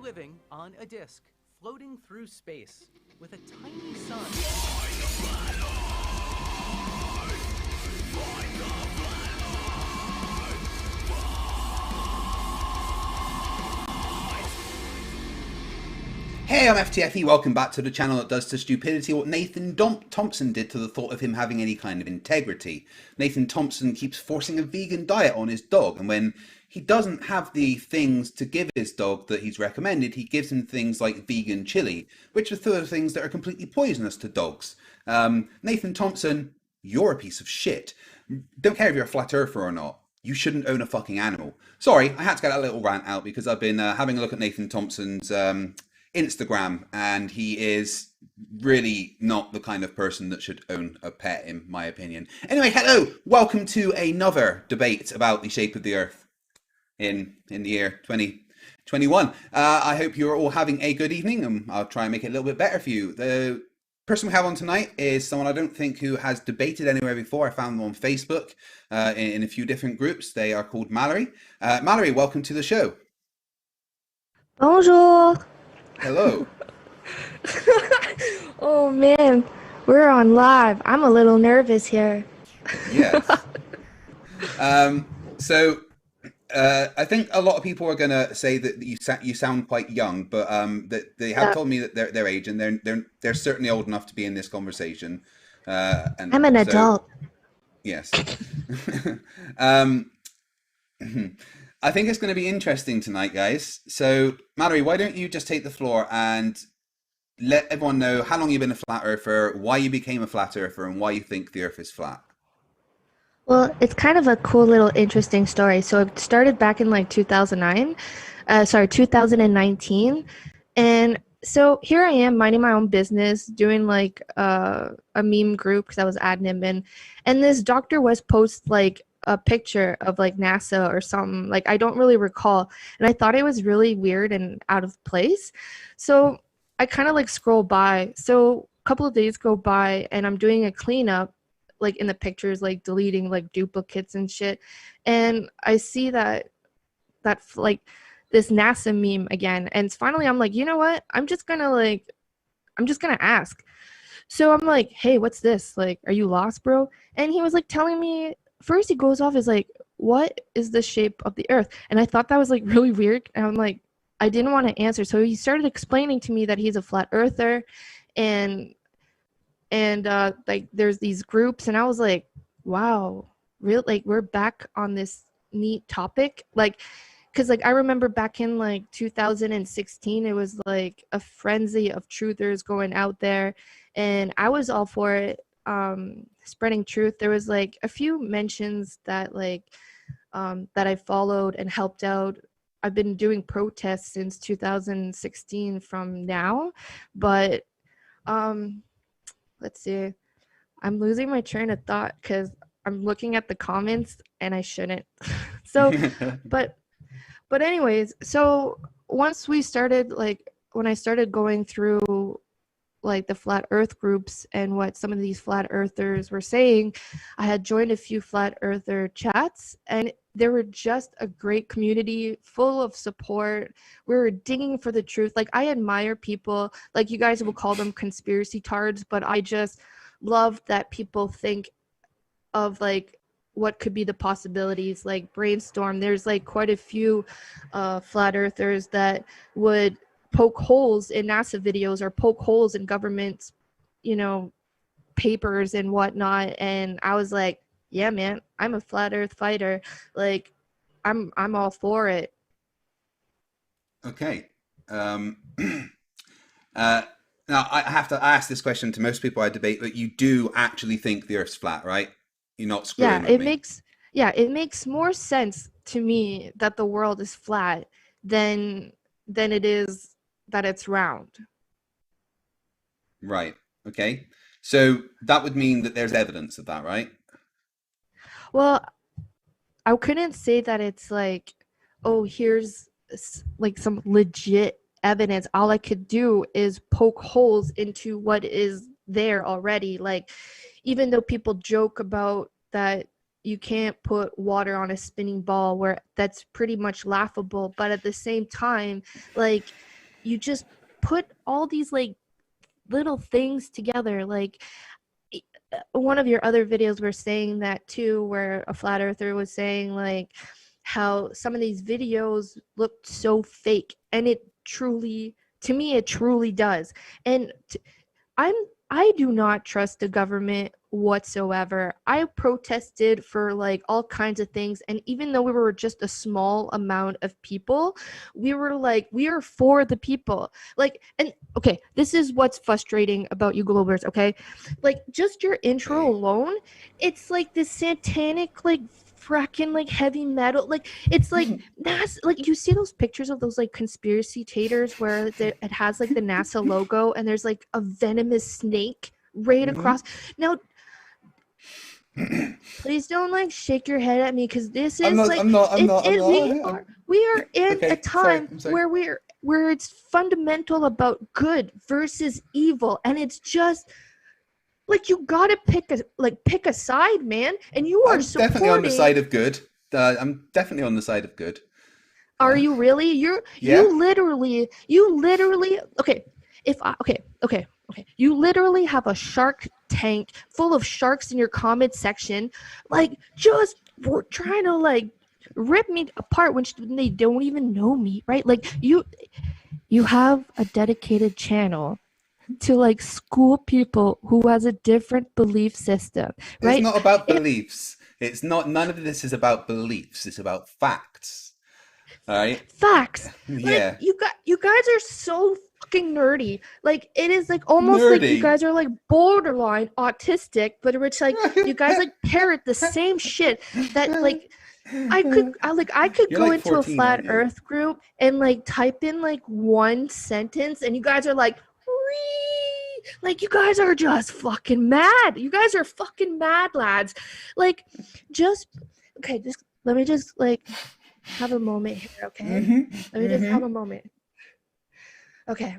living on a disk, floating through space, with a tiny sun. Hey, I'm FTFE, welcome back to the channel that does to stupidity what Nathan Thompson did to the thought of him having any kind of integrity. Nathan Thompson keeps forcing a vegan diet on his dog, and when he doesn't have the things to give his dog that he's recommended, he gives him things like vegan chili, which are the things that are completely poisonous to dogs. Nathan Thompson, you're a piece of shit. Don't care if you're a flat earther or not. You shouldn't own a fucking animal. Sorry, I had to get that little rant out because I've been having a look at Nathan Thompson's Instagram, and he is really not the kind of person that should own a pet, in my opinion. Anyway, hello, welcome to another debate about the shape of the earth in the year 2021. I hope you're all having a good evening, and I'll try and make it a little bit better for you. The person we have on tonight is someone I don't think who has debated anywhere before. I found them on Facebook in a few different groups. They are called Mallory. Mallory, welcome to the show. Bonjour. Hello. Oh man, we're on live. I'm a little nervous here. Yes. So I think a lot of people are going to say that you sound quite young, but that they have told me that their age, and they're certainly old enough to be in this conversation. And I'm an adult. Yes. I think it's going to be interesting tonight, guys. So, Mallory, why don't you just take the floor and let everyone know how long you've been a flat earther, why you became a flat earther, and why you think the earth is flat. Well, it's kind of a cool little interesting story. So it started back in like 2019. And so here I am minding my own business, doing like a meme group because I was admin, and this Dr. West posts like a picture of like NASA or something, like I don't really recall, and I thought it was really weird and out of place. So I kind of like scroll by. So a couple of days go by and I'm doing a cleanup, like in the pictures, like deleting like duplicates and shit, and I see that like this NASA meme again, and finally I'm like, you know what, I'm just gonna ask. So I'm like, hey, what's this, like, are you lost, bro? And he was like telling me, first he goes off is like, what is the shape of the earth? And I thought that was like really weird, and I'm like, I didn't want to answer. So he started explaining to me that he's a flat earther, and like there's these groups, and I was like, wow, real, like we're back on this neat topic, like, because like I remember back in like 2016 it was like a frenzy of truthers going out there, and I was all for it, spreading truth. There was like a few mentions that like that I followed and helped out. I've been doing protests since 2016 from now, but let's see, I'm losing my train of thought because I'm looking at the comments and I shouldn't. So but anyways, so once we started, like when I started going through like the flat earth groups and what some of these flat earthers were saying, I had joined a few flat earther chats, and they were just a great community full of support. We were digging for the truth. Like I admire people, like you guys will call them conspiracy tards, but I just love that people think of like what could be the possibilities, like brainstorm. There's like quite a few flat earthers that would poke holes in NASA videos or poke holes in government, papers and whatnot. And I was like, yeah, man, I'm a flat earth fighter. Like I'm all for it. Okay. Now I have to ask this question to most people I debate, but you do actually think the earth's flat, right? You're not screwing with me. It makes more sense to me that the world is flat than it is that it's round. Right. Okay. So that would mean that there's evidence of that, right? Well, I couldn't say that it's like, oh, here's like some legit evidence. All I could do is poke holes into what is there already. Like, even though people joke about that you can't put water on a spinning ball, where that's pretty much laughable, but at the same time, like you just put all these like little things together. Like one of your other videos were saying that too, where a flat earther was saying like how some of these videos looked so fake, and it truly, to me, it truly does. And I do not trust the government whatsoever. I protested for like all kinds of things, and even though we were just a small amount of people, we were like, we are for the people. Like, and okay, this is what's frustrating about you Globers, okay? Like, just your intro alone, it's like this satanic, like, fracking like heavy metal, like it's like NASA. Like, you see those pictures of those like conspiracy taters where it has like the NASA logo and there's like a venomous snake right across. Now please don't like shake your head at me, because this is we are in Okay, a time I'm sorry. where it's fundamental about good versus evil, and it's just like, you gotta pick a side, man, and you are I'm supporting. definitely on the side of good. I'm definitely on the side of good. Are you really? Yeah. You literally okay. Okay. You literally have a Shark Tank full of sharks in your comment section, like just trying to like rip me apart when they don't even know me, right? Like you have a dedicated channel to like school people who has a different belief system, right? It's not about beliefs. It's not. None of this is about beliefs. It's about facts. All right. Facts. Yeah. Like, you guys are so fucking nerdy. Like, it is like almost like you Nerdy. guys are like borderline autistic, but it's like you guys like parrot the same shit that like I could You're go like into 14, a flat aren't you? earth group and like type in like one sentence, and you guys are like, "Wee!" Like, you guys are just fucking mad. You guys are fucking mad, lads. Like, just let me just like have a moment here, okay? Let me just have a moment. Okay.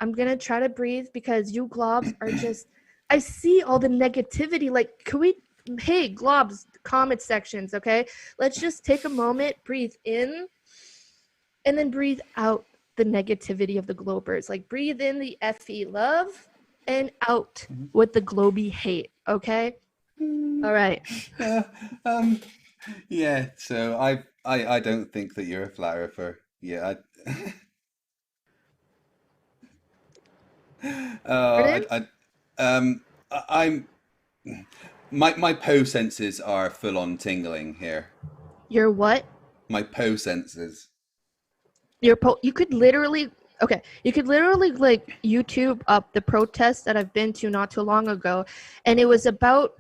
I'm gonna try to breathe, because you globs are just, I see all the negativity. Like, can we, hey globs, comment sections, okay? Let's just take a moment, breathe in, and then breathe out the negativity of the globers. Like, breathe in the FE love and out with the globy hate, okay? All right. Yeah. So I don't think that you're a flat earther. Yeah. Pardon? I'm my Poe senses are full on tingling here. Your what? My Poe senses. You could literally, okay, you could literally like YouTube up the protests that I've been to not too long ago, and it was about,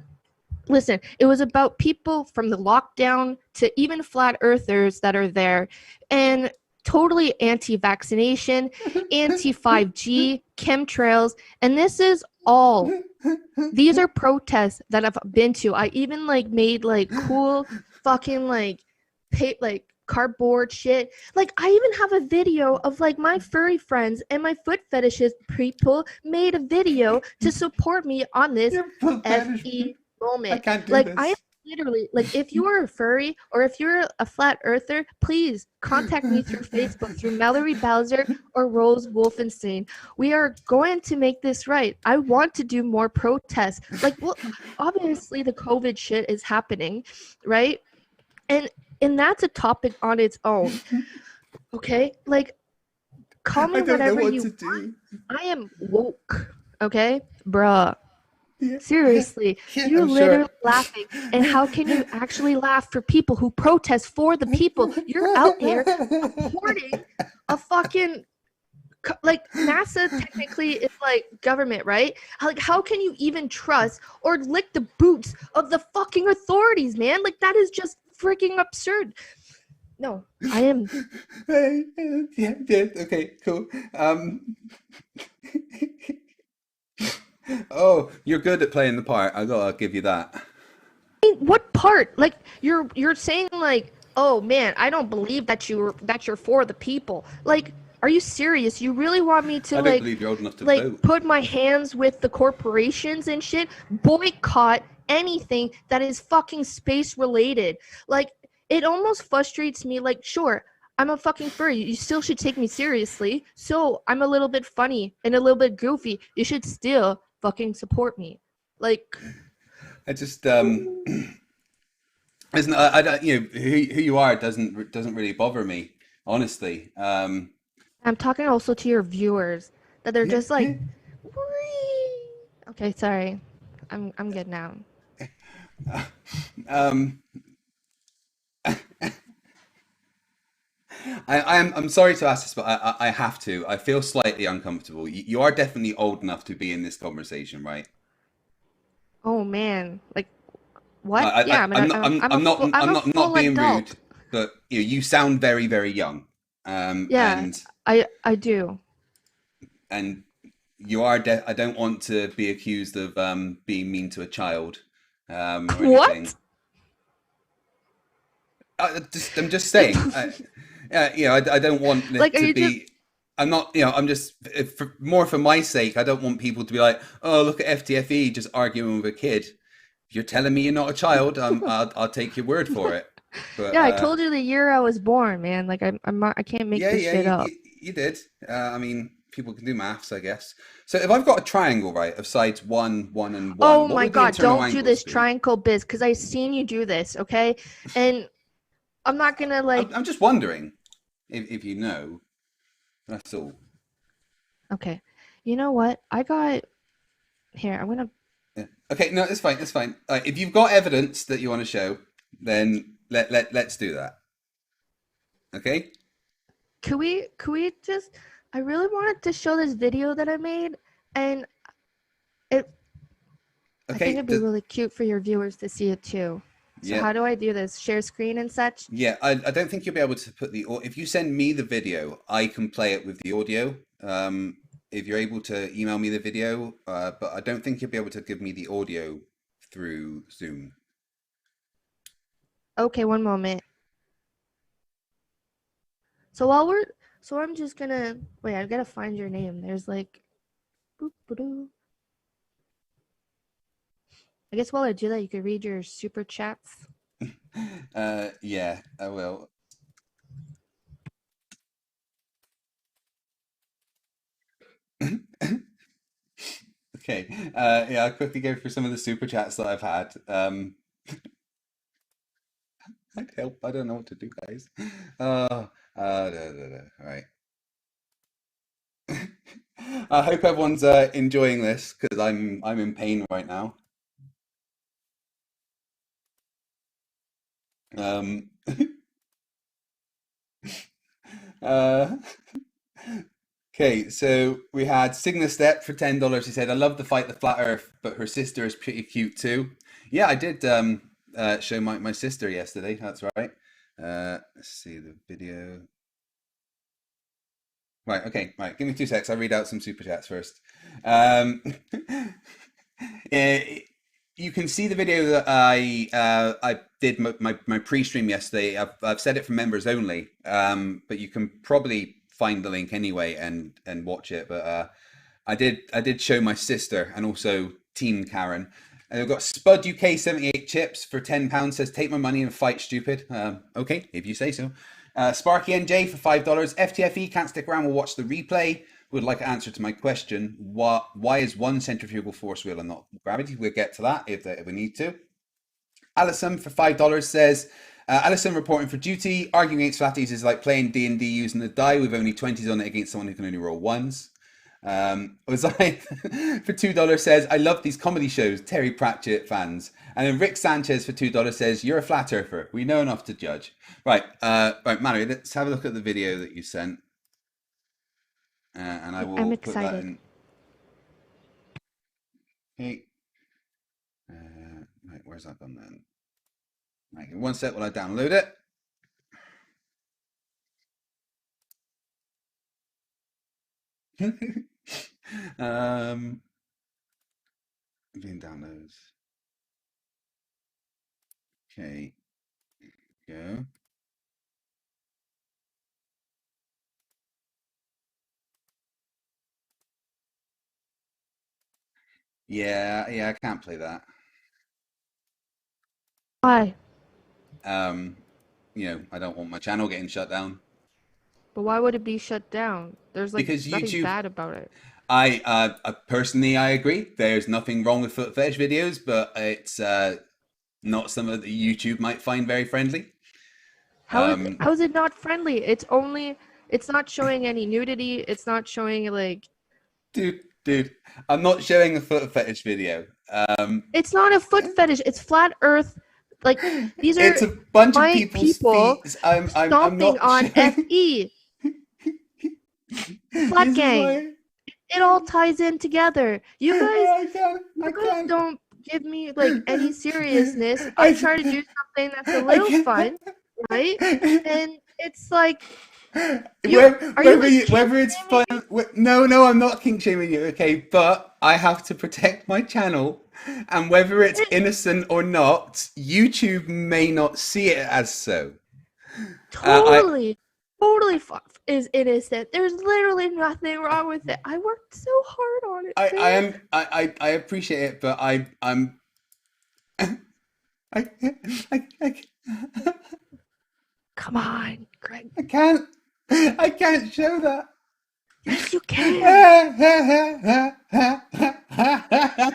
listen, it was about people from the lockdown to even flat earthers that are there, and totally anti-vaccination, anti-5G, chemtrails, and this is all, these are protests that I've been to. I even like made like cool fucking like cardboard shit. Like, I even have a video of like my furry friends and my foot fetishist people made a video to support me on this FE moment. I can't do Like, this. I am literally like, if you are a furry or if you're a flat earther, please contact me through Facebook, through Mallory Bowser or Rose Wolfenstein. We are going to make this right. I want to do more protests. Like, well, obviously the COVID shit is happening, right? And that's a topic on its own. Okay? Like, call me I don't know whatever what you to do. want. I am woke. Okay? Bruh. Yeah. Seriously, Yeah, you're I'm literally sure. laughing. And how can you actually laugh for people who protest for the people? You're out here supporting a fucking, like, NASA technically is like government, right? Like, how can you even trust or lick the boots of the fucking authorities, man? Like, that is just freaking absurd. No, I am. Yeah, okay, cool. Oh, you're good at playing the part. I gotta give you that. What part? Like, you're saying like, oh man, I don't believe that you're for the people. Like, are you serious? You really want me to I don't believe you're old enough to vote. put my hands with the corporations and shit? Boycott anything that is fucking space related. Like, it almost frustrates me. Like, sure, I'm a fucking furry. You still should take me seriously. So I'm a little bit funny and a little bit goofy. You should still fucking support me. Like, I just isn't I don't, who you are doesn't really bother me, honestly. I'm talking also to your viewers that they're just like, "Wee." Okay, sorry. I'm good now. um, I'm sorry to ask this, but I have to. I feel slightly uncomfortable. You are definitely old enough to be in this conversation, right? Oh man, like what? I, Yeah, I, I'm not, I'm I'm a not full being adult. rude, but you sound very, very young, Yeah, I do. and you are. I don't want to be accused of being mean to a child, or What? anything. I'm just saying. I don't want it Like, are to you just be. I'm not. I'm just more for my sake. I don't want people to be like, "Oh, look at FTFE just arguing with a kid." If you're telling me you're not a child, I'll take your word for it. But Yeah, I told you the year I was born, man. Like I can't make yeah, this yeah, shit up. you did. I mean, people can do maths, I guess. So if I've got a triangle, right, of sides one, one, and one, Oh what my would the god, internal don't do angles this be? triangle biz because I seen you do this, okay? And I'm not gonna like I'm just wondering if you know. That's all. okay. You know what? I got here, I'm gonna Yeah. Okay, no, it's fine. It's fine. If you've got evidence that you want to show, then let's do that. Okay. could we just I really wanted to show this video that I made and it I think Okay. it'd be really cute for your viewers to see it too. So Yeah. how do I do this? Share screen and such? Yeah. I don't think you'll be able to put the. If you send me the video, I can play it with the audio. If you're able to email me the video, but I don't think you'll be able to give me the audio through Zoom. Okay, one moment. So while we're so I'm just gonna wait, I gotta find your name. There's like boop, ba-doo. I guess while I do that, you could read your super chats. Yeah, I will. Okay. Yeah, I'll quickly go through some of the super chats that I've had. I'd help. I don't know what to do, guys. All right. I hope everyone's enjoying this because I'm in pain right now. Um, uh, okay, so we had Signa Step for $10. He said, "I love the fight the flat Earth, but her sister is pretty cute too." Yeah, I did show my sister yesterday. That's right. Let's see the video. Right, okay, right. Give me 2 secs. I'll read out some super chats first. Um, eh, you can see the video that I did my pre-stream yesterday. I've set it for members only, but you can probably find the link anyway and watch it. But I did show my sister and also Team Karen. And we've got Spud UK 78 chips for £10. Says take my money and fight stupid. Okay, if you say so. Sparky NJ for $5. FTFE can't stick around. We'll watch the replay. Would like an answer to my question. Why is one centrifugal force wheel and not gravity? We'll get to that if we need to. Alison for $5 says, Alison reporting for duty. Arguing against flatties is like playing D&D using a die with only 20s on it against someone who can only roll ones. Was I for $2 says, I love these comedy shows, Terry Pratchett fans. And then Rick Sanchez for $2 says, you're a flat earther. We know enough to judge. Right, right, Mallory, let's have a look at the video that you sent. And I I'm will put that excited. in. Okay. Right, where's that gone then? Right, one sec while I download it. um, Being downloads. Okay, go. Yeah, yeah, I can't play that. Why? Um, I don't want my channel getting shut down. But why would it be shut down? There's like Because nothing YouTube, bad about it. personally, I agree. There's nothing wrong with foot fetish videos, but it's not something that YouTube might find very friendly. How is it not friendly? It's not showing any nudity. It's not showing like Dude, I'm not showing a foot fetish video. it's not a foot fetish. It's flat Earth. Like these are It's a bunch of my people's people feet. I'm stomping not on showing... FE. Flat gang. It all ties in together. You guys don't give me like any seriousness. I try to do something that's a little fun, right? And it's like whether it's fun. No, I'm not kink shaming you, okay? But I have to protect my channel, and whether it's innocent or not, YouTube may not see it as so. Totally is innocent. There's literally nothing wrong with it. I worked so hard on it. I appreciate it, but I'm Come on, Greg. I can't show that. Yes, you can.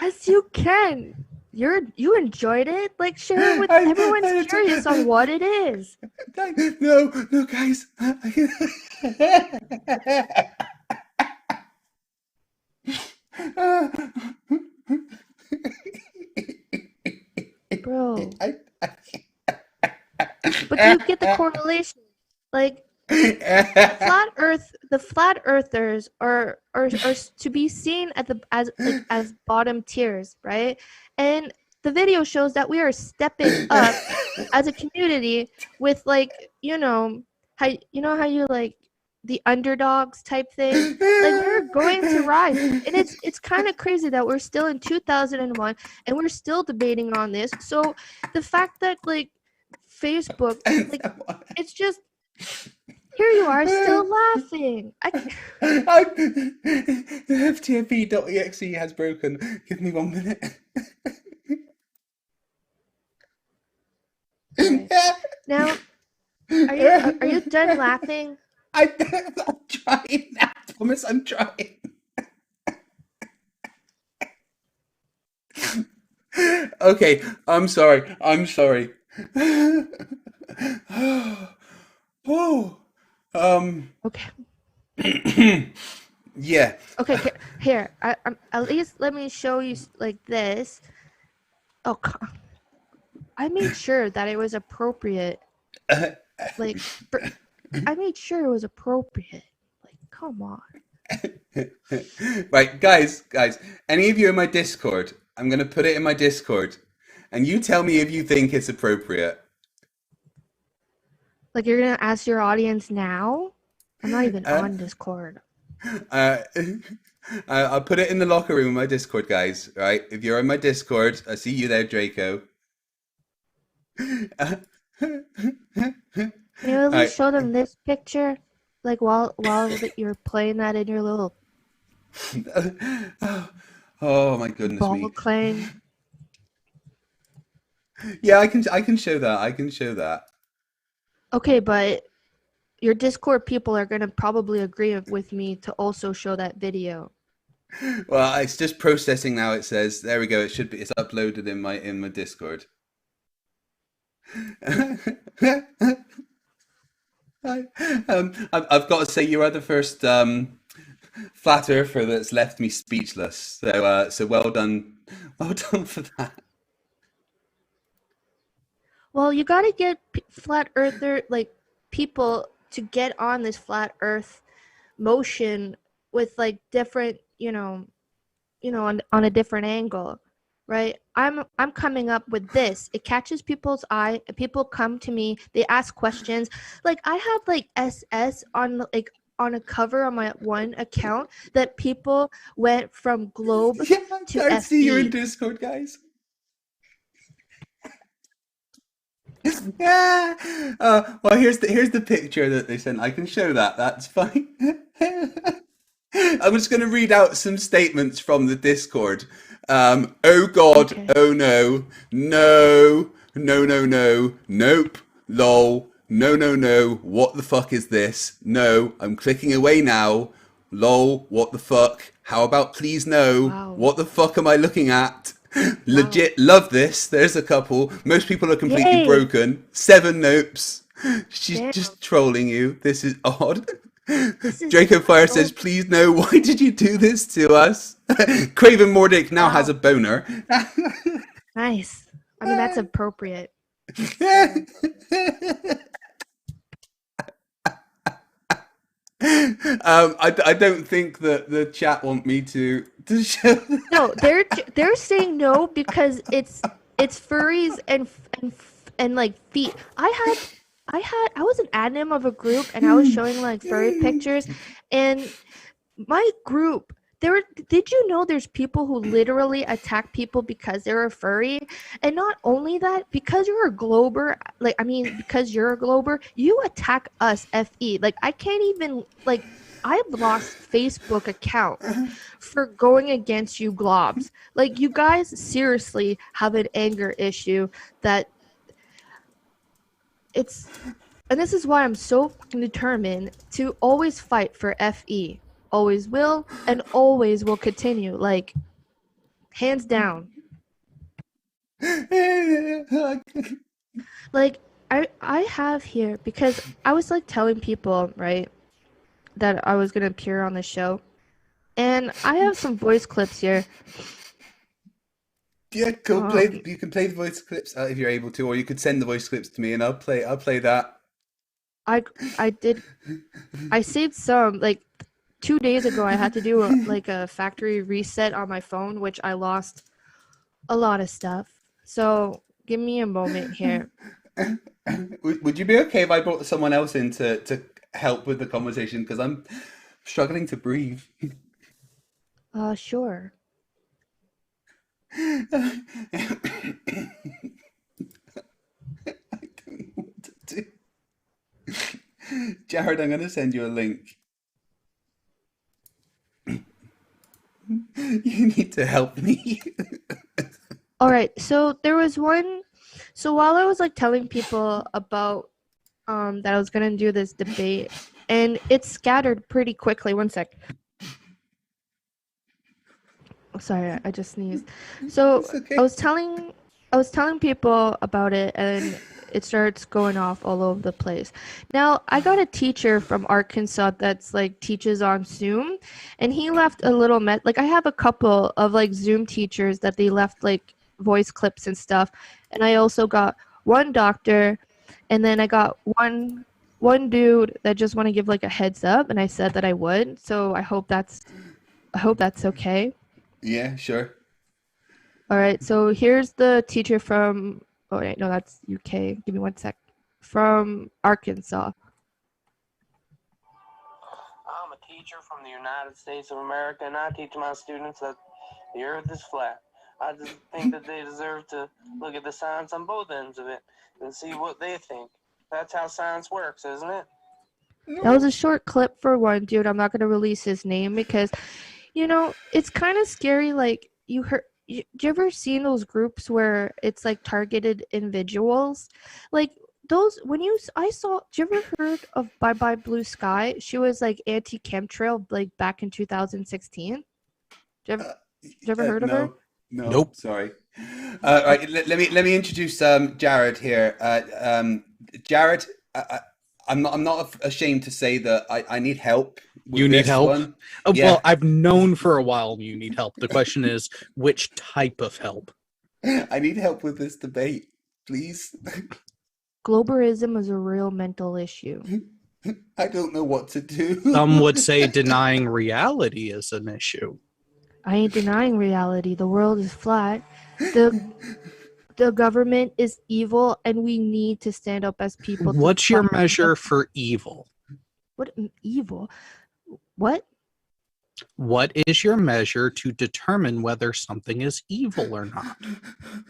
Yes, you can. You enjoyed it? Like, share it with everyone's curious on what it is. No, guys. Bro. But you get the correlation. Like, the flat earthers are to be seen as bottom tiers, right? And the video shows that we are stepping up as a community with like, how you like the underdogs type thing. Like we're going to rise. And it's kind of crazy that we're still in 2001 and we're still debating on this. So the fact that like Facebook, like it's just here you are still laughing. The FTFE.exe has broken. Give me 1 minute. Okay. Now, are you done laughing? I'm trying now, Thomas. I'm trying. Okay, I'm sorry. Oh. Okay. Yeah. Okay. Here, at least let me show you like this. Oh, I made sure that it was appropriate. Like, I made sure it was appropriate. Like, come on. Right, guys. Any of you in my Discord? I'm gonna put it in my Discord, and you tell me if you think it's appropriate. Like, you're gonna ask your audience now? I'm not even on Discord. I'll put it in the locker room in my Discord, guys. Right? If you're in my Discord, I see you there, Draco. Can you at least show them this picture? Like while you're playing that in your little oh my goodness ball me. claim. Yeah, I can show that. Okay, but your Discord people are gonna probably agree with me to also show that video. Well, it's just processing now. It says there we go. It's uploaded in my Discord. I've got to say you are the first flat earther that's left me speechless. So well done for that. Well, you gotta get flat earther like people to get on this flat Earth motion with like different, on a different angle. Right, I'm coming up with this. It catches people's eye. People come to me. They ask questions. Like I have like SS on a cover on my one account that people went from globe to I see you in FE. Discord, guys. Yeah. Well, here's the picture that they sent. I can show that. That's fine. I'm just going to read out some statements from the Discord. Oh God, okay. Oh no, nope, lol, No. What the fuck is this? No, I'm clicking away now. Lol, what the fuck? How about please no? Wow. What the fuck am I looking at? Wow. Legit love this. There's a couple. Most people are completely Yay. broken. 7 nopes. She's Damn. just trolling you. This is odd. This is Draco Fire so- says, please no, why did you do this to us? Craven Mordic now has a boner. Nice. I mean, that's appropriate. I don't think that the chat want me to show. No, they're saying no because it's furries and like feet. I was an admin of a group and I was showing like furry pictures, and my group, did you know there's people who literally attack people because they're a furry? And not only that, because you're a glober, because you're a glober, you attack us, FE. Like, I can't even, like, I've lost Facebook account for going against you globs. Like, you guys seriously have an anger issue that it's, and this is why I'm so fucking determined to always fight for FE. Always will and always will continue, like, hands down. Like, I have here, because I was like telling people, right, that I was gonna appear on the show, and I have some voice clips here. Yeah, cool. You can play the voice clips if you're able to, or you could send the voice clips to me and I'll play that. I saved some, like, 2 days ago. I had to do a factory reset on my phone, which I lost a lot of stuff. So give me a moment here. Would you be okay if I brought someone else in to help with the conversation? Because I'm struggling to breathe. Sure. I don't know what to do. Jared, I'm going to send you a link. You need to help me. All right. So there was one. So while I was like telling people about that I was gonna do this debate, and it scattered pretty quickly. One sec. Oh, sorry, I just sneezed. So It's okay. I was telling people about it, and it starts going off all over the place. Now, I got a teacher from Arkansas that's like teaches on Zoom, and he left a little like, I have a couple of like Zoom teachers that they left like voice clips and stuff, and I also got one doctor, and then I got one dude that just want to give like a heads up, and I said that I would. So I hope that's okay. Yeah, sure. All right, so here's the teacher from, oh wait, no, that's UK. Give me one sec. From Arkansas. I'm a teacher from the United States of America, and I teach my students that the earth is flat. I just think that they deserve to look at the science on both ends of it and see what they think. That's how science works, isn't it? That was a short clip for one dude. I'm not going to release his name because, you know, it's kind of scary. Like, you ever seen those groups where it's like targeted individuals? Like those, do you ever heard of Bye Bye Blue Sky? She was like anti-chemtrail like back in 2016. Did you ever heard of her? No, Nope. Sorry. Right, let me introduce Jared here. Jared, I'm not ashamed to say that I need help. You need this help? one. Oh, Yeah. Well, I've known for a while you need help. The question is, which type of help? I need help with this debate, please. Globerism is a real mental issue. I don't know what to do. Some would say denying reality is an issue. I ain't denying reality. The world is flat. The government is evil, and we need to stand up as people. What's your measure for evil? What evil? What? What is your measure to determine whether something is evil or not?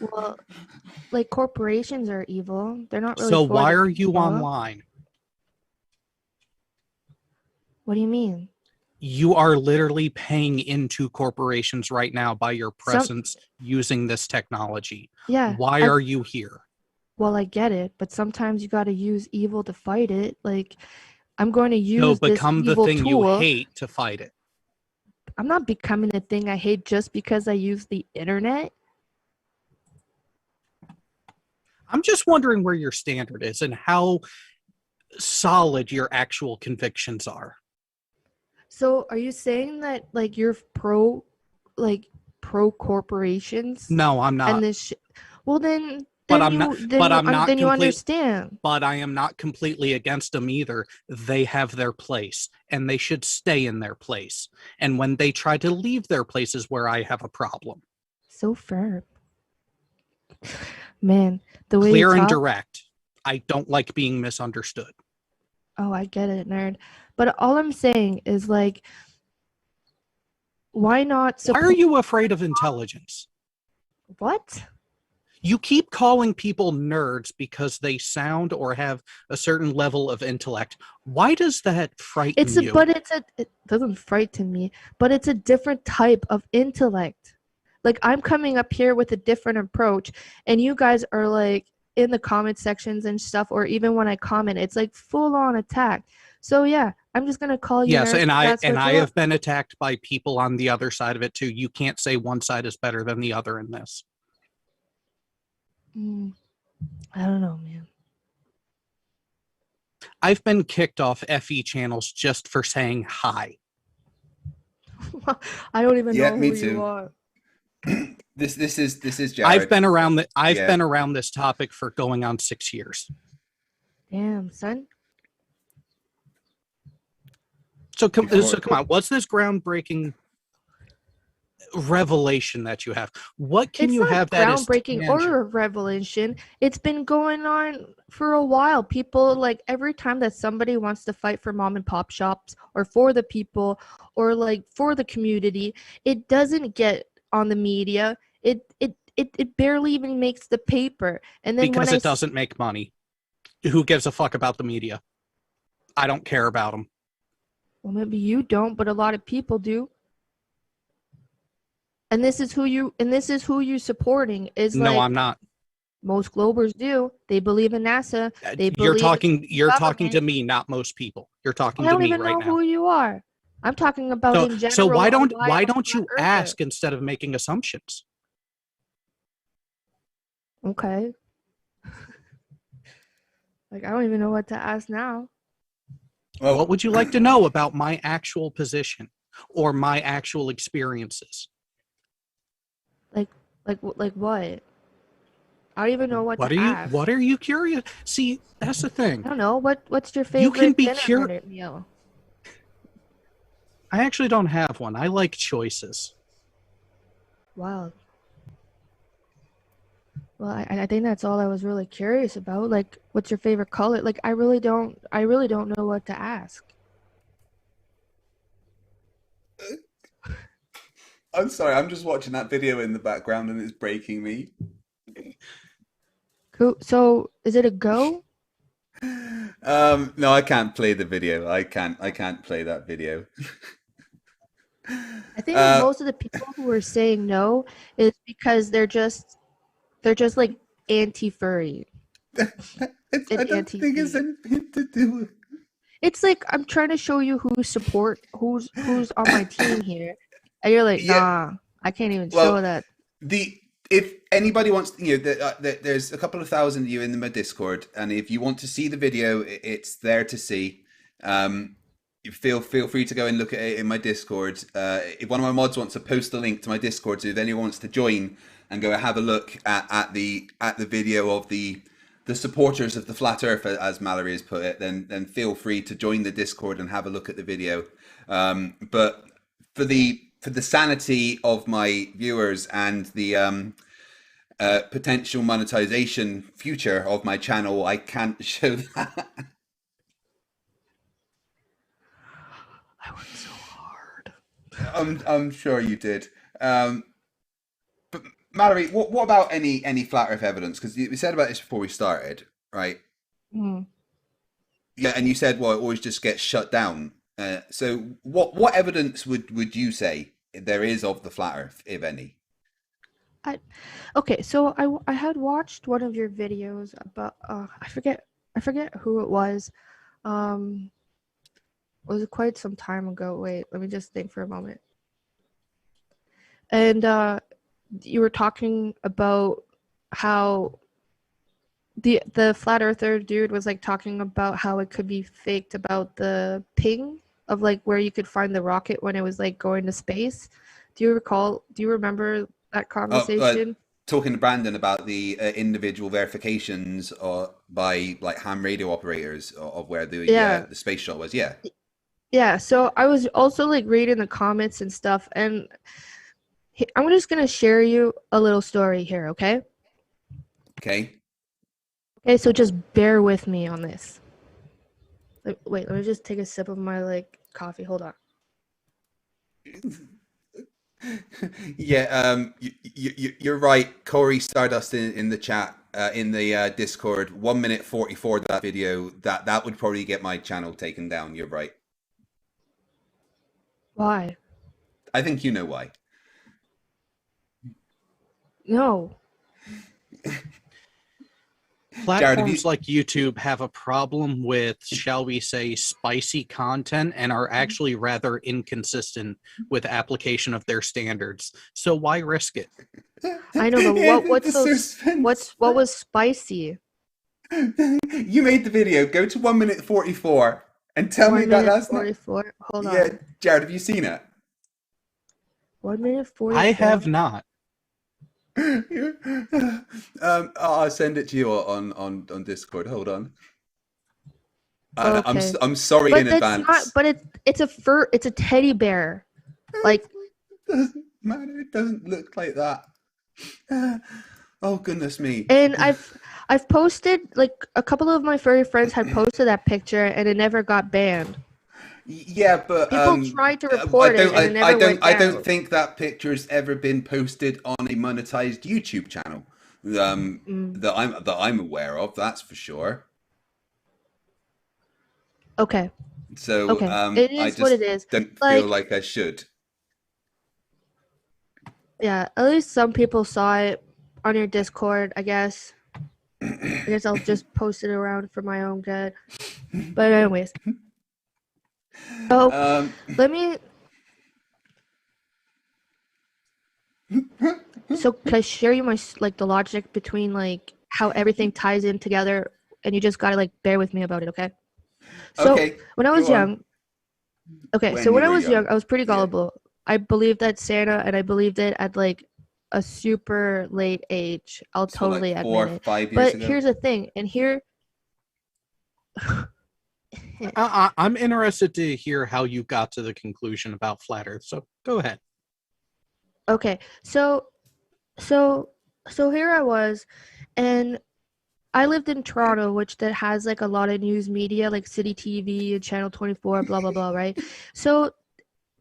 Well, like corporations are evil. They're not really. So for why the are you people. online? What do you mean? You are literally paying into corporations right now by your presence using this technology. Yeah. Why are you here? Well, I get it, but sometimes you got to use evil to fight it. Like, I'm going to No, use this become the evil thing you tool. hate to fight it. I'm not becoming a thing I hate just because I use the internet. I'm just wondering where your standard is and how solid your actual convictions are. So, are you saying that like you're like pro corporations No, I'm not. and this? Well, then, But then I'm you not. then But you I'm not then you complete. understand. But I am not completely against them either. They have their place, and they should stay in their place. And when they try to leave their place is where I have a problem. So firm, man. The way you Clear and talk. direct. I don't like being misunderstood. Oh, I get it, nerd. But all I'm saying is like, why not Why support? are you afraid of intelligence? What? You keep calling people nerds because they sound or have a certain level of intellect. Why does that frighten you? It doesn't frighten me, but it's a different type of intellect. Like, I'm coming up here with a different approach, and you guys are like in the comment sections and stuff, or even when I comment, it's like full on attack. So yeah, I'm just gonna call you Yes, nerds. and I have been attacked by people on the other side of it too. You can't say one side is better than the other in this. I don't know, man. I've been kicked off FE channels just for saying hi. I don't even know me who too. you are. This is Jared. I've been around this topic for going on 6 years. Damn, son. So come on, what's this groundbreaking revelation that you have? What can you have that is groundbreaking or a revelation? It's been going on for a while. People, like, every time that somebody wants to fight for mom and pop shops or for the people or like for the community, it doesn't get on the media. It barely even makes the paper. And then because it doesn't make money. Who gives a fuck about the media? I don't care about them. Well, maybe you don't, but a lot of people do. And this is who you supporting is No, like, I'm not. most Globers do. They believe in NASA. You're talking to me, not most people. You're talking to me right now. I don't even know who you are. I'm talking about in general. So why don't you ask instead of making assumptions? Okay. Like, I don't even know what to ask now. Well, what would you like to know about my actual position or my actual experiences? Like what? I don't even know what to ask. What are you curious? See, that's the thing. I don't know. What's your favorite You can be dinner meal? I actually don't have one. I like choices. Wow. Well, I think that's all I was really curious about. Like, what's your favorite color? Like, I really don't know what to ask. I'm sorry, I'm just watching that video in the background and it's breaking me. Cool. So, is it a go? No, I can't play the video. I can't play that video. I think most of the people who are saying no is because they're just like anti-furry. I don't think it's anything to do with. It's like, I'm trying to show you who's on my team here, and you're like, nah, I can't even show that. If anybody wants, there's a couple of thousand of you in my Discord, and if you want to see the video, it's there to see. Feel free to go and look at it in my Discord. If one of my mods wants to post a link to my Discord, so if anyone wants to join and go have a look at the video of the supporters of the flat Earth, as Mallory has put it, then feel free to join the Discord and have a look at the video. But for the sanity of my viewers and the potential monetization future of my channel, I can't show that. I worked so hard. I'm sure you did. But Mallory, what about any flat Earth evidence? Because we said about this before we started, right? Mm. Yeah, and you said, well, it always just gets shut down. So what evidence would you say there is of the flat Earth, if any? Okay, so I had watched one of your videos about I forget who it was. It was quite some time ago. Wait, let me just think for a moment. And you were talking about how the flat earther dude was like talking about how it could be faked about the ping of like where you could find the rocket when it was like going to space. Do you remember that conversation? Talking to Brandon about the individual verifications by like ham radio operators of where Yeah. the space shuttle was. Yeah. Yeah, so I was also like reading the comments and stuff, and I'm just gonna share you a little story here, okay? Okay. Okay, so just bear with me on this. Wait, let me just take a sip of my like coffee. Hold on. Yeah. You're right. Corey Stardust in the chat in the Discord. 1 minute 44 that video. That would probably get my channel taken down. You're right. Why? I think you know why. No. Platforms like YouTube have a problem with, shall we say, spicy content and are actually rather inconsistent with application of their standards. So why risk it? I know, but what was spicy? You made the video. Go to 1 minute 44 and tell me 1 that minute that's 44. not. Hold Yeah, on. Jared, have you seen it? 1 minute 44. I have not. I'll send it to you on Discord. Hold on. Okay. I'm sorry But in that's advance. not. But it's a teddy bear. Like It doesn't matter. It doesn't look like that. Oh goodness me. And I've posted like a couple of my furry friends had posted that picture and it never got banned. Yeah, but People tried to report it and it never went down. I don't think that picture's ever been posted on a monetized YouTube channel. That I'm aware of, that's for sure. Okay. So Okay. It is I just what it is. don't Like, feel like I should. yeah, at least some people saw it on your Discord, I guess. I guess I'll just post it around for my own good. But anyways. So let me. So can I share you my like the logic between like how everything ties in together, and you just gotta like bear with me about it, okay? So Okay, when I was go on. young, okay, When so when you I were was young, young. I was pretty Yeah. gullible. I believed that Santa, and I believed it at like a super late age. I'll So totally like 4 admit or it. 5 years But ago. here's the thing, and here. I'm interested to hear how you got to the conclusion about flat Earth. So go ahead. Okay, so here I was, and I lived in Toronto, which that has like a lot of news media, like City TV and Channel 24, blah blah blah, right? So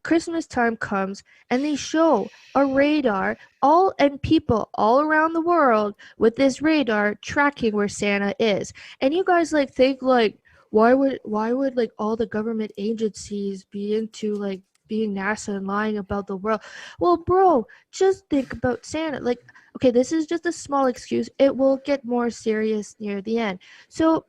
Christmas time comes and they show a radar and people all around the world with this radar tracking where Santa is. And you guys like think like why would like all the government agencies be into like being NASA and lying about the world? Well, bro, just think about Santa. Like, okay, this is just a small excuse. It will get more serious near the end. So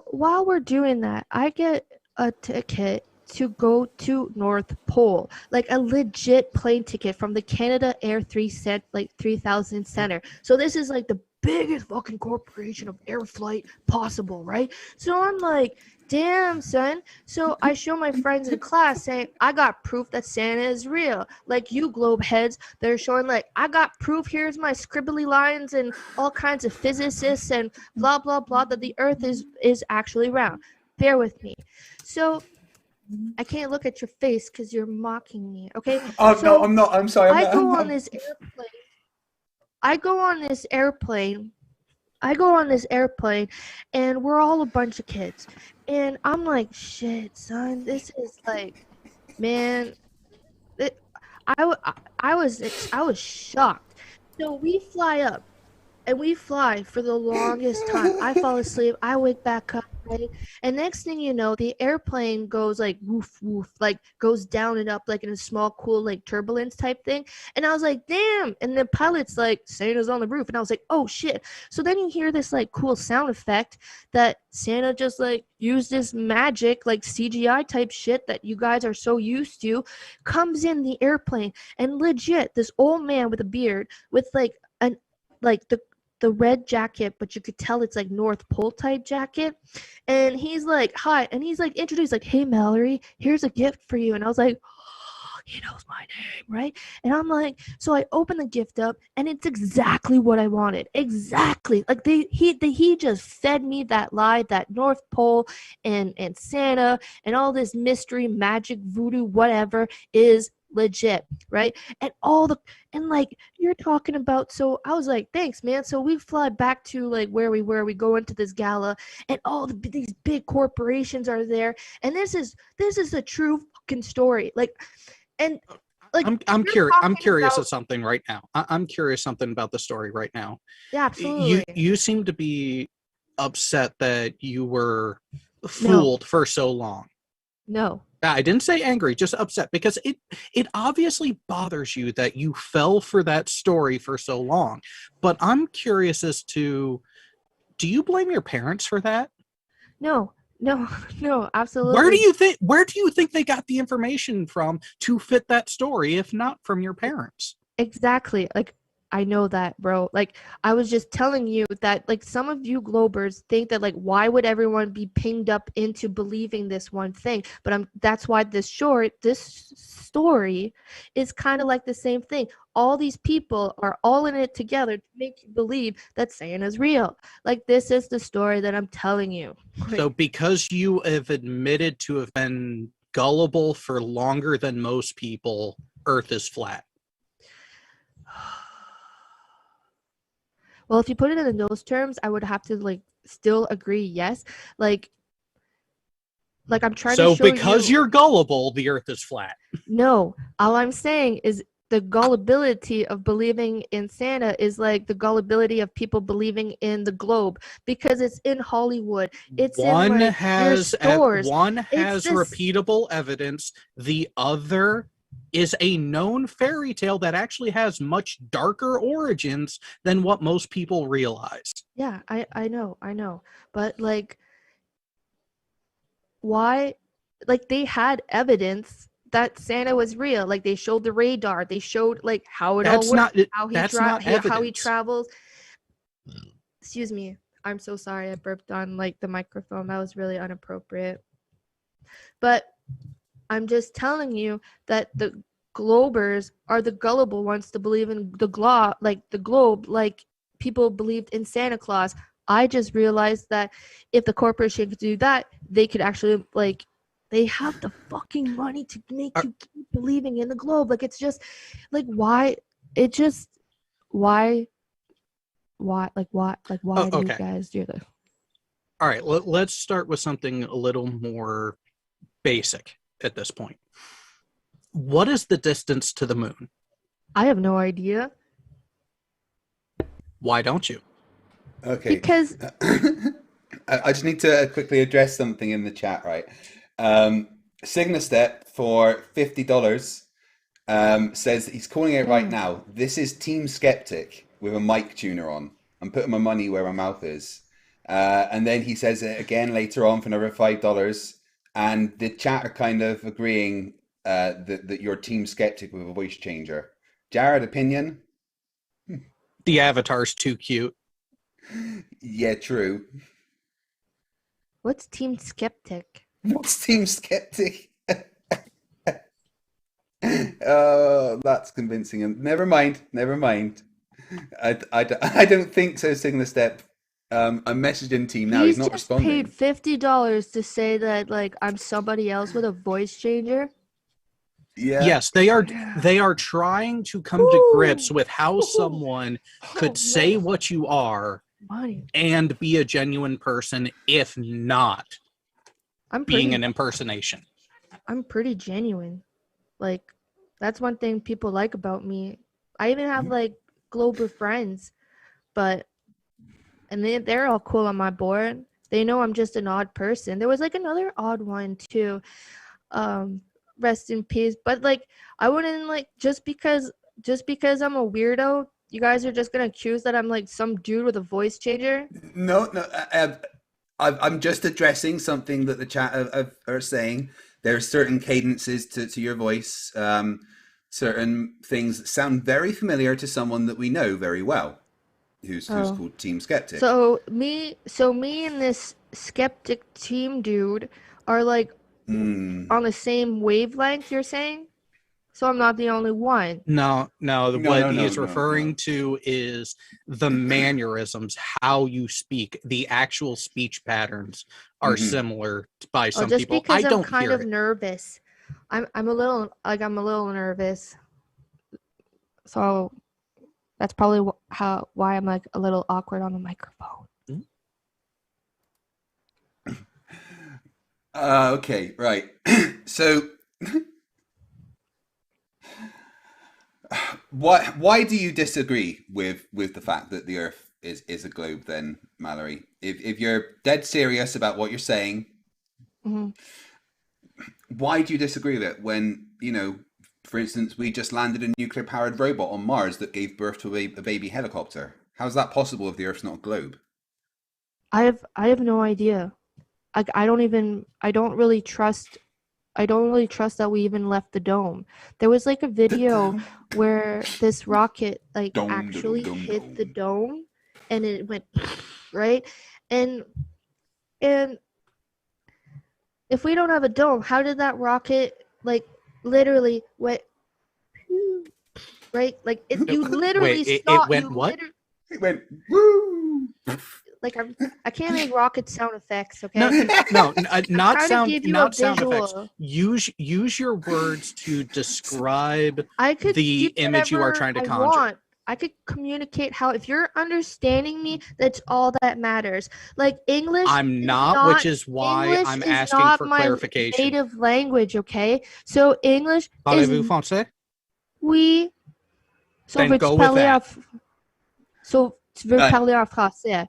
while we're doing that, I get a ticket to go to North Pole, like a legit plane ticket from the Canada Air 3000 Center. So this is like the biggest fucking corporation of air flight possible, right? So I'm like, damn, son. So I show my friends in class saying, I got proof that Santa is real. Like you globe heads, they're showing like, I got proof, here's my scribbly lines and all kinds of physicists and blah, blah, blah, that the earth is actually round. Bear with me. So I can't look at your face because you're mocking me, okay? Oh So no, I'm not. I'm sorry. I go on this airplane and we're all a bunch of kids. And I'm like, shit, son, this is like, man, I was shocked. So we fly up and we fly for the longest time. I fall asleep. I wake back up. Right? And next thing you know, the airplane goes like woof woof, like goes down and up like in a small, cool like turbulence type thing. And I was like, damn. And the pilot's like, Santa's on the roof. And I was like, oh shit. So then you hear this like cool sound effect that Santa just like used this magic, like CGI type shit that you guys are so used to, comes in the airplane. And legit, this old man with a beard with like the red jacket, but you could tell it's like North Pole type jacket. And he's like, hi. And he's like introduced, like, hey, Mallory, here's a gift for you. And I was like, oh, he knows my name, right? And I'm like, so I open the gift up and it's exactly what I wanted. Exactly. Like he just fed me that lie that North Pole and Santa and all this mystery, magic, voodoo, whatever is legit, right? And like you're talking about, so I was like, thanks, man. So we fly back to like where we were. We go into this gala, and these big corporations are there, and this is a true fucking story. Like, and like I'm curious. I'm curious about, of something right now. I'm curious something about the story right now. Yeah, absolutely. You seem to be upset that you were fooled for so long. No. I didn't say angry, just upset, because it obviously bothers you that you fell for that story for so long. But I'm curious as to, do you blame your parents for that? No, absolutely. Where do you think they got the information from to fit that story, if not from your parents? Exactly. Like, I know that, bro. Like, I was just telling you that, like, some of you Globers think that, like, why would everyone be pinged up into believing this one thing? But that's why this story is kind of like the same thing. All these people are all in it together to make you believe that Santa's real. Like, this is the story that I'm telling you. So because you have admitted to have been gullible for longer than most people, Earth is flat. Well, if you put it in those terms, I would have to like still agree. Yes, like I'm trying to show you. So because you're gullible, the Earth is flat. No, all I'm saying is the gullibility of believing in Santa is like the gullibility of people believing in the globe, because it's in Hollywood. It's one in like, has your stores. One has repeatable evidence. The other is a known fairy tale that actually has much darker origins than what most people realize. Yeah, I know. But like, why? Like, they had evidence that Santa was real. Like, they showed the radar. They showed like how it all works. How he travels. Excuse me. I'm so sorry. I burped on like the microphone. That was really inappropriate. But I'm just telling you that the Globers are the gullible ones to believe in the globe, like people believed in Santa Claus. I just realized that if the corporation could do that, they could actually like, they have the fucking money to make you keep believing in the globe. Like, it's just like, why? It just why do you guys do this? All right, let's start with something a little more basic at this point. What is the distance to the moon? I have no idea. Why don't you? Okay. Because I just need to quickly address something in the chat, right? Signastep for $50 says he's calling it right now. This is Team Skeptic with a mic tuner on. I'm putting my money where my mouth is. And then he says it again later on for another $5. And the chat are kind of agreeing that you're Team Skeptic with a voice changer. Jared, opinion? The avatar's too cute. Yeah, true. What's Team Skeptic? What's Team Skeptic? Oh, that's convincing. Never mind. I don't think so, Signastep. I'm messaging team now. He's not responding. He's just paid $50 to say that like I'm somebody else with a voice changer. Yeah. Yes, they are trying to come to grips with how someone could say what you are and be a genuine person, if not being an impersonation. I'm pretty genuine. Like, that's one thing people like about me. I even have like Glober friends, and they're all cool on my board. They know I'm just an odd person. There was like another odd one too. Rest in peace. But like, I wouldn't like just because I'm a weirdo, you guys are just gonna accuse that I'm like some dude with a voice changer. No, no. I'm just addressing something that the chat are saying. There are certain cadences to your voice, certain things that sound very familiar to someone that we know very well, who's called Team Skeptic. So me and this Skeptic team dude are like on the same wavelength, you're saying? So I'm not the only one. No. What he's referring to is the mannerisms, how you speak. The actual speech patterns are similar by some just people. Because I don't I'm kind hear of it. nervous. I'm a little nervous. So that's probably why I'm like a little awkward on the microphone. Okay, right. So why do you disagree with the fact that the Earth is a globe then, Mallory? If you're dead serious about what you're saying, why do you disagree with it when, you know, for instance, we just landed a nuclear-powered robot on Mars that gave birth to a baby helicopter? How's that possible if the Earth's not a globe? I have no idea. I don't really trust that we even left the dome. There was like a video where this rocket like actually hit the dome and it went right, and if we don't have a dome, how did that rocket like literally went right? Like you literally saw it went what? It went woo. Like I can't make rocket sound effects, okay? No, not sound effects. Visual. Use your words to describe the image you are trying to conjure. I could communicate how, if you're understanding me, that's all that matters. Like English. I'm not, which is why I'm asking for clarification. Native language, okay? So English. Parlez-vous français? Oui. So then go with that. So tu veux parler en français?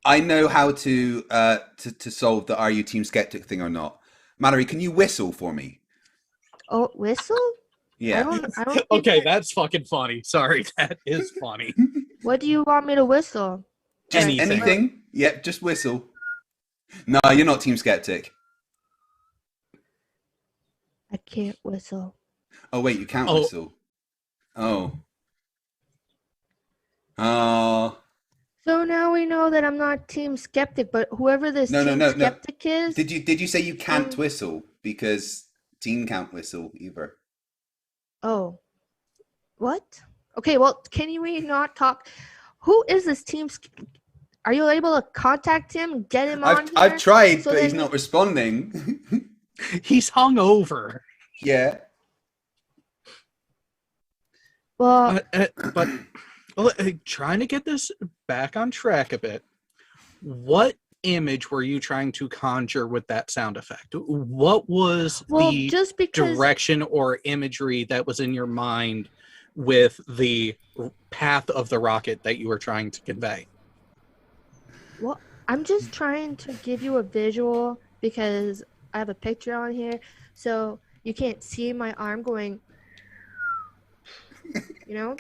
I know how to solve the "Are you Team Skeptic" thing or not. Mallory, can you whistle for me? Oh, whistle? Yeah. I don't Okay, that's fucking funny. Sorry, that is funny. What do you want me to whistle? Just anything? Yep, just whistle. No, you're not Team Skeptic. I can't whistle. Oh wait, you can't whistle. Oh. Oh. So now we know that I'm not Team Skeptic, but whoever this Team Skeptic is. Did you say you can't whistle because Team can't whistle either? Oh. What? Okay, well, can we not talk? Who is this Team? Are you able to contact him, get him on here? I've tried, but he's not responding. He's hungover. Yeah. Well, but trying to get this back on track a bit. What image were you trying to conjure with that sound effect? What was the direction or imagery that was in your mind with the path of the rocket that you were trying to convey? Well, I'm just trying to give you a visual because I have a picture on here, so you can't see my arm going, you know?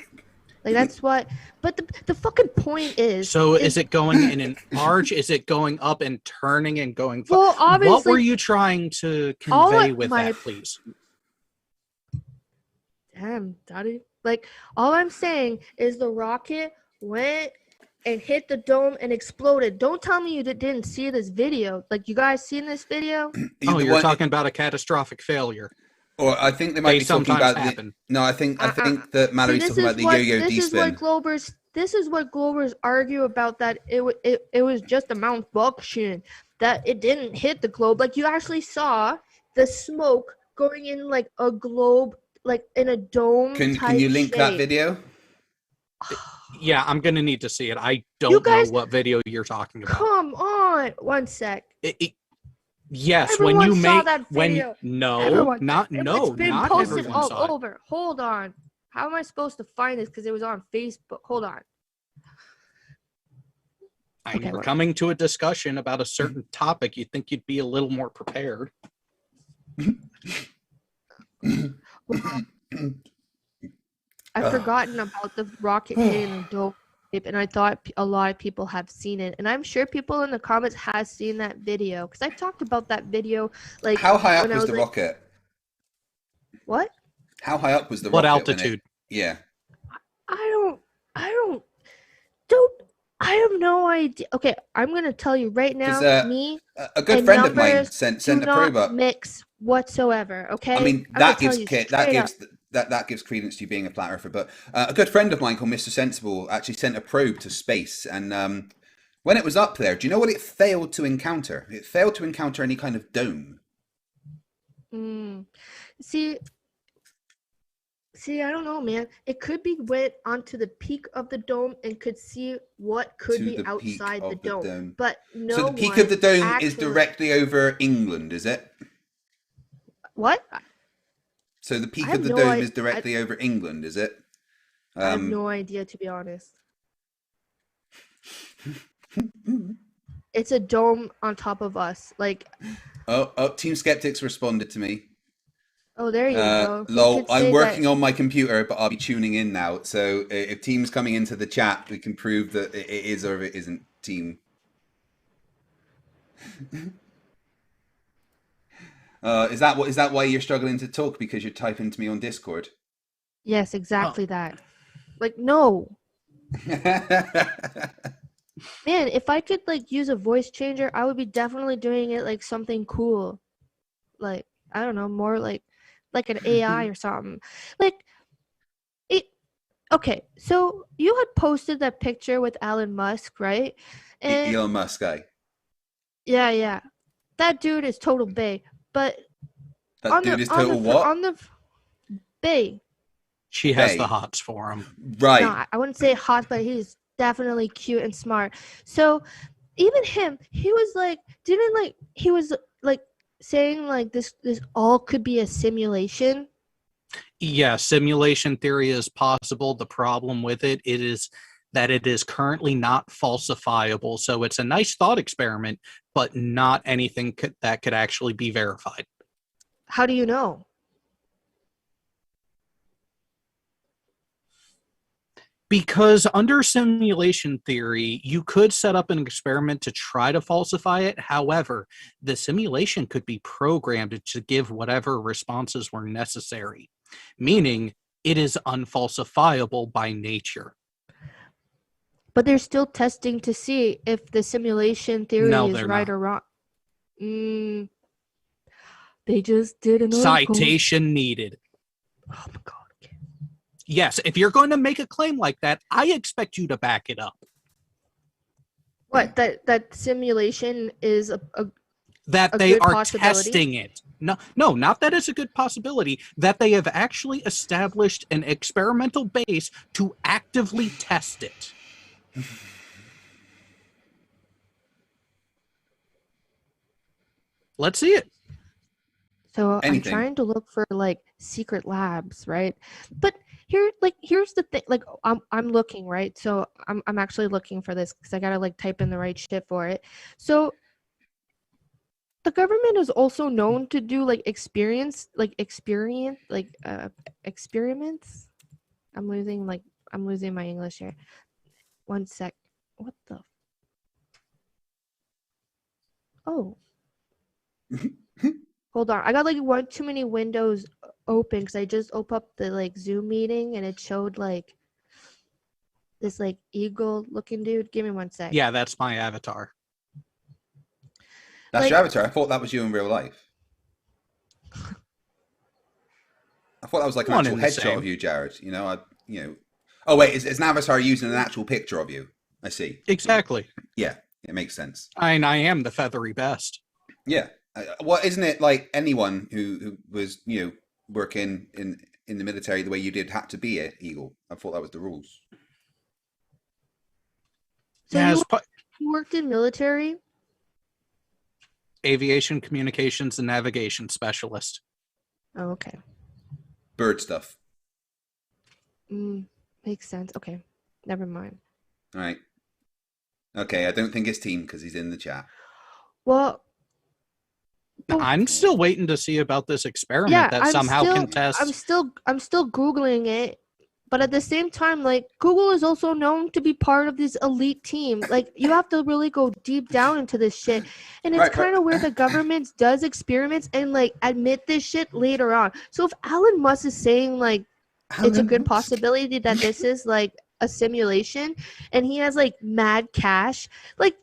Like that's what, but the fucking point is. So is it going in an arch? Is it going up and turning and going? Well, obviously. What were you trying to convey with that, please? Damn, Daddy. Like all I'm saying is the rocket went and hit the dome and exploded. Don't tell me you didn't see this video. Like you guys seen this video? You're talking about a catastrophic failure. Or I think they might be talking about I think that Mallory's talking about the yo-yo D-spin. This is what Globers argue about, that it was just a malfunction, that it didn't hit the globe. Like you actually saw the smoke going in like a globe, like in a dome. Can you link that video? Yeah, I'm gonna need to see it. I don't know what video you're talking about. Come on, one sec. Yes, everyone when you saw make that video. It's been posted all over. Hold on. How am I supposed to find this? Because it was on Facebook. Hold on. I mean, Okay, we're what? coming to a discussion about a certain topic. You'd think you'd be a little more prepared. Well, I've forgotten about the rocket hitting the dome, and I thought a lot of people have seen it, and I'm sure people in the comments has seen that video because I talked about that video like How high up when I was was the like, rocket? what? How high up was the What rocket when altitude? Yeah. I don't, I have no idea. Okay, I'm gonna tell you right now, Because me a good and friend of mine numbers sent do a probe not up. mix whatsoever. Okay, I mean, I'm gonna that tell gives you that straight up. gives that gives credence to you being a flat earther. But a good friend of mine called Mr. Sensible actually sent a probe to space, and when it was up there, do you know what it failed to encounter? It failed to encounter any kind of dome. See, I don't know, man. It could be went onto the peak of the dome and could see what could To be the peak outside the of the dome, dome. but So no the peak of one the dome is actually. directly over England, is it? What? So the I peak have of the no dome idea. is directly over England, is it? I have no idea, to be honest. It's a dome on top of us. Like, Oh, Team Skeptics responded to me. oh, there you go. Who Lol, could I'm say working that? on my computer, but I'll be tuning in now. So if Team's coming into the chat, we can prove that it is or it isn't Team. Is that why you're struggling to talk? Because you're typing to me on Discord? Yes, exactly that. Like, no. Man, if I could like use a voice changer, I would be definitely doing it like something cool. Like, I don't know, more like an AI or something. Like it okay, so you had posted that picture with Elon Musk, right? And Elon Musk guy. yeah. That dude is total bae. But That dude is total what? on the bae. She has the Bay. hots for him. Right. No, I wouldn't say hot, but he's definitely cute and smart. So even him, he was like, he was like saying like this all could be a simulation. Yeah, simulation theory is possible. The problem with it is that it is currently not falsifiable. So it's a nice thought experiment, but not anything that could actually be verified. How do you know? Because under simulation theory, you could set up an experiment to try to falsify it. However, the simulation could be programmed to give whatever responses were necessary, meaning it is unfalsifiable by nature. But they're still testing to see if the simulation theory is right or wrong. They just did an article. Citation needed. Oh my god. Yes, if you're going to make a claim like that, I expect you to back it up. What, that simulation is that they are testing it. No, not that it's a good possibility. That they have actually established an experimental base to actively test it. Let's see it. So Anything. I'm trying to look for like secret labs, right? But here's the thing. Like I'm looking, right? So I'm actually looking for this because I gotta like type in the right shit for it. So the government is also known to do like experiments. I'm losing my English here. One sec. What the? Oh. Hold on. I got like one too many windows open because I just opened up the like Zoom meeting and it showed like this like eagle looking dude. Give me one sec. Yeah, that's my avatar. That's your avatar? I thought that was you in real life. I thought that was like an actual headshot of you, Jared. Oh wait, is an avatar using an actual picture of you? I see. Exactly. Yeah, it makes sense. I am the feathery best. Yeah. Well, isn't it like anyone who was working in the military the way you did had to be an eagle? I thought that was the rules. So you worked in military? Aviation communications and navigation specialist. Oh, okay. Bird stuff. Makes sense. Okay, never mind. All right. Okay, I don't think it's team because he's in the chat. Well, I'm still waiting to see about this experiment yeah, that somehow can test. I'm still Googling it, but at the same time, like, Google is also known to be part of this elite team. Like, you have to really go deep down into this shit, and it's kind of where the government does experiments and like admit this shit later on. So if Elon Musk is saying like it's a good possibility that this is like a simulation, and he has like mad cash, like,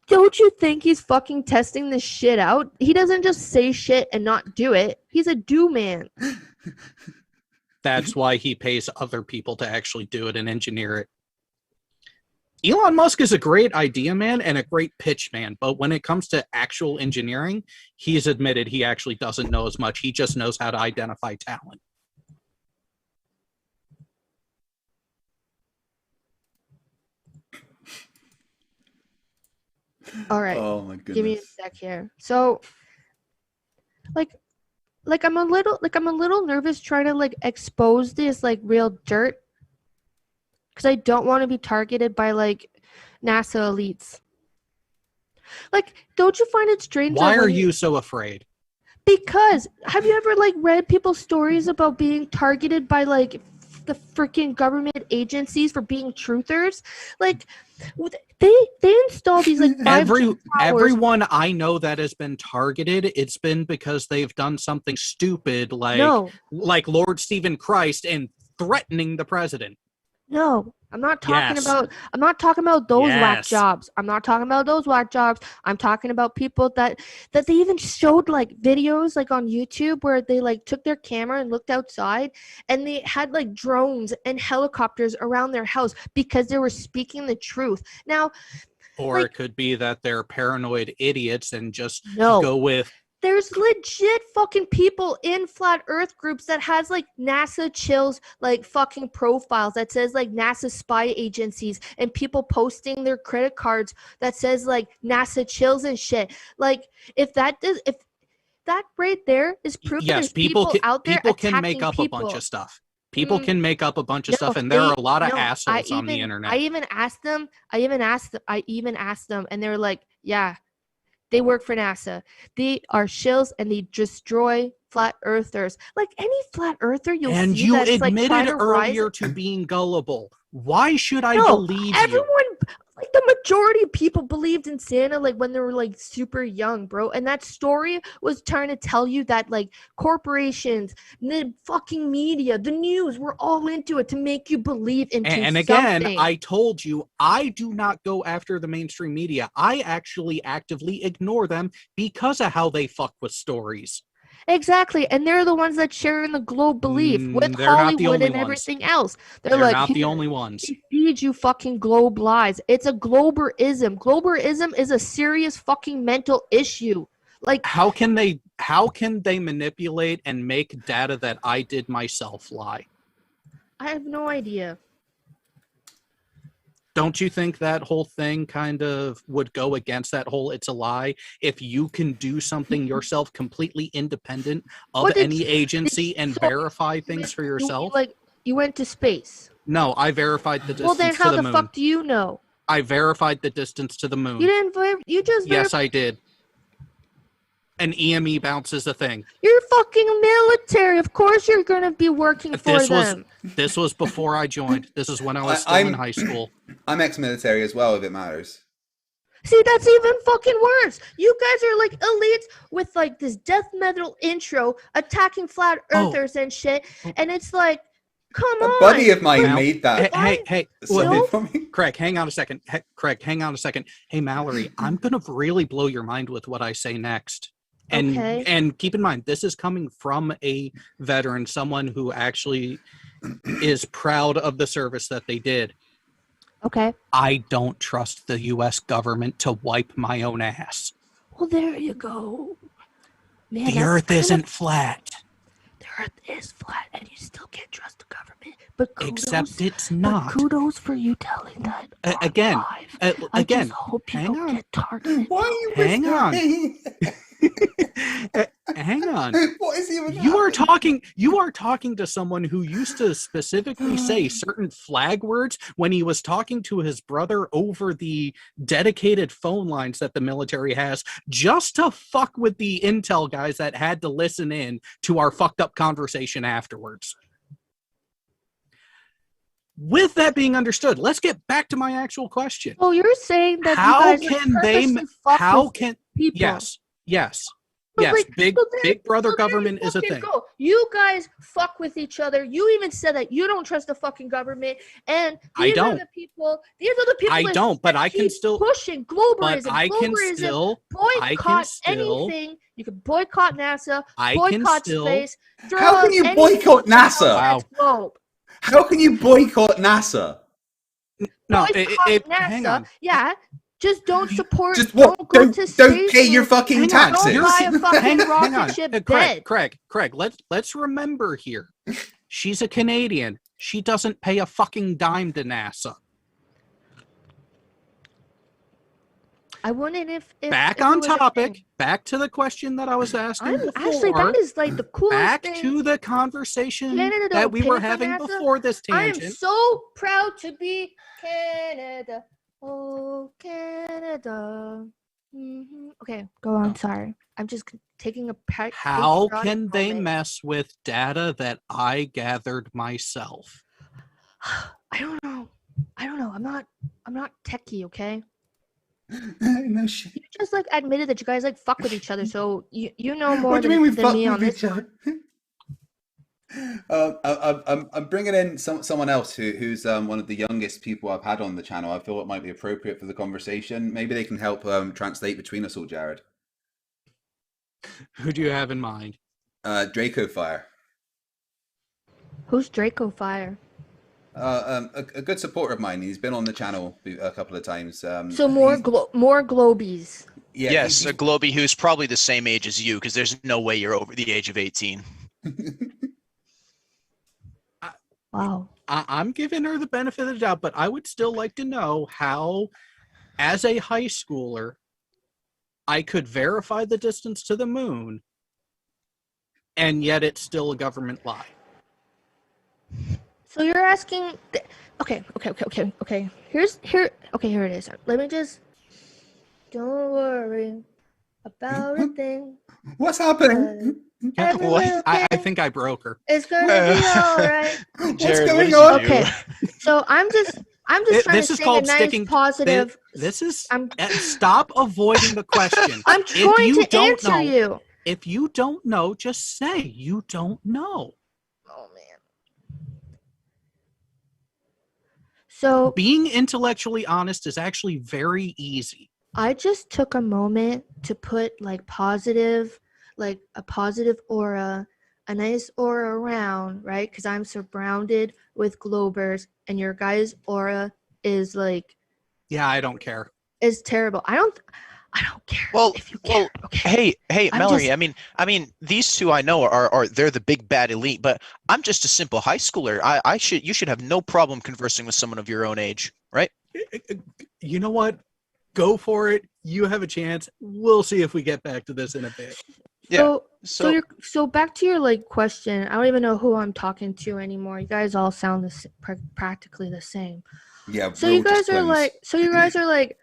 don't you think he's fucking testing this shit out? He doesn't just say shit and not do it. He's a do man. That's why he pays other people to actually do it and engineer it. Elon Musk is a great idea man and a great pitch man, but when it comes to actual engineering, he's admitted he actually doesn't know as much. He just knows how to identify talent. All right. Oh my goodness. Give me a sec here. So, like I'm a little nervous trying to like expose this like real dirt, because I don't want to be targeted by like NASA elites. Like, don't you find it strange? Why are you so afraid? Because have you ever like read people's stories about being targeted by like the freaking government agencies for being truthers? Like, they install these like everyone I know that has been targeted, it's been because they've done something stupid like Lord Stephen Christ and threatening the president. No, I'm not talking about those whack jobs. I'm not talking about those whack jobs. I'm talking about people that they even showed like videos like on YouTube where they like took their camera and looked outside, and they had like drones and helicopters around their house because they were speaking the truth. Now, or like, it could be that they're paranoid idiots and just go with. There's legit fucking people in flat earth groups that has like NASA chills like fucking profiles that says like NASA spy agencies, and people posting their credit cards that says like NASA chills and shit. Like, if that right there is proof that there's people out there people can attacking make up people. a bunch of stuff. People can make up a bunch of stuff, and there are a lot of assholes on the internet. I even asked them, and they were like, yeah, they work for NASA. They are shills and they destroy flat earthers. Like any flat earther, you'll and see you that's admitted like earlier to being gullible. Why should I believe everyone, you? like the majority of people believed in Santa like when they were like super young, bro. And that story was trying to tell you that like corporations, the fucking media, the news, were all into it to make you believe into something. And again, I told you, I do not go after the mainstream media. I actually actively ignore them because of how they fuck with stories. Exactly, and they're the ones that share in the globe belief with Hollywood and everything else. They're like, not the only ones. They feed you fucking globe lies. It's a globerism. Globerism is a serious fucking mental issue. Like, how can they manipulate and make data that I did myself lie? I have no idea. Don't you think that whole thing kind of would go against that whole it's a lie if you can do something yourself completely independent of any agency and verify things for yourself? Like, you went to space. No, I verified the distance to the moon. Well, then how the fuck do you know? I verified the distance to the moon. You didn't you just Yes, I did. An EME bounce is a thing. You're fucking military. Of course you're going to be working for them. This was before I joined. This is when I was still in high school. I'm ex-military as well, if it matters. See, that's even fucking worse. You guys are like elites with like this death metal intro attacking flat earthers and shit. And it's like, come on. A buddy of mine made that. Hey, Craig, hang on a second. Hey, Mallory, I'm going to really blow your mind with what I say next. And keep in mind, this is coming from a veteran, someone who actually is proud of the service that they did. Okay. I don't trust the U.S. government to wipe my own ass. Well, there you go. Man, the Earth isn't flat. The Earth is flat, and you still can't trust the government. But except it's not. But kudos for you telling that. Again, I just hope you don't get targeted. Why are you hang on. Hang on. What is even You are happening? talking to someone who used to specifically say certain flag words when he was talking to his brother over the dedicated phone lines that the military has, just to fuck with the intel guys that had to listen in to our fucked up conversation afterwards. With that being understood, let's get back to my actual question. Oh, you're saying that How you guys can like, they? purposely fuck How with can? people? Yes. But, Yes, like, big so there- big brother so there you government is a fucking thing. go. You guys fuck with each other. You even said that you don't trust the fucking government, and I these are don't. the people. These are the people. I that- don't, but that I can keep still. pushing But globalism. I can Globalism. still. Boycott anything. You can boycott NASA. I can Boycott still. space. Throw How can out you anything boycott else NASA? that's globe. How can you boycott NASA? No, Boycott hang NASA. on. Yeah. Just don't support. Just what? Don't go to Don't space. pay your with- fucking Hang on, taxes. Don't buy a fucking Hang rocket on. ship bed. Craig, let's remember here. She's a Canadian. She doesn't pay a fucking dime to NASA. I wondered if Back if it on was a topic. thing. Back to the question that I was asking I'm before. actually that is like the coolest Back thing. to the conversation Canada that don't we pay were for having NASA. before this I am tangent. so proud to be Canada. Oh, Canada. Okay, go on. Sorry, I'm just taking a How patriotic can they moment. mess with data that I gathered myself? I don't know. I'm not techie. Okay. No shit. You just like admitted that you guys like fuck with each other, so you know more What do you mean we than fuck me on with this each one. other? I'm bringing in someone else who's one of the youngest people I've had on the channel. I feel it might be appropriate for the conversation. Maybe they can help translate between us all, Jared. Who do you have in mind? Draco Fire. Who's Draco Fire? A good supporter of mine. He's been on the channel a couple of times. So more globies. Yeah, yes, a Globie who's probably the same age as you, because there's no way you're over the age of 18. Wow. I'm giving her the benefit of the doubt, but I would still like to know how, as a high schooler, I could verify the distance to the moon, and yet it's still a government lie. So you're asking. Okay. Here it is. Let me just. Don't worry about a thing. What's happening? Everywhere I okay. think I broke her. It's gonna be alright. What's Jared, what going did on? you do? Okay. So I'm just trying This to is say called a nice sticking. positive. This is. I'm Stop avoiding the question. I'm If trying you to don't answer know- you. If you don't know, just say you don't know. Oh man. So Being intellectually honest is actually very easy. I just took a moment to put like a positive aura, a nice aura around, right? Because I'm surrounded with globers, and your guys' aura is like Yeah, I don't care. is terrible. I don't care Well, if you care. Okay. Hey, I'm Mallory. just- I mean, these two I know are they're the big bad elite, but I'm just a simple high schooler. You should have no problem conversing with someone of your own age, right? You know what? Go for it. You have a chance. We'll see if we get back to this in a bit. Yeah. So back to your like question. I don't even know who I'm talking to anymore. You guys all sound practically the same. Yeah. So we're you all just guys are clones. like,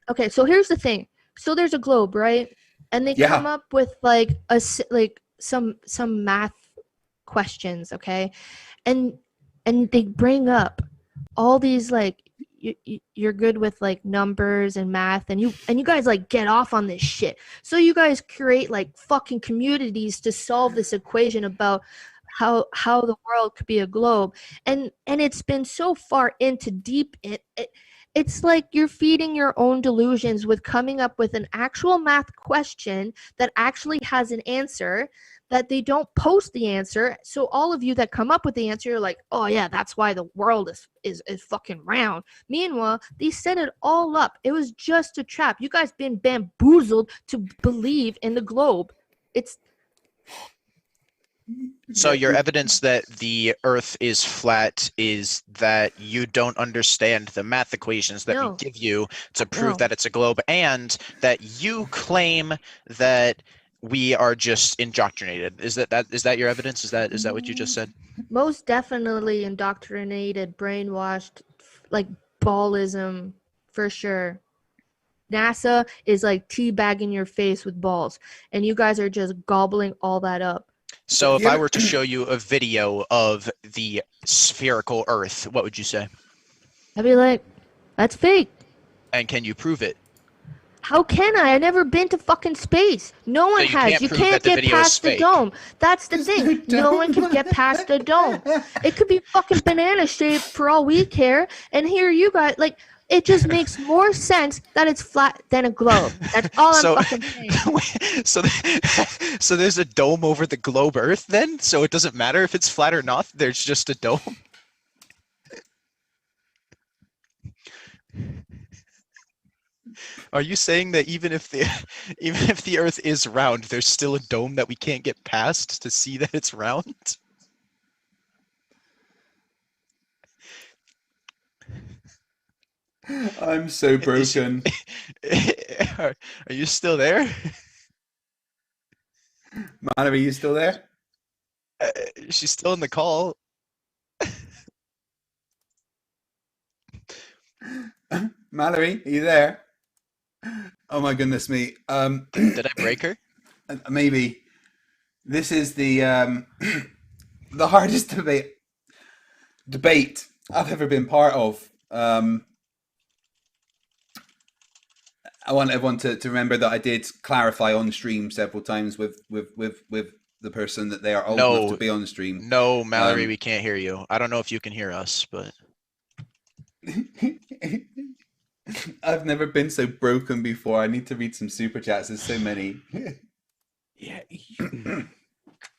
okay. So here's the thing. So there's a globe, right? And they Yeah. come up with like some math questions, okay? And they bring up all these like you're good with like numbers and math, and you guys like get off on this shit. So you guys create like fucking communities to solve this equation about how the world could be a globe, and it's been so far into deep it's like you're feeding your own delusions with coming up with an actual math question that actually has an answer that they don't post the answer. So all of you that come up with the answer, you're like, oh yeah, that's why the world is fucking round. Meanwhile, they set it all up. It was just a trap. You guys been bamboozled to believe in the globe. So your evidence that the Earth is flat is that you don't understand the math equations that No. we give you to prove No. that it's a globe, and that you claim that we are just indoctrinated. Is that your evidence? Is that what you just said? Most definitely indoctrinated, brainwashed, like ballism for sure. NASA is like teabagging your face with balls, and you guys are just gobbling all that up. So if I were to show you a video of the spherical Earth, what would you say? I'd be like, that's fake. And can you prove it? How can I? I've never been to fucking space. No one has. You can't get past the dome. That's the thing. No one can get past the dome. It could be fucking banana shaped for all we care. And here you guys, like, it just makes more sense that it's flat than a globe. That's all I'm fucking saying. So there's a dome over the globe Earth then? So it doesn't matter if it's flat or not? There's just a dome? Are you saying that even if the Earth is round, there's still a dome that we can't get past to see that it's round? I'm so broken. Are you still there? Mallory, are you still there? She's still in the call. Mallory, are you there? Oh my goodness me. Did I break her? Maybe. This is the the hardest debate I've ever been part of. I want everyone to remember that I did clarify on stream several times with the person that they are old enough to be on the stream. No, Mallory, we can't hear you. I don't know if you can hear us, but I've never been so broken before. I need to read some super chats. There's so many. Yeah.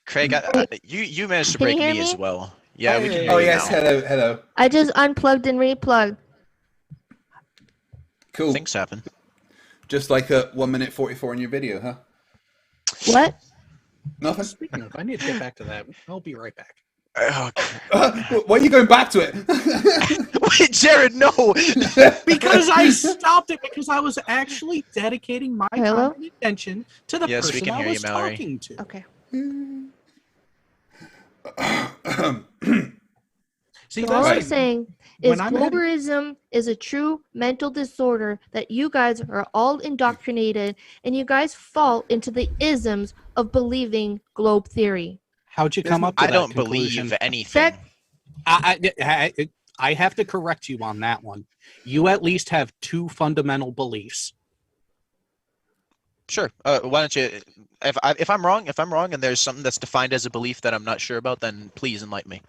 Craig, you managed to break me as well. Yeah, we can hear Oh you yes, now. hello. I just unplugged and replugged. Cool. Things happen. Just like a 1 minute 44 in your video, huh? What? Nothing. Speaking of, I need to get back to that. I'll be right back. Oh, why are you going back to it? wait, Jared, no! Because I stopped it because I was actually dedicating my time and attention to the Yes, we person can I hear you, was Mallory. talking to. Okay. See, So that's all I'm like- saying is when I'm having- globalism is a true mental disorder that you guys are all indoctrinated, and you guys fall into the isms of believing globe theory. How'd you come up to I that don't conclusion? believe anything. I have to correct you on that one. You at least have two fundamental beliefs. Sure. Why don't you? If I'm wrong, and there's something that's defined as a belief that I'm not sure about, then please enlighten me.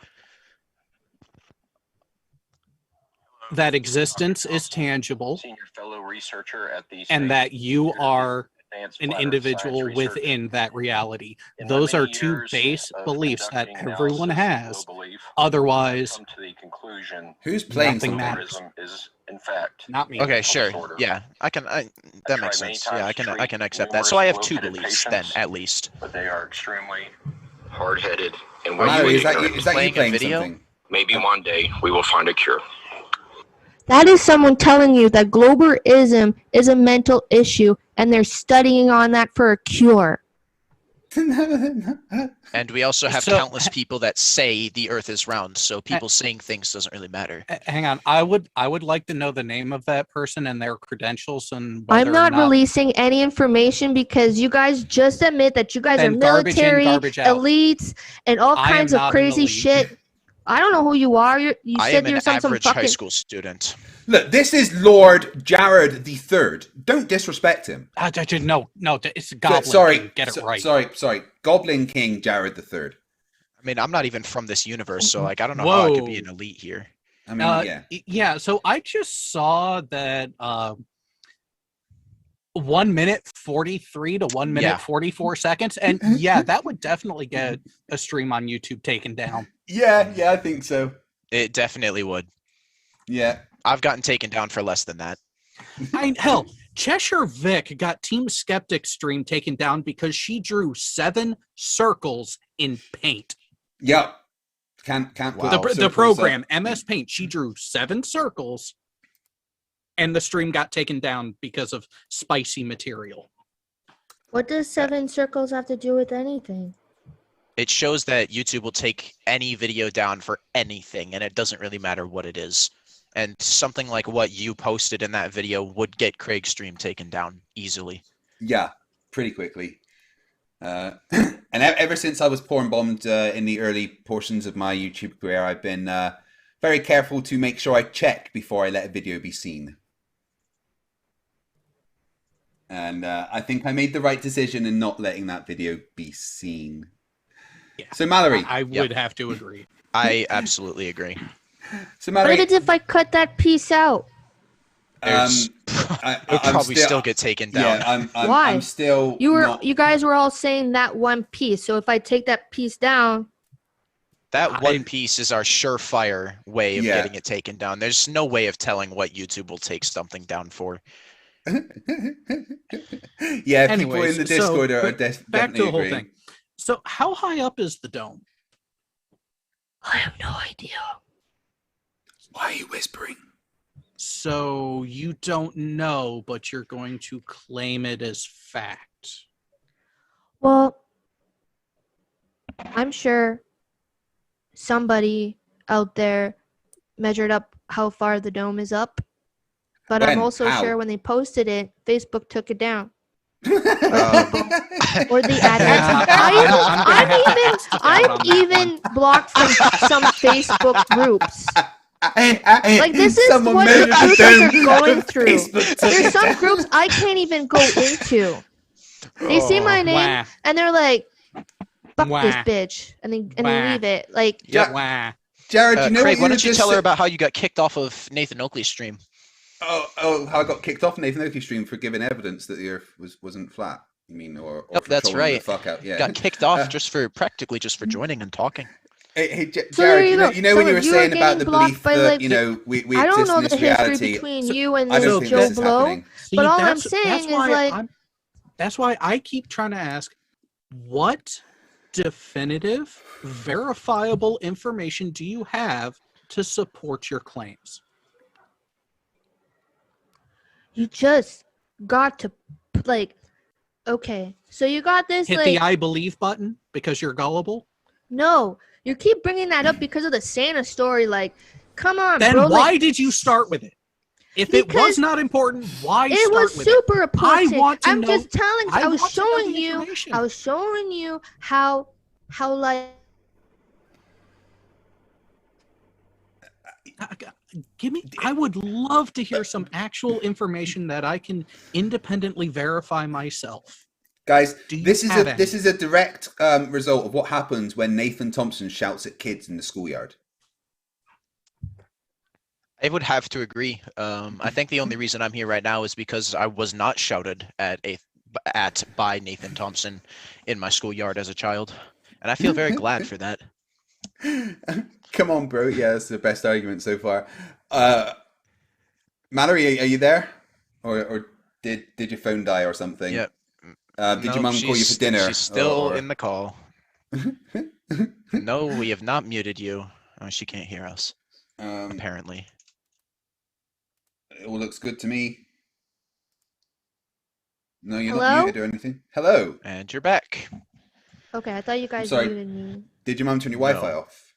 That existence is tangible, Senior fellow researcher at the and that you are Advanced an Bladder individual Science Research. within that reality. In Those my are many two years base of beliefs that conducting everyone analysis has. of global belief, Otherwise, I've come to the conclusion Who's playing Nothing something? matters. terrorism is, in fact, not me. Okay, sure. disorder. Yeah, that tried makes many sense. Yeah, I times to can treat accept that. So I have two numerous beliefs then, patients, at least. but they are extremely hard-headed and Mallory, willfully is that you ignorant. Playing a playing video? something? Maybe one day we will find a cure. That is someone telling you that globalism is a mental issue, and they're studying on that for a cure. And we also have So- countless people that say the Earth is round. So people saying things doesn't really matter. Hang on, I would like to know the name of that person and their credentials and whether I'm or not not releasing any information because you guys just admit that you guys are Then garbage in, military, garbage out. elites, and all I am kinds of not an crazy elite. shit. I don't know who you are. You I said am you're an some average fucking. high school student. Look, this is Lord Jared III. Don't disrespect him. no, it's Goblin. Sorry, King. Get it right. Sorry. Goblin King Jared III. I mean, I'm not even from this universe, so like I don't know how I could be Whoa. an elite here. I mean, yeah. Yeah, so I just saw that 1 minute 43 to 1 minute Yeah. 44 seconds, and yeah, that would definitely get a stream on YouTube taken down. Yeah, I think so. It definitely would. Yeah. I've gotten taken down for less than that. Hell, Cheshire Vic got Team Skeptic stream taken down because she drew 7 circles in paint. Yep. Can't Wow. put The circles program up. MS Paint, she drew 7 circles, and the stream got taken down because of spicy material. What does 7 circles have to do with anything? It shows that YouTube will take any video down for anything, and it doesn't really matter what it is. And something like what you posted in that video would get Craig's stream taken down easily. Yeah, pretty quickly. And ever since I was porn bombed in the early portions of my YouTube career, I've been very careful to make sure I check before I let a video be seen. And I think I made the right decision in not letting that video be seen. Yeah. So Mallory. I would have to agree. I absolutely agree. So Mallory, What if I cut that piece out? It'll probably still get taken down. Yeah, Why? I'm still. You guys were all saying that one piece. So if I take that piece down, That one piece is our surefire way of getting it taken down. There's no way of telling what YouTube will take something down for. Yeah, Anyways, people in the Discord are back definitely to the whole agreeing. thing. So how high up is the dome? I have no idea. Why are you whispering? So you don't know, but you're going to claim it as fact. Well, I'm sure somebody out there measured up how far the dome is up. But I'm also sure when they posted it, Facebook took it down. Or the ad. I'm even blocked from some Facebook groups. Like this is what the groups are going through. There's some groups I can't even go into. They see my name and they're like, "Fuck this bitch," and they leave it. Like, Jared, you know Craig, what why don't you tell her about how you got kicked off of Nathan Oakley's stream? Oh, how I got kicked off Nathan Oakley's stream for giving evidence that the Earth wasn't flat. You mean, or Yep, for that's trolling right. the fuck out. Yeah, Got kicked off practically just for joining and talking. Hey, So Jared, you you know when you were saying about the belief by, that like, we I don't exist know in the this history reality. between you and I don't this think Joe this is Blow, happening. but all I'm saying is like, that's why I keep trying to ask, what definitive, verifiable information do you have to support your claims? you just got to like, okay, so you got this. Hit like, the I believe button because you're gullible? No, you keep bringing that up because of the Santa story. Like, come on, then bro. Why did you start with it? If it was not important, why it start was with super it? important. I want to I'm know. just telling. I was want to know showing the you. information. I was showing you how like. Give me. I would love to hear some actual information that I can independently verify myself. Guys, Do you this have is a direct result of what happens when Nathan Thompson shouts at kids in the schoolyard. I would have to agree. I think the only reason I'm here right now is because I was not shouted at by Nathan Thompson in my schoolyard as a child, and I feel very glad for that. Come on, bro. Yeah, that's the best argument so far. Mallory, are you there, or did your phone die or something? Yep. Did your mum call you for dinner? She's still in the call. No, we have not muted you. Oh, she can't hear us. Apparently. It all looks good to me. No, you're Hello? not muted or anything. Hello. And you're back. Okay, I thought you guys Sorry. muted me. Did your mum turn your Wi-Fi off?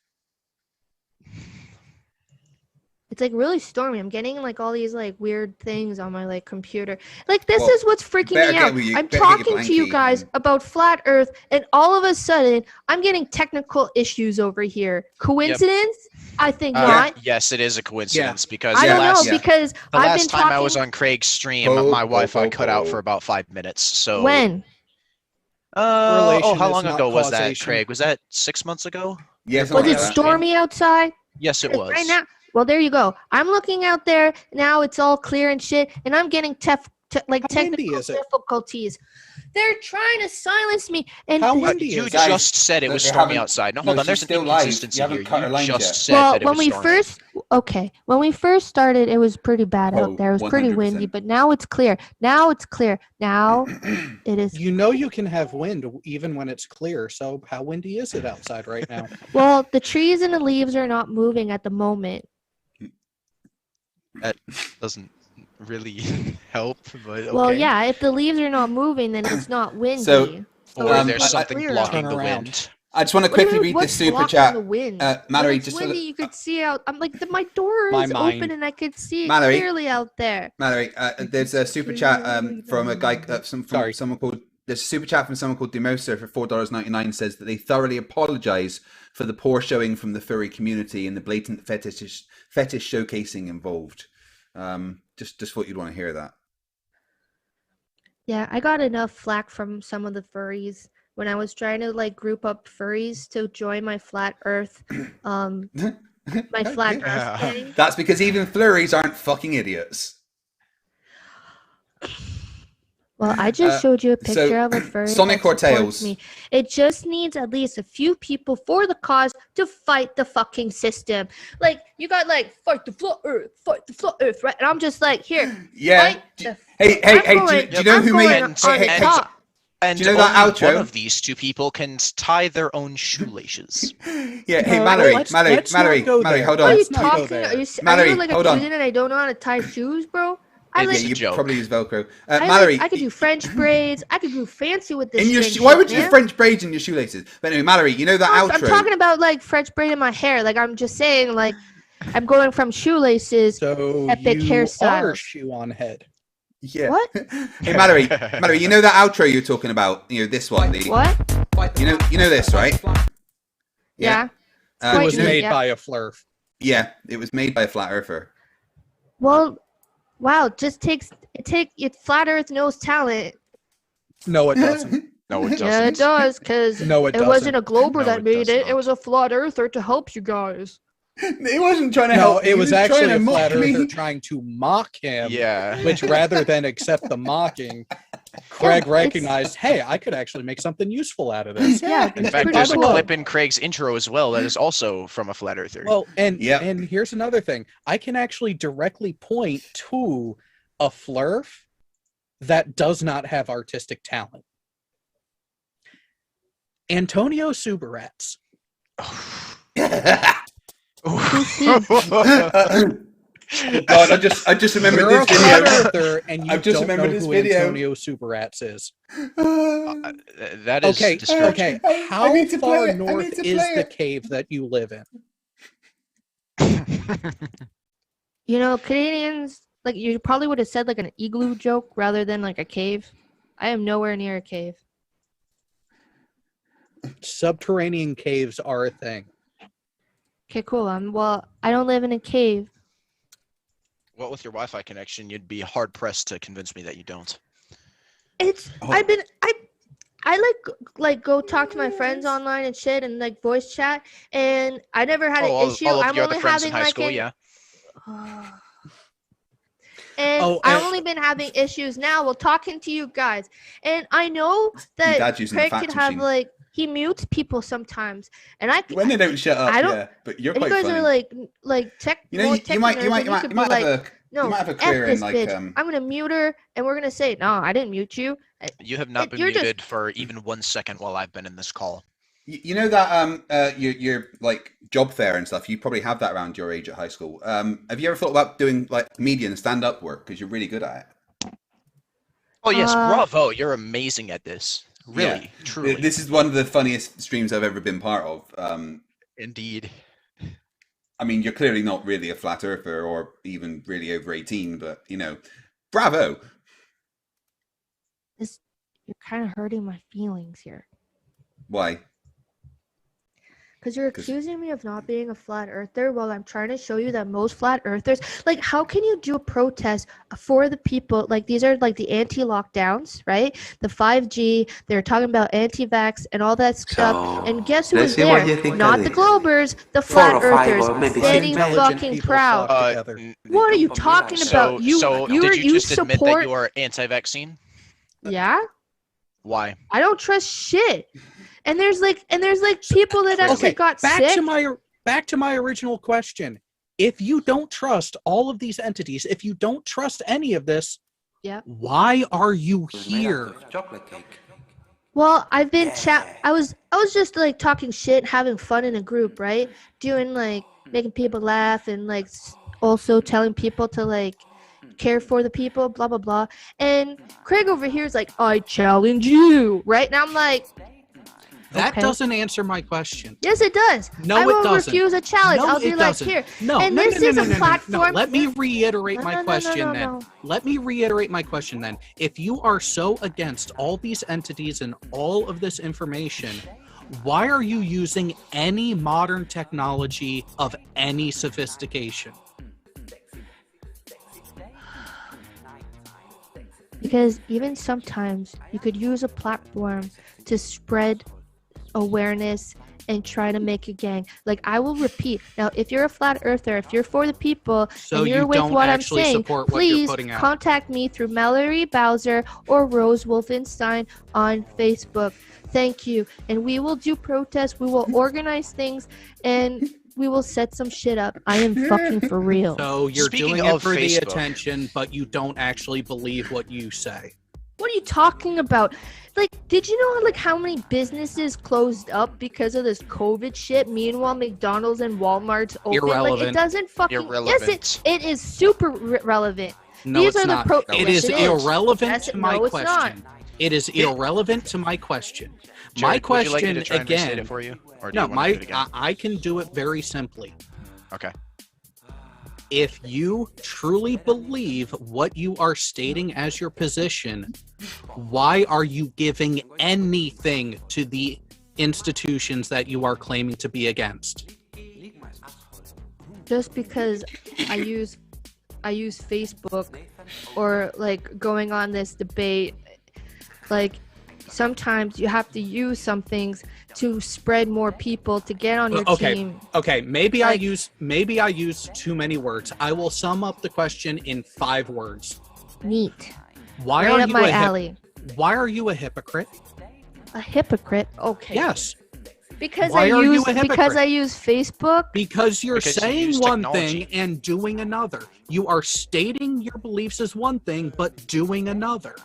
It's like really stormy. I'm getting like all these like weird things on my like computer. Like this is what's freaking me out. I'm talking to you guys about flat Earth, and all of a sudden I'm getting technical issues over here. Coincidence? I think not. Yes, it is a coincidence because I don't last, know because the I've last been time talking. I was on Craig's stream, my Wi-Fi cut out for about 5 minutes. So When? how Relation long is not ago was that, causation. Craig? Was that 6 months ago? Yes. Was it stormy outside? Yes, it was. Right now. Well, there you go. I'm looking out there now. It's all clear and shit, and I'm getting technical difficulties. They're trying to silence me. And you just said it was stormy outside. No, hold on. There's an inconsistency here. You just said that it was stormy. When we first started, it was pretty bad out there. It was pretty 100%. windy, but now it's clear. Now it's clear. Now it is. You know you can have wind even when it's clear. So how windy is it outside right now? Well, the trees and the leaves are not moving at the moment. That doesn't really help, but okay. Well, yeah, if the leaves are not moving, then it's not windy. So, Or it's there's not something clear blocking out. the Turn around. wind. I just want to What do you quickly mean, read what's this super blocking chat. the wind? Mallory, when it's just windy, you could see out. I'm like, my door My is mind. open and I could see it Mallory. clearly out there. Mallory, there's a super chat from a guy, someone called. There's a super chat from someone called Demoser for $4.99 says that they thoroughly apologise for the poor showing from the furry community and the blatant fetish showcasing involved. Just thought you'd want to hear that. Yeah, I got enough flack from some of the furries when I was trying to like group up furries to join my flat Earth, my flat Earth gang. That's because even flurries aren't fucking idiots. Well, I just showed you a so, picture of a furry Sonic that or supports Tails? me. It just needs at least a few people for the cause to fight the fucking system. Like, you got like, fight the flat Earth, right? And I'm just like, here, Yeah. fight the Hey, do you know who made? on the top. And Do you know that only outro? one of these two people can tie their own shoelaces. Yeah. Hey, No, Mallory, let's Mallory, not Mallory, go Mallory, there. hold What are on. you Let's not go talking? there. Are you Mallory, like a hold on. student and I don't know how to tie shoes, bro? I It's like, a You joke. probably use Velcro. I Mallory, could do French braids. I could do fancy with this. in your shit, why would you man. do French braids in your shoelaces? But anyway, Mallory, you know that I'm outro. talking about like French braid in my hair. Like I'm just saying, like I'm going from shoelaces. So Epic you are hairstyles. shoe on head. Yeah. What? Hey, Mallory, you know that outro you're talking about? You know this one. What? You know this, right? Yeah. It Quite was good, made yeah. by a Flerf. Yeah, it was made by a flat earther. Well, wow. It flat Earth knows talent. No, it doesn't. No, it doesn't. Yeah, it does, because No, it wasn't doesn't. a Glober No, that it made does it. not. It was a flat Earther to help you guys. He wasn't trying to No, help. it was trying actually to a mock flat earther me. trying to mock him. Yeah. Which, rather than accept the mocking, Craig Yeah, recognized, hey, I could actually make something useful out of this. Yeah, In it's fact, pretty there's a cool. clip in Craig's intro as well that is also from a flat earther. Well, and Yep. and here's another thing. I can actually directly point to a Flerf that does not have artistic talent. Antonio Subarats. God, I just remembered You're a this flat video. earther, and you I've just don't know remembered this who video. Antonio Subarats is. That is Okay, discouraging. okay. I How need to play far it. I north need to is play the it. cave that you live in? You know, Canadians, like, you probably would have said like an igloo joke rather than like a cave. I am nowhere near a cave. Subterranean caves are a thing. Okay, cool. Well, I don't live in a cave. Well, with your Wi-Fi connection, you'd be hard pressed to convince me that you don't. It's Oh. I like go talk to my friends online and shit and like voice chat, and I never had an issue. all of I'm your only other friends having in high like school, yeah. And Oh, I've and- only been having issues now while talking to you guys. And I know that dad's using the Craig fax could have machine. like he mutes people sometimes, and I When they don't shut up, I don't- yeah. But you're and you quite guys funny. are like tech. you know, more you tech might nerds, and you could be have like, a no, you might have a F career in this like bitch. I'm gonna mute her, and we're gonna say, no, I didn't mute you. You have not been You're just- muted for even 1 second while I've been in this call. you know that your like job fair and stuff. You probably have that around your age at high school. Have you ever thought about doing like comedian stand up work because you're really good at it? Oh yes, Uh, bravo! You're amazing at this. Really, Yeah. truly, This is one of the funniest streams I've ever been part of. indeed. I mean, you're clearly not really a flat earther or even really over 18, but you know, bravo. You're kind of hurting my feelings here. Why? Because you're 'Cause- accusing me of not being a flat earther while I'm trying to show you that most flat earthers, like, how can you do a protest for the people? Like, these are like the anti-lockdowns, right? The 5G, they're talking about anti-vax and all that stuff. And guess who let's was see what there? you think Not of the this. Globers, the 4 flat or 5 earthers, or maybe standing six. fucking people proud. flock together. What are you talking about? You So you did you just admit that support? you are anti-vaccine? Yeah, Why? I don't trust shit. And there's like people that actually Okay, got back sick. to my original question. If you don't trust all of these entities, if you don't trust any of this, Yep. why are you here? Chocolate cake. Well, I've been Yeah. I was just like talking shit, having fun in a group, right? Doing like making people laugh and like also telling people to like, care for the people, blah blah blah. And Craig over here is like, I challenge you, right? And I'm like, That okay. doesn't answer my question. Yes, it does. No, I will it doesn't. refuse a challenge. No, I'll be it like, doesn't. here. No, And no, this no, is no, a no, no, platform. no. Let me reiterate No, my no, no, question no, then. no. Let me reiterate my question then. If you are so against all these entities and all of this information, why are you using any modern technology of any sophistication? Because even sometimes you could use a platform to spread awareness and try to make a gang. Like, I will repeat. Now, if you're a flat earther, if you're for the people, So and you're you with don't what I'm actually saying, support what you're please putting out. contact me through Mallory Bowser or Rose Wolfenstein on Facebook. Thank you. And we will do protests. We will organize things, and we will set some shit up. I am fucking for real. So you're Speaking doing it of for the Facebook. attention, but you don't actually believe what you say. What are you talking about? Like, did you know like how many businesses closed up because of this COVID shit? Meanwhile, McDonald's and Walmart's open. Like, Irrelevant. it doesn't fucking. Irrelevant. Yes, it is super relevant. No, These it's are the not. pro- No, It it's is not. irrelevant Yes, to my no, it's not. question. It is irrelevant to my question. Jared, My would you like me question to try and restate again. it for you? Or do No, you want to do it again? I can do it very simply. Okay. If you truly believe what you are stating as your position, why are you giving anything to the institutions that you are claiming to be against? Just because I use Facebook or like going on this debate, like sometimes you have to use some things to spread more people to get on your team. Okay, maybe Like- I used too many words. I will sum up the question in 5 words. Neat. Why Right are up you my a alley. Why are you a hypocrite? A hypocrite. Okay. Yes, Because Why I are you use a because hypocrite? I use Facebook. because you're Because you saying use one technology. thing and doing another. You are stating your beliefs as one thing but doing another.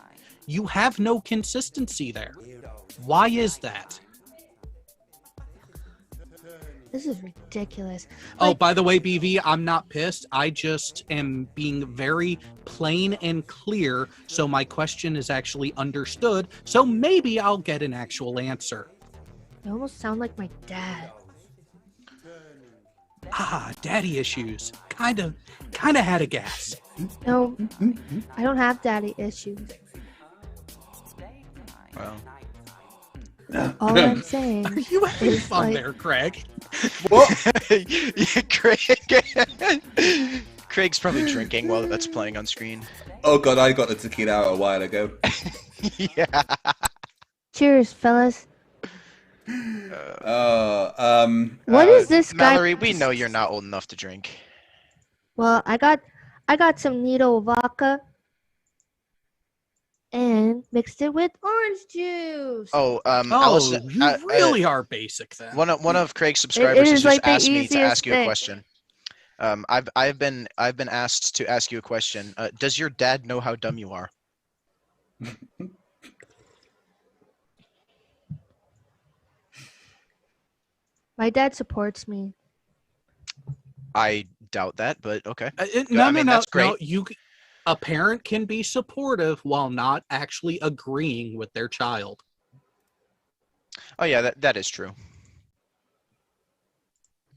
You have no consistency there. Why is that? This is ridiculous. Oh, Like, by the way, BV, I'm not pissed. I just am being very plain and clear, so my question is actually understood. So maybe I'll get an actual answer. you almost sound like my dad. Ah, daddy issues. Kind of had a gas. No, I don't have daddy issues. Well, All I'm saying Are you having is fun like, there, Craig? What? yeah, Craig's probably drinking while that's playing on screen. Oh god, I got the tequila out a while ago. Yeah. cheers, fellas. What is this guy? Mallory, we know you're not old enough to drink. Well, I got some Nido vodka and mixed it with orange juice. Oh, Oh, Allison, you really are basic then. one of Craig's subscribers has is like just the asked me to easiest ask you a thing. question. I've been asked to ask you a question. Does your dad know how dumb you are? My dad supports me. I doubt that, but okay. No, I mean, no. that's great. A parent can be supportive while not actually agreeing with their child. Oh yeah, that is true.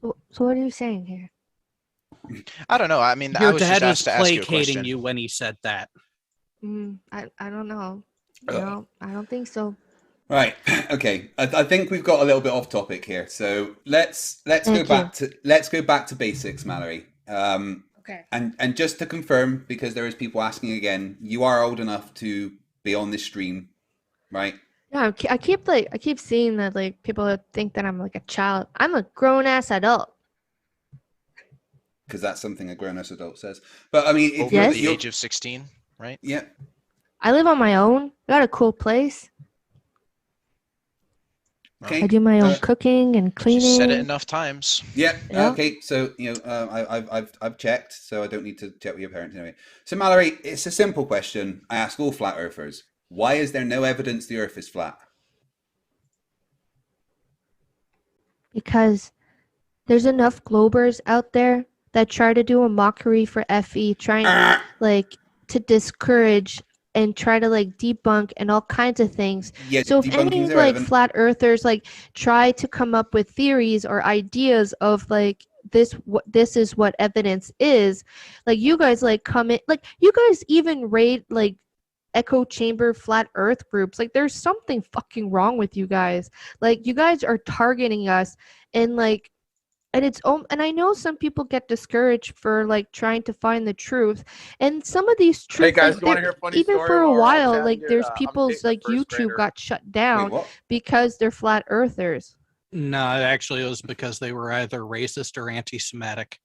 So what are you saying here? I don't know. I mean, I Your was dad just was asked to ask you a placating question. you when he said that. I don't know. No, I don't think so. Right. Okay. I think we've got a little bit off topic here. So let's go Thank back to basics, Mallory. Okay. And just to confirm, because there is people asking again, you are old enough to be on this stream, right? Yeah, I keep seeing that like people think that I'm like a child. I'm a grown ass adult. Because that's something a grown-ass adult says. But I mean, if Over Yes. the age of 16, right? yeah. I live on my own. I got a cool place. Okay. I do my own cooking and cleaning. Just said it enough times. Yeah. Yeah. Okay. So I've checked, so I don't need to check with your parents anyway. So Mallory, it's a simple question. I ask all flat earthers: why is there no evidence the Earth is flat? Because there's enough globers out there that try to do a mockery for FE, trying like to discourage and try to like debunk and all kinds of things. Yeah, So if debunking's any like irrelevant. flat earthers like try to come up with theories or ideas of like this is what evidence is, like you guys like come in, like you guys even raid like echo chamber flat earth groups. Like there's something fucking wrong with you guys. Like you guys are targeting us, and like, and it's and I know some people get discouraged for like trying to find the truth, and some of these truths, Hey guys, like you want to hear a funny even story? for a While we're all while, chatting like here? there's I'm people's dating a like first YouTube grader. got shut Wait, down what? because they're flat earthers. No, actually, it was because they were either racist or anti-Semitic.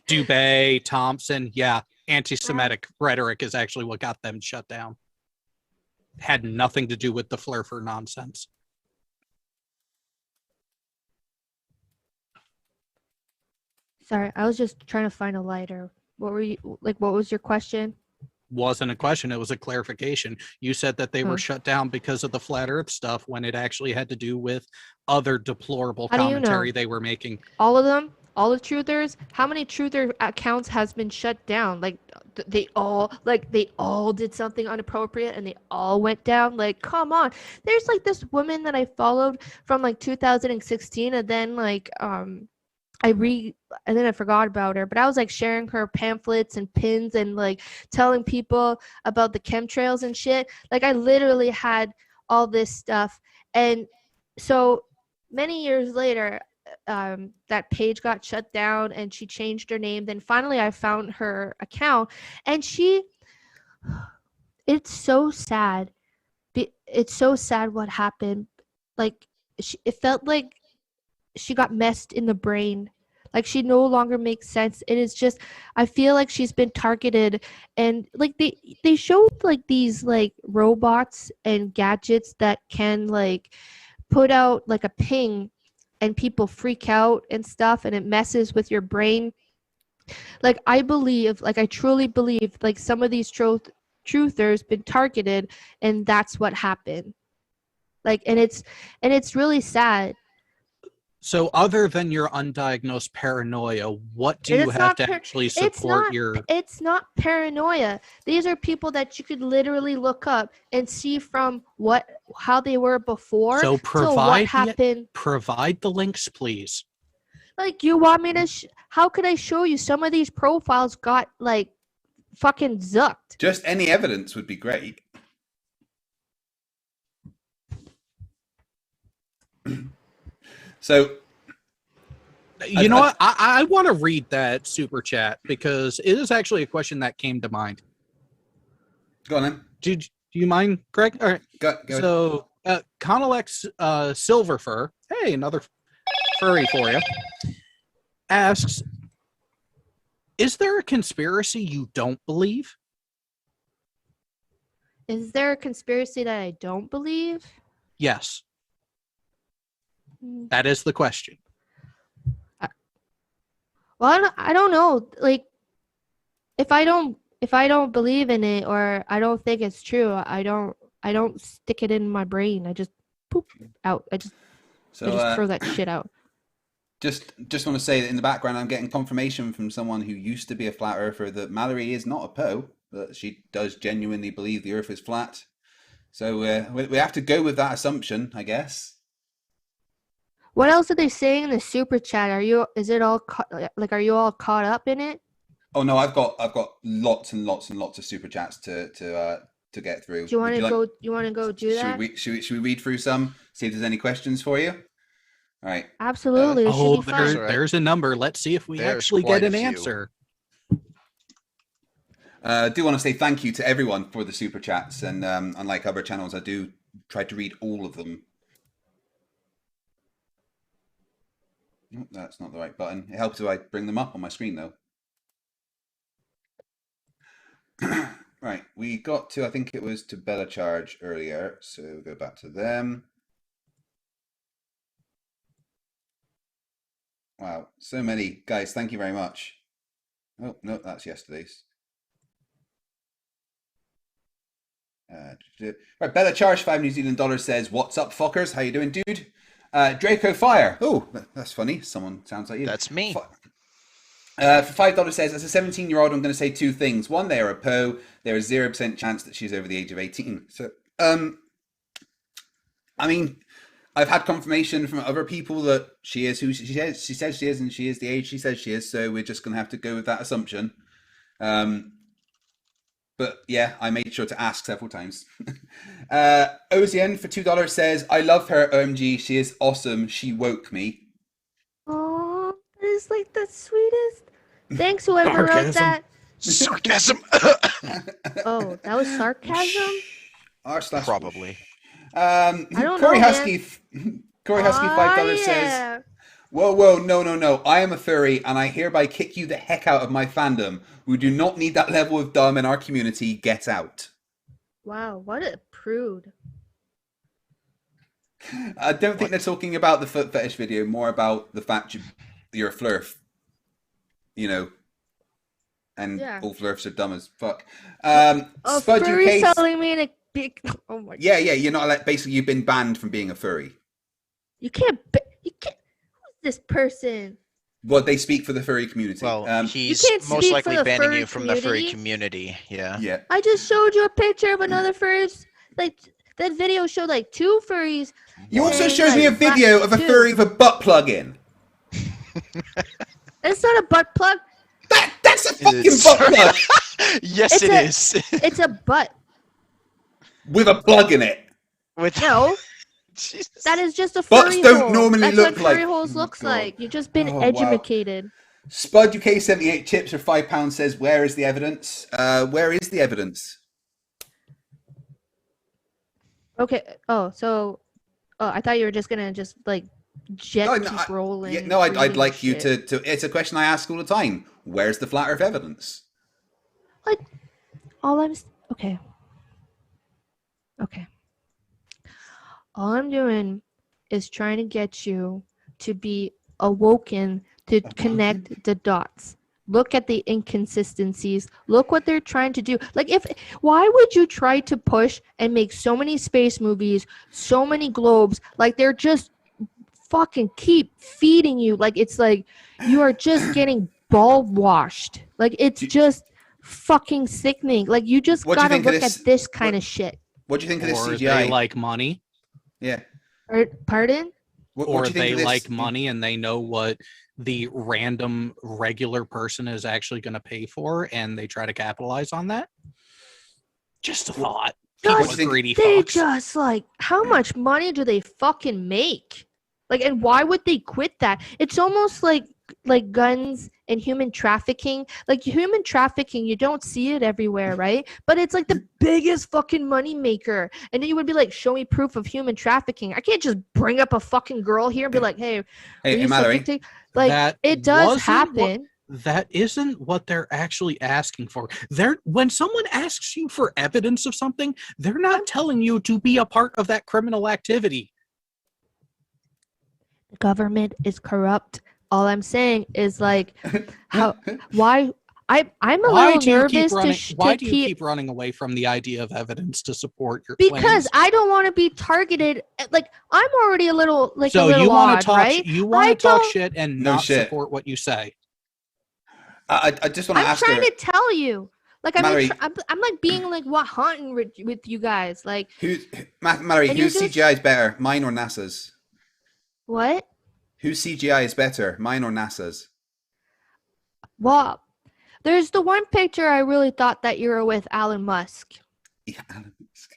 Dubé, Thompson, yeah, anti-Semitic rhetoric is actually what got them shut down. Had nothing to do with the Flerfer nonsense. Sorry, I was just trying to find a lighter. What were you like? What was your question? Wasn't a question, it was a clarification. You said that they were shut down because of the flat earth stuff when it actually had to do with other deplorable How do you commentary know? they were making. All of them? All the truthers? How many truther accounts has been shut down? Like they all did something inappropriate and they all went down. Like come on. There's like this woman that I followed from like 2016, and then like and then I forgot about her, but I was like sharing her pamphlets and pins and like telling people about the chemtrails and shit. Like I literally had all this stuff. And so many years later, that page got shut down and she changed her name. Then finally I found her account, and it's so sad. It's so sad what happened. Like it felt like she got messed in the brain. Like she no longer makes sense. It is just, I feel like she's been targeted, and like they showed like these like robots and gadgets that can like put out like a ping and people freak out and stuff, and it messes with your brain. Like I believe, like I truly believe like some of these truthers been targeted, and that's what happened. Like and it's really sad. So other than your undiagnosed paranoia, what do you It's have not to actually support your... It's not paranoia. These are people that you could literally look up and see from how they were before So to what happened. Provide the links, please. Like you want me to how could I show you? Some of these profiles got like fucking zucked. Just any evidence would be great. So, you know what? I want to read that super chat because it is actually a question that came to mind. Go on then. Do you mind, Greg? All right. Go So, Conalex Silverfur, hey, another furry for you, asks, is there a conspiracy you don't believe? Is there a conspiracy that I don't believe? Yes. That is the question. Well, I don't know. Like, if I don't believe in it or I don't think it's true, I don't stick it in my brain. I just poop out. I just throw that shit out. Just want to say that in the background, I'm getting confirmation from someone who used to be a flat earther that Mallory is not a Poe, that she does genuinely believe the Earth is flat. So we have to go with that assumption, I guess. What else are they saying in the super chat? Are you all caught up in it? Oh no, I've got lots and lots and lots of super chats to get through. Do you want to go? You want to go do that? Should we read through some? See if there's any questions for you. All right. Absolutely. There's a number. Let's see if we actually get an answer. I do want to say thank you to everyone for the super chats, and unlike other channels, I do try to read all of them. Nope, that's not the right button. It helps if I bring them up on my screen, though. Right, we got to, I think it was to Bella Charge earlier, so we'll go back to them. Wow, so many. Guys, thank you very much. Oh, no, that's yesterday's. Right, Bella Charge, $5 New Zealand says, "What's up, fuckers? How you doing, dude?" Draco Fire. Oh, that's funny. Someone sounds like you. That's me. For $5 says, as a 17-year-old, I'm going to say two things. One, they are a po. There is 0% chance that she's over the age of 18. So, I mean, I've had confirmation from other people that she is who she says she is, and she is the age she says she is. So we're just going to have to go with that assumption. But yeah, I made sure to ask several times. Ozian for $2 says, I love her, OMG. She is awesome. She woke me. Oh, that is like the sweetest. Thanks, whoever wrote that. Sarcasm. Oh, that was sarcasm? Probably. I don't Corey know, Husky, Corey Husky, $5 says, whoa, no. I am a furry, and I hereby kick you the heck out of my fandom. We do not need that level of dumb in our community. Get out. Wow, what a prude. I don't think they're talking about the foot fetish video, more about the fact you're a Flerf. You know. And all Flerfs are dumb as fuck. Spud furry UK selling me in a big... Oh my god. Yeah, you're not like, basically you've been banned from being a furry. You can't... Who's this person? Well, they speak for the furry community. Well, he's most likely banning you from the furry community. Yeah. I just showed you a picture of another furry. Like, that video showed like 2 furries. You also showed me a video of a furry with a butt plug in. It's not a butt plug. That's a fucking butt plug. Yes, it is. It's a butt. With a plug in it. No. Jesus. That is just a furry Butts don't hole. normally That's look what like... furry holes looks like. You've just been wow. educated. Spud UK 78 chips for £5 says, where is the evidence? Where is the evidence? Okay. I thought you were just gonna keep rolling. Yeah, no, I'd like you to. It's a question I ask all the time. Where's the flat Earth evidence? Like, okay. All I'm doing is trying to get you to be awoken to connect the dots. Look at the inconsistencies. Look what they're trying to do. Like, why would you try to push and make so many space movies, so many globes? Like, they're just fucking keep feeding you. Like, it's like you are just getting ball washed. Like, it's just fucking sickening. Like, you just gotta look at this kind of shit. What do you think of this CGI? Or they like money. Yeah. Pardon? Or they like money and they know what the random regular person is actually going to pay for, and they try to capitalize on that. Just a thought. Just like, how much money do they fucking make? Like, and why would they quit that? It's almost like guns and human trafficking. Like, human trafficking, you don't see it everywhere, right? But it's like the biggest fucking money maker. And then you would be like, show me proof of human trafficking. I can't just bring up a fucking girl here and be like, hey Mallory. Like, it does happen. That isn't what they're actually asking for. When someone asks you for evidence of something, they're not telling you to be a part of that criminal activity. The government is corrupt. All I'm saying is, like, I'm a little nervous Why do you keep running away from the idea of evidence to support your because claims? I don't want to be targeted. Like, I'm already a little odd, right? You want to talk shit and not support what you say. I just want to ask her. I'm trying to tell you. Like, Mallory, I'm like being like hunting with you guys. Like, Mallory, whose CGI is better, mine or NASA's? What? Whose CGI is better, mine or NASA's? Well, there's the one picture I really thought that you were with Elon Musk. Yeah, Elon Musk.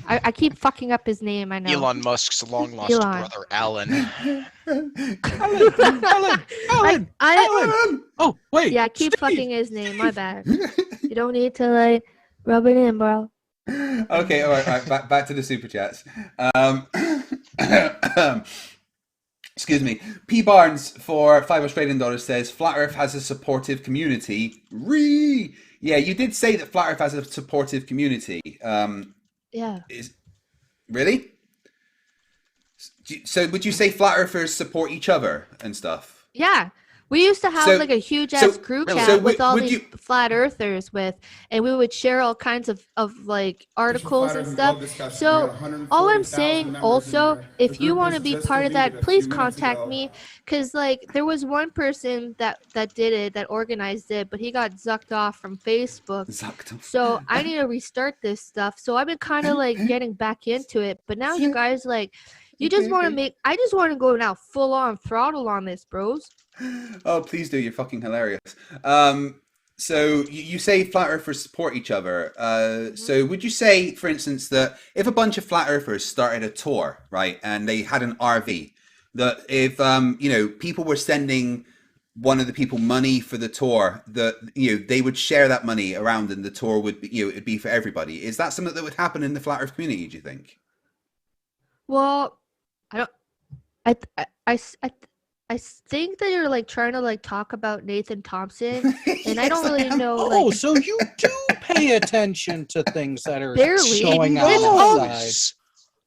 I keep fucking up his name, I know. Elon Musk's long-lost brother, Alan. Alan! Oh, wait. Yeah, I keep fucking his name, my bad. You don't need to, like, rub it in, bro. Okay, all right, back to the super chats. Excuse me. P. Barnes for $5 says, Flat Earth has a supportive community. Yeah, you did say that Flat Earth has a supportive community. Yeah. Really? So would you say Flat Earthers support each other and stuff? Yeah. We used to have So- like a huge so- ass group really? chat So with all would these you- flat earthers and we would share all kinds of like articles and stuff. So all I'm saying also, if you want to be part of that, please contact me, because like there was one person that did it, that organized it, but he got zucked off from Facebook. Zucked. So I need to restart this stuff. So I've been kind of like getting back into it, but now you guys like, you just want to make, I just want to go now full on throttle on this, bros. Oh, please do. You're fucking hilarious. So you say flat earthers support each other. So would you say, for instance, that if a bunch of flat earthers started a tour, right, and they had an RV, that if people were sending one of the people money for the tour, that they would share that money around, and the tour would be, it'd be for everybody. Is that something that would happen in the flat Earth community? Do you think? Well, I don't. I think that you're like trying to like talk about Nathan Thompson, and I don't Yes, really am. know. Oh, Like, so you do pay attention to things that are Barely. showing on It's the all- side.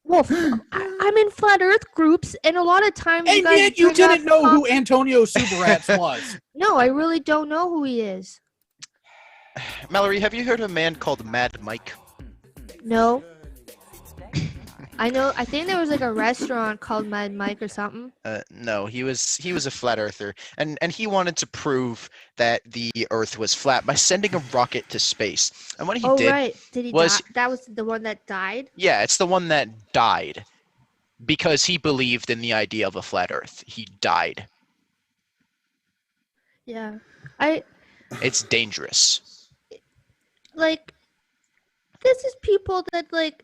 well, I'm in flat Earth groups, and a lot of times you And guys yet you bring up didn't know who pop- Antonio Subarats was. No, I really don't know who he is. Mallory, have you heard of a man called Mad Mike? No. I think there was like a restaurant called Mad Mike or something. No, he was a flat earther, and he wanted to prove that the Earth was flat by sending a rocket to space. And what he Oh did, right, did he was- die? That was the one that died. yeah, it's the one that died because he believed in the idea of a flat Earth. He died. Yeah, It's dangerous. like, this is people that like,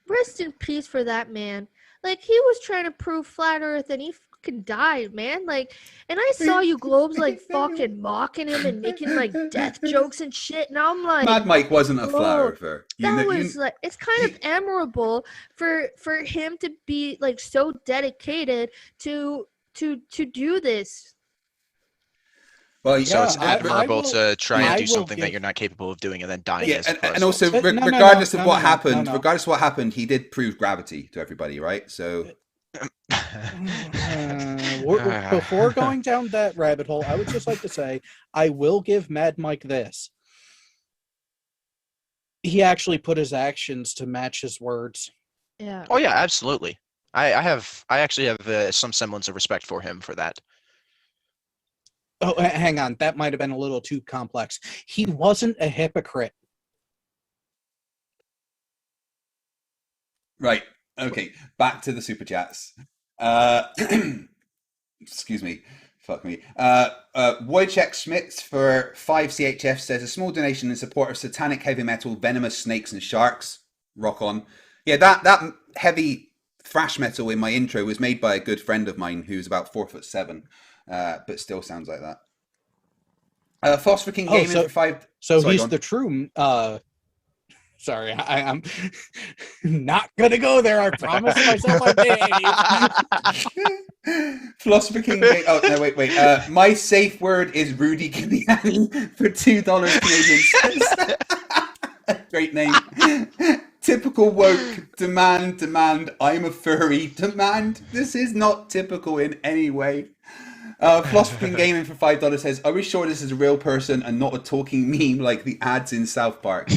rest in peace for that man. Like, he was trying to prove flat Earth, and he fucking died, man. Like, and I saw you globes like fucking mocking him and making like death jokes and shit, and I'm like, Mad Mike wasn't a flat Bro, earther. that was like, it's kind of admirable for him to be like so dedicated to do this. well, So it's I admirable will- to try and I do will something that give- you're not capable of doing and then dying yeah, as and possible. also No, no, regardless no, of no, what no, no, happened, no. regardless of what happened, he did prove gravity to everybody, right? So Before going down that rabbit hole, I would just like to say I will give Mad Mike this. He actually put his actions to match his words. Yeah. Oh yeah, absolutely. I actually have some semblance of respect for him for that. Oh, hang on. That might have been a little too complex. He wasn't a hypocrite. right, okay, back to the super chats. Excuse me. Fuck me. Wojciech Schmitz for 5 CHF says a small donation in support of satanic heavy metal, venomous snakes and sharks. Rock on. Yeah, that heavy thrash metal in my intro was made by a good friend of mine who's about 4'7", but still sounds like that. Phosphor King Gaming for 5. So Sorry, he's go on. the true. Sorry, I'm not gonna go there. I promised myself I did. Philosopher King. Oh no, wait. My safe word is Rudy Giuliani for $2 Canadian. Great name. Typical woke. Demand. I'm a furry. Demand. This is not typical in any way. Philosopher King Gaming for $5 says, "Are we sure this is a real person and not a talking meme like the ads in South Park?"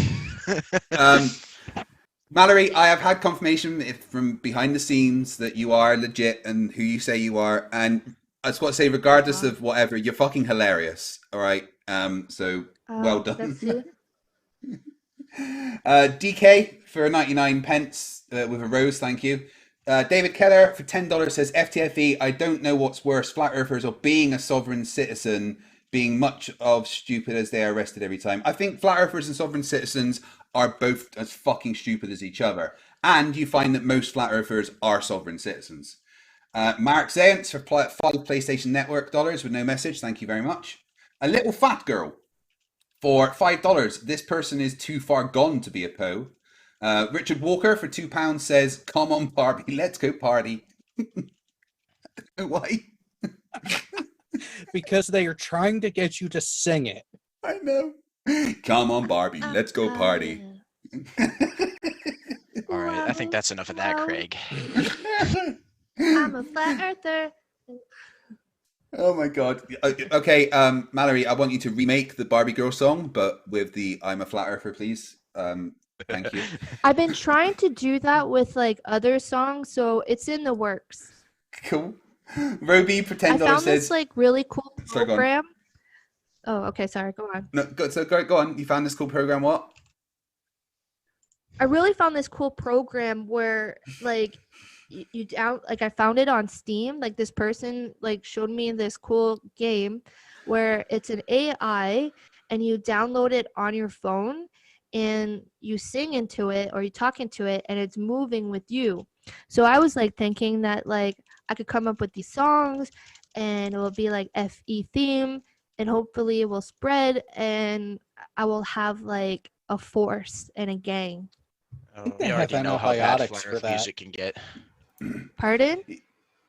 Mallory, I have had confirmation from behind the scenes that you are legit and who you say you are, and I just want to say, regardless of whatever, you're fucking hilarious. All right, so well done. That's you. DK for 99 pence with a rose, thank you. David Keller for $10 says, FTFE, I don't know what's worse, flat earthers or being a sovereign citizen, being much of stupid as they are arrested every time. I think flat earthers and sovereign citizens are both as fucking stupid as each other. And you find that most flat earthers are sovereign citizens. Mark Zayance for 5 PlayStation Network dollars with no message, thank you very much. A little fat girl for $5. This person is too far gone to be a Poe. Richard Walker for £2 says, come on Barbie, let's go party. I don't know why. Because they are trying to get you to sing it. I know. Come on Barbie, let's go party. All right, I think that's enough of that, Craig. I'm a flat earther. Oh my god. Okay, Mallory, I want you to remake the Barbie Girl song, but with the "I'm a Flat Earther," please. Thank you. I've been trying to do that with like other songs, so it's in the works. Cool. Roby I $10 found says. this like really cool Sorry, go on. program. Oh, okay, sorry, go on. No, go on. You found this cool program? What? I really found this cool program where like you down like I found it on Steam. Like this person like showed me this cool game where it's an AI and you download it on your phone and you sing into it or you talk into it and it's moving with you. So I was like thinking that like I could come up with these songs and it will be like FE theme and hopefully it will spread and I will have like a force and a gang. We already know how bad antibiotics Flat for Earth that. music can get. Pardon?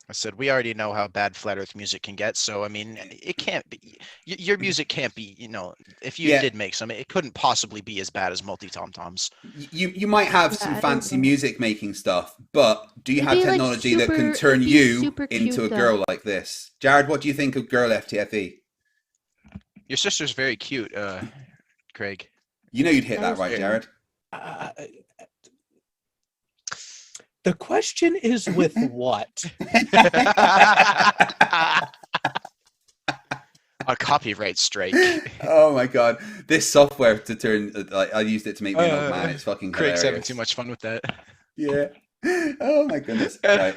I said we already know how bad Flat Earth music can get. So I mean, it can't be. Your music can't be. You know, if you did make some, it couldn't possibly be as bad as Multi Tom Toms. You might have some I don't fancy know. music making stuff, but do you It'd have be, like, technology that can super- turn it'd be you super into cute, a girl like this? Jared, what do you think of Girl FTFE? Your sister's very cute, Craig. You know you'd hit That that, is right, true. Jared? The question is with what? A copyright strike. Oh my god, this software to turn I used it to make me an old man. It's fucking Craig's having hilarious. too much fun with that. Yeah. Oh my goodness. Right.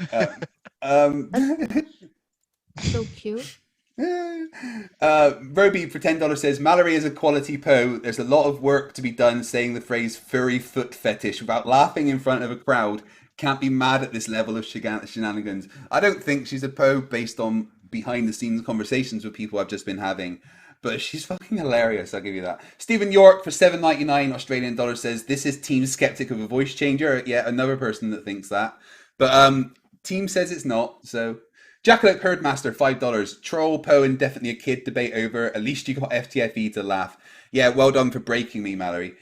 So cute. Roby for $10 says Mallory is a quality Poe. There's a lot of work to be done saying the phrase furry foot fetish without laughing in front of a crowd. Can't be mad at this level of shenanigans. I don't think she's a Poe based on behind the scenes conversations with people I've just been having. But she's fucking hilarious, I'll give you that. Stephen York for $7.99 Australian dollars says this is Team Skeptic of a voice changer. Yeah, another person that thinks that. But Team says it's not, so Jackalope Herdmaster, $5. Troll, Poe, and definitely a kid debate over. At least you got FTFE to laugh. Yeah, well done for breaking me, Mallory.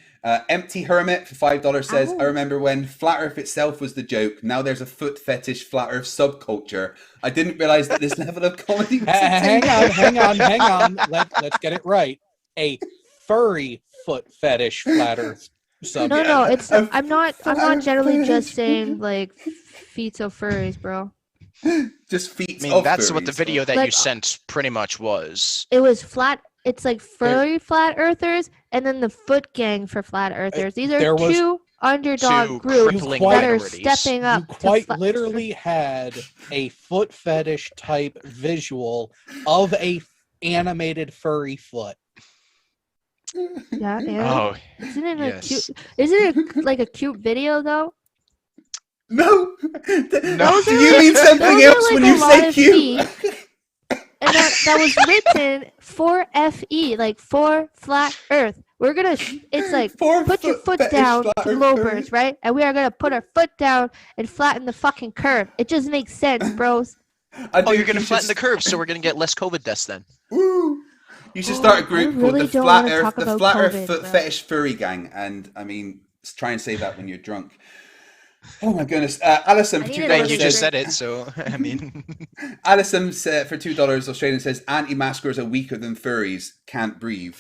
Empty Hermit for $5 says, I remember when Flat Earth itself was the joke. Now there's a foot fetish Flat Earth subculture. I didn't realize that this level of comedy was Hang on. Let's get it right. A furry foot fetish Flat Earth sub. No, it's I'm not generally just saying like feet of furries, bro. Just feet. I mean, that's what furries, the video so. that you sent pretty much was. It was flat. It's like furry flat earthers and then the foot gang for flat earthers. These are two underdog Two groups crippling that are minorities. stepping up. You quite literally had a foot fetish type visual of a animated furry foot. Yeah, and Oh, isn't it yes. cute? Isn't it like a cute video though? No. No. Do you mean something those are, else like, when a you lot say of cute? And that was written for FE, like for flat Earth. We're gonna. It's like put your foot fetish down, flat earth globers, furries. right? And we are gonna put our foot down and flatten the fucking curve. It just makes sense, bros. Oh, you're gonna flatten the curve, so we're gonna get less COVID deaths then. Woo. You should start a group I really called the don't Flat wanna Earth, talk the about Flat Earth COVID, Foot bro. Fetish Furry Gang, and I mean, try and say that when you're drunk. Oh my goodness, Alison for I need $2 a Thank really you, says. just said it, so I mean. Alison for $2 Australian says anti-maskers are weaker than furries. Can't breathe.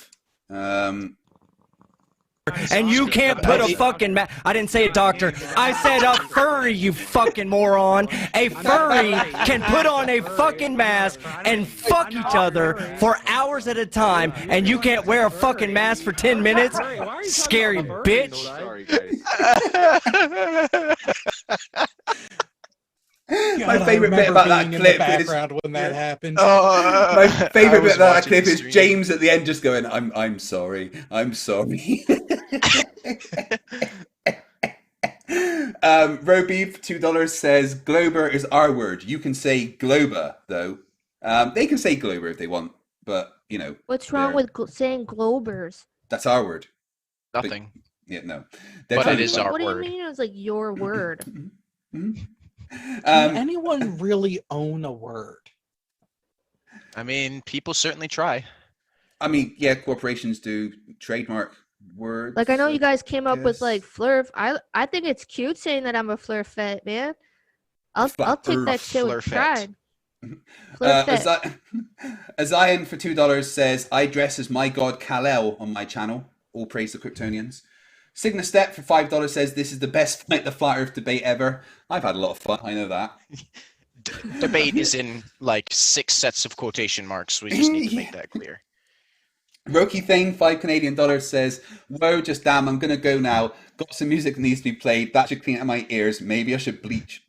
And you can't put a fucking I didn't say a doctor. I said a furry, you fucking moron. A furry can put on a fucking mask and fuck each other for hours at a time, and you can't wear a fucking mask for 10 minutes? Scary bitch. Sorry, guys. My favorite bit about that clip is when that happened. my favorite bit about that clip the is stream. James at the end just going, I'm sorry. Roby for $2 says Glober is our word. You can say Glober though. They can say Glober if they want, but you know. What's wrong with saying globers? That's our word. Nothing. Yeah, no. But it is Like, our what word. do you mean? It was like your word. Can anyone really own a word? I mean, people certainly try. I mean, yeah, corporations do trademark words. Like I know you guys came up with guess. like Flerf. I think it's cute saying that I'm a Flerfette, man. I'll take that shit with Flerfette. pride. Azion for $2 says, I dress as my god Kal-El on my channel. All praise the Kryptonians. Signa Step for $5 says, this is the best Fight the Flat Earth debate ever. I've had a lot of fun, I know that. Debate is in like 6 sets of quotation marks. We just need to make that clear. Roki Thane, $5 says, whoa, just damn, I'm gonna go now. Got some music that needs to be played. That should clean out my ears. Maybe I should bleach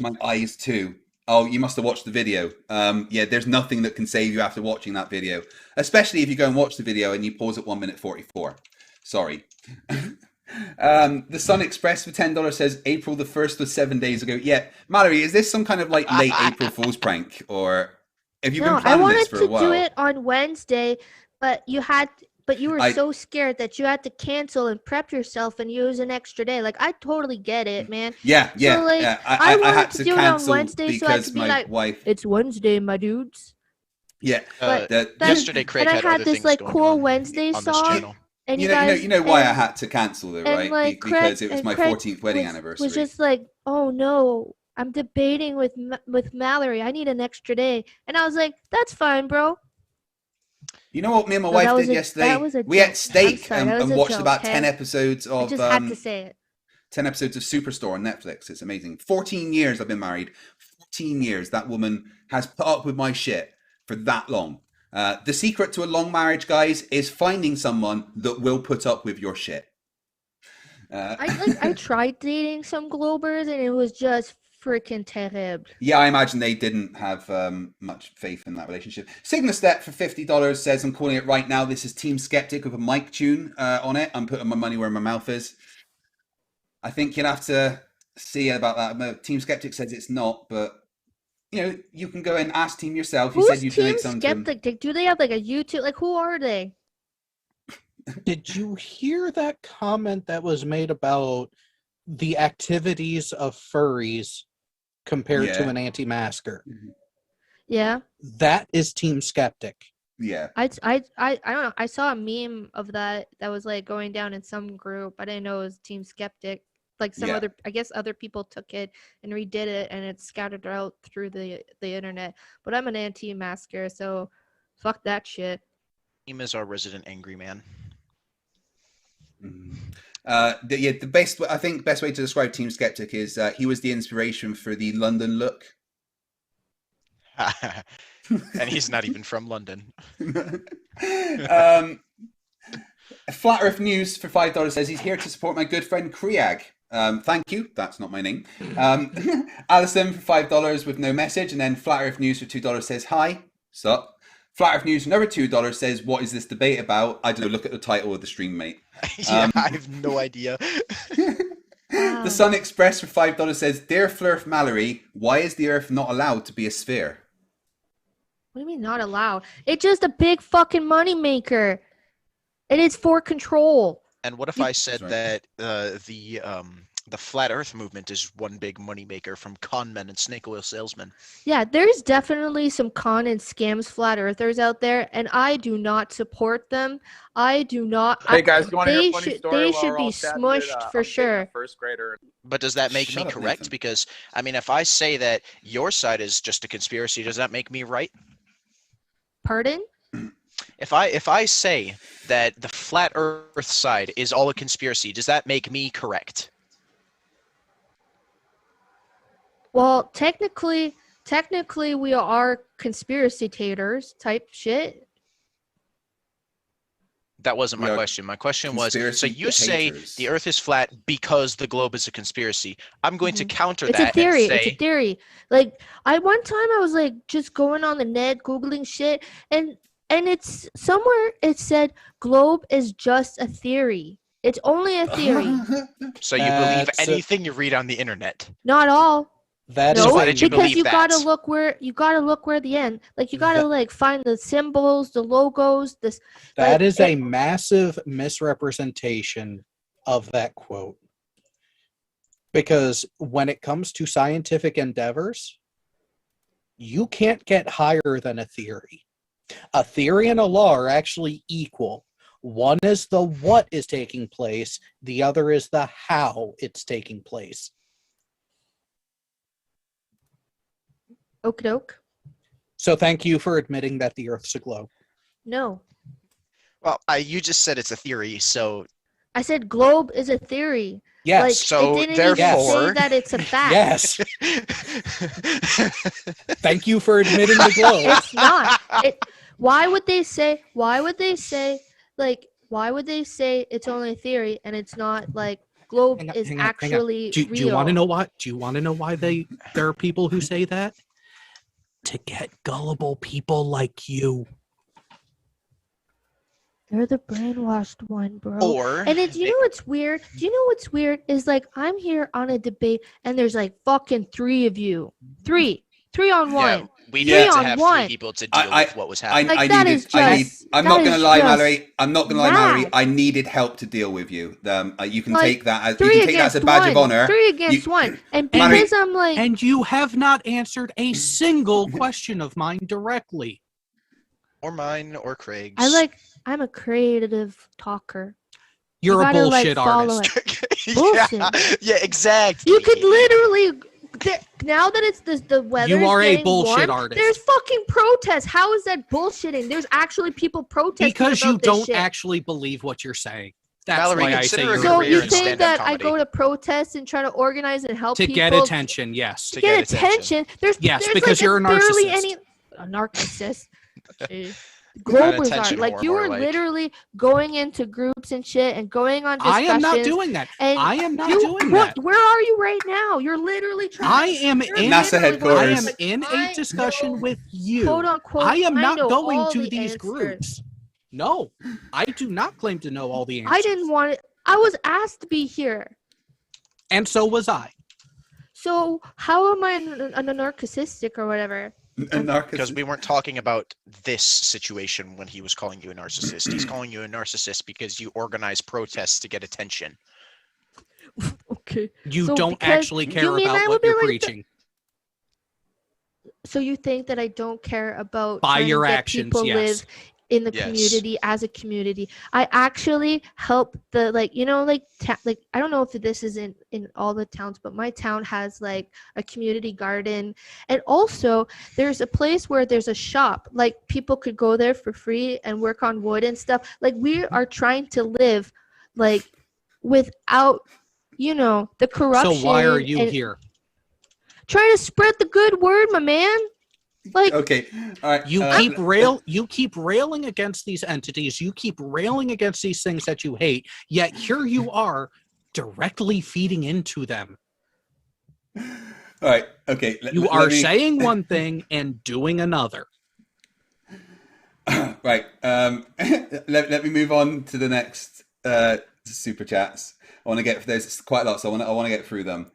my eyes too. Oh, you must have watched the video. Yeah, there's nothing that can save you after watching that video. Especially if you go and watch the video and you pause at 1 minute 44. Sorry. The Sun Express for $10 says, April the 1st was 7 days ago. Yeah, Mallory, is this some kind of like late April Fool's prank? Or have you been planning this for a while? I wanted to do it on Wednesday, but you were so scared that you had to cancel and prep yourself and use an extra day. Like, I totally get it, man. Yeah. So, like, I had to do cancel it on Wednesday so I because could be my like, wife. it's Wednesday, my dudes. Yeah. Yesterday, Craig and had I had other this things like going cool on Wednesday on this song. channel. And you know why I had to cancel it, right? Like, because it was my Craig 14th wedding anniversary. Was just like, oh no, I'm debating with Mallory. I need an extra day, and I was like, that's fine, bro. You know what me and my wife did yesterday? We ate steak and watched about 10 episodes of. I just had to say it. 10 episodes of Superstore on Netflix. It's amazing. 14 years I've been married. 14 years. That woman has put up with my shit for that long. The secret to a long marriage, guys, is finding someone that will put up with your shit. I tried dating some Globers and it was just freaking terrible. Yeah, I imagine they didn't have much faith in that relationship. Sigma Step for $50 says, I'm calling it right now. This is Team Skeptic with a mic tune on it. I'm putting my money where my mouth is. I think you'll have to see about that. Team Skeptic says it's not, but you know, you can go and ask Team yourself. You said you donate some to them. Skeptic? Do they have like a YouTube? Like, who are they? Did you hear that comment that was made about the activities of furries compared to an anti-masker? Yeah. That is Team Skeptic. Yeah. I don't know. I saw a meme of that was like going down in some group. I didn't know it was Team Skeptic. Like some other, I guess other people took it and redid it, and it's scattered out through the internet. But I'm an anti-masker, so fuck that shit. Team is our resident angry man. The best way to describe Team Skeptic is he was the inspiration for the London look. And he's not even from London. Flat Earth News for $5 says he's here to support my good friend Kriag. Thank you. That's not my name. Alison for $5 with no message, and then Flat Earth News for $2 says hi. Sup? Flat Earth News another $2 says, what is this debate about? I don't know. Look at the title of the stream, mate. I have no idea. The Sun Express for $5 says, Dear Flerf Mallory, why is the Earth not allowed to be a sphere? What do you mean not allowed? It's just a big fucking moneymaker. And it's for control. And what if I said that the flat Earth movement is one big moneymaker from con men and snake oil salesmen? Yeah, there's definitely some con and scams flat earthers out there, and I do not support them. I do not. Hey guys, you want to hear a funny story? They should be smushed for sure. First grader. But does that make me correct? Because I mean, if I say that your side is just a conspiracy, does that make me right? Pardon? If I say that the flat Earth side is all a conspiracy, does that make me correct? Well, technically we are conspiracy taters type shit. That wasn't my question. My question was, so you say the Earth is flat because the globe is a conspiracy. I'm going to counter that. It's a theory. And say, it's a theory. Like one time I was like just going on the net googling shit, and it's somewhere it said globe is just a theory. It's only a theory. So you believe anything you read on the internet? Not all. So why did you because believe you that? gotta look where the end. Like you gotta like find the symbols, the logos. That is a massive misrepresentation of that quote. Because when it comes to scientific endeavors, you can't get higher than a theory. A theory and a law are actually equal. One is the what is taking place, the other is the how it's taking place. Okie doke. So thank you for admitting that the Earth's a globe. No. Well, you just said it's a theory, so I said globe is a theory. Yes. Like, so it didn't even therefore, say that it's a fact. Yes. Thank you for admitting the globe. It's not. Why would they say it's only a theory and it's not like globe is actually Do real? you want to know why? Do you want to know why there are people who say that? To get gullible people like you. They're the brainwashed one, bro. or And then, do you know what's weird? Do you know what's weird? Is like I'm here on a debate and there's like fucking 3 of you. Three on one. yeah, we Three need to on have one. 3 people to deal with what was happening. Like, that is just- I'm that not going to is lie, just Mallory. I'm not going to lie, Mallory. mad. I needed help to deal with you. You can Like, take that as 3 a against badge of 1. honor. 3 against 1. And Mallory- because I'm like, And you have not answered a single question of mine directly. Or mine, or Craig's. I'm a creative talker. You're You a gotta, like, bullshit follow artist. it. Bullshit. Yeah, exactly. You could literally now that it's the weather. You are a getting bullshit warm, artist. There's fucking protests. How is that bullshitting? There's actually people protesting Because about you this don't shit. actually believe what you're saying. That's Mallory, why I say consider you're a a So career you in weird. think stand-up that comedy. I go to protest and try to organize and help To people get attention, yes. To get attention? There's because like you're a barely narcissist. any a narcissist. Okay. Kind of Globers are attention like you whore, were like. literally going into groups and shit and going on I discussions. am not doing that. And I am not doing what, that. Where are you right now? You're literally trying. I am you're in NASA literally headquarters. I am in a I discussion know, with you. quote unquote. I am not know going all to the these answers. groups. No, I do not claim to know all the answers. I didn't want it. I was asked to be here. And so was I. So how am I a narcissistic or whatever? Because we weren't talking about this situation when he was calling you a narcissist. He's calling you a narcissist because you organize protests to get attention. Okay. You So don't because- actually you care mean about I what would be you're like the- preaching. So you think that I don't care about By trying your to get actions, people yes. live in the Yes. community as a community? I actually help the like I don't know if this is in all the towns, but my town has like a community garden, and also there's a place where there's a shop, like people could go there for free and work on wood and stuff. Like we are trying to live like without the corruption. So why are you and here? Trying to spread the good word, my man. Like Okay. All right. You keep railing against these entities. You keep railing against these things that you hate. Yet here you are, directly feeding into them. All right. Okay. You are saying one thing and doing another. Right. Let me move on to the next super chats. I want to get there's quite a lot, so I want to get through them.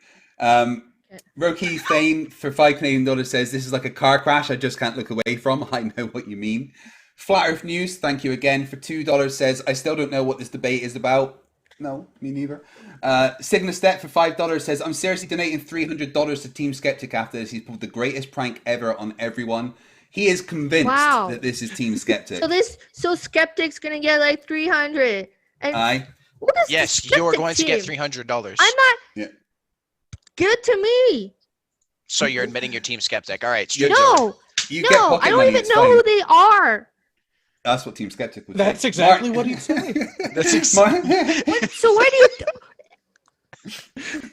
Roki Thane for $5 says this is like a car crash I just can't look away from. I know what you mean. Flat Earth News, thank you again for $2 says I still don't know what this debate is about. No, me neither. Signastep for $5 says I'm seriously donating $300 to Team Skeptic after this. He's pulled the greatest prank ever on everyone. He is convinced that this is Team Skeptic. So Skeptic's gonna get like 300. And Aye. what is Yes, the you're Skeptic going to team? get $300. I'm not. Yeah. Give it to me. So you're admitting you're Team Skeptic. All right. No, You get no, pocket I don't money, even it's know fine. who they are. That's what Team Skeptic would That's say. exactly what he's saying. That's So why do you?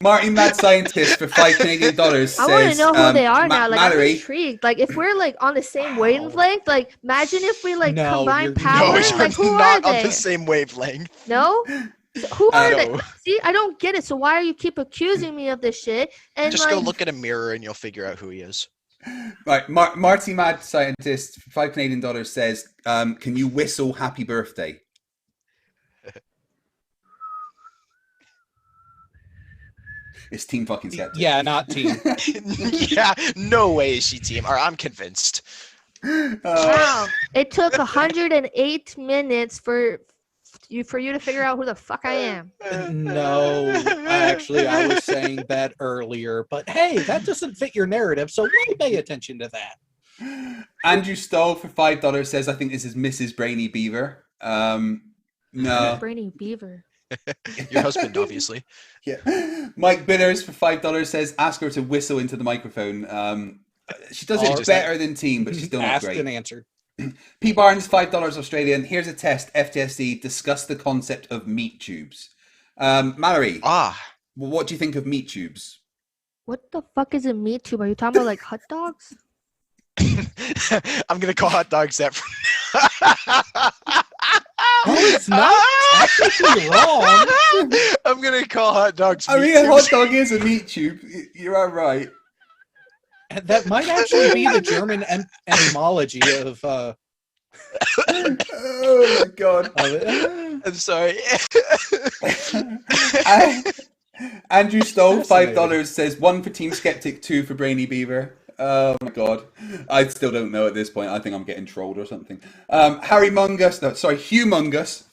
Marty Mad Scientist for $5 says I want to know who they are now. Like I'm Mallory, intrigued. Like if we're like on the same wavelength, like imagine if we like No, combine you're powers. No, Like who you're are not on they? the same wavelength. No. So who are No. they? See, I don't get it. So why are you keep accusing me of this shit? And Just like, go look at a mirror and you'll figure out who he is. right? Marty Mad Scientist for $5 says, "Can you whistle Happy Birthday?" It's Team fucking Skeptic. Yeah, not team. Yeah, no way is she Team. All right, I'm convinced. wow, it took 108 minutes for you to figure out who the fuck I am. No, actually, I was saying that earlier. But hey, that doesn't fit your narrative, so why pay attention to that? Andrew Stoll for $5 says, "I think this is Mrs. Brainy Beaver." No. Brainy Beaver. Your husband, obviously. Yeah. Mike Billers for $5 says, "Ask her to whistle into the microphone." She does it better than team, but she's still not asked great. and answered. P. Barnes, $5 Australian. Here's a test. FTFE, discuss the concept of meat tubes. Mallory, what do you think of meat tubes? What the fuck is a meat tube? Are you talking about like hot dogs? I'm gonna call hot dogs that. Oh, it's not technically wrong. I'm gonna call hot dogs. I mean, a hot dog is a meat tube. You are right. And that might actually be the German etymology of. Oh my god! I'm sorry. Andrew Stoll, $5 says 1 for Team Skeptic, 2 for Brainy Beaver. Oh my god. I still don't know at this point. I think I'm getting trolled or something. Hugh Mungus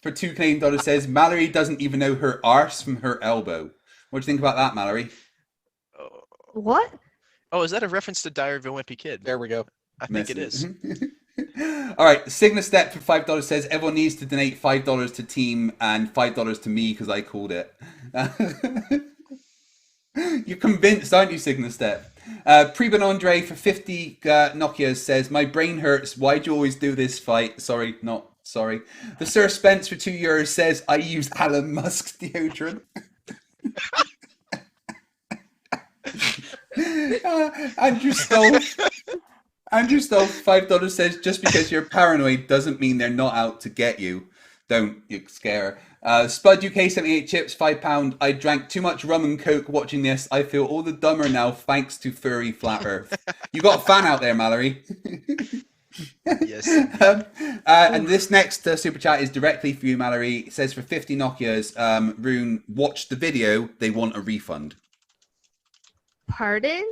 for $2 says Mallory doesn't even know her arse from her elbow. What do you think about that, Mallory? What? Oh, is that a reference to Diary of a Wimpy Kid? There we go. I think it is. All right, Signa Step for $5 says everyone needs to donate $5 to Team and $5 to me because I called it. You're convinced, aren't you, Signa Step? Preben Andre for 50 Nokias says, my brain hurts. Why'd you always do this fight? Sorry, not sorry. The Sir Spence for €2 says, I use Alan Musk's deodorant. Andrew Stoll, $5 says, just because you're paranoid doesn't mean they're not out to get you. Don't, you scare. Spud UK 78 chips, £5. I drank too much rum and coke watching this. I feel all the dumber now thanks to Furry Flat Earth. You got a fan out there, Mallory. Yes. And this next super chat is directly for you, Mallory. It says for 50 Nokias, Rune, watch the video. They want a refund. Pardon?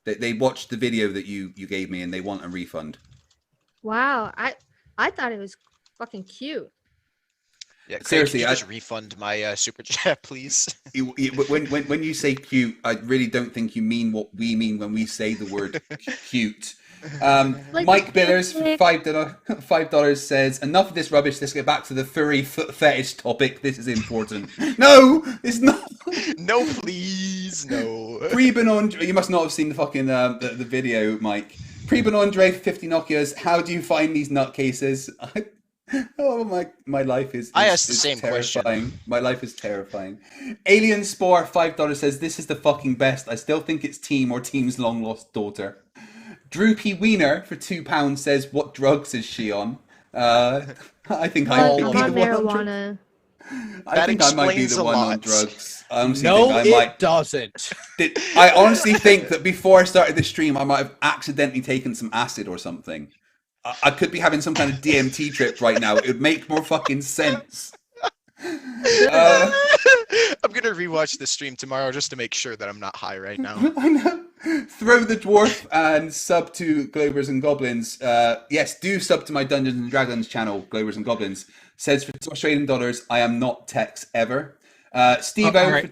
They watched the video that you gave me and they want a refund. Wow, I thought it was fucking cute. Yeah, Craig, seriously, can you just refund my super chat, please? When you say cute, I really don't think you mean what we mean when we say the word cute. Like Mike Billers for $5 says, enough of this rubbish. Let's get back to the furry foot fetish topic. This is important. No, it's not. No, please, no. Preben Andre, you must not have seen the fucking the video, Mike. Preben Andre for 50 Nokias. How do you find these nutcases? Oh my life is I asked the same terrifying. question. My life is terrifying. Alien Spore $5 says this is the fucking best. I still think it's Team or Team's long lost daughter. Droopy Wiener for £2 says what drugs is she on? I think I might be the one marijuana. I think I might be the one on drugs. It doesn't. I honestly think that before I started this stream, I might have accidentally taken some acid or something. I could be having some kind of DMT trip right now. It would make more fucking sense. I'm gonna rewatch the stream tomorrow just to make sure that I'm not high right now. I know. Throw the Dwarf and sub to Globers and Goblins. Yes, do sub to my Dungeons and Dragons channel, Globers and Goblins. Says for $2 I am not Tex ever. Steve right.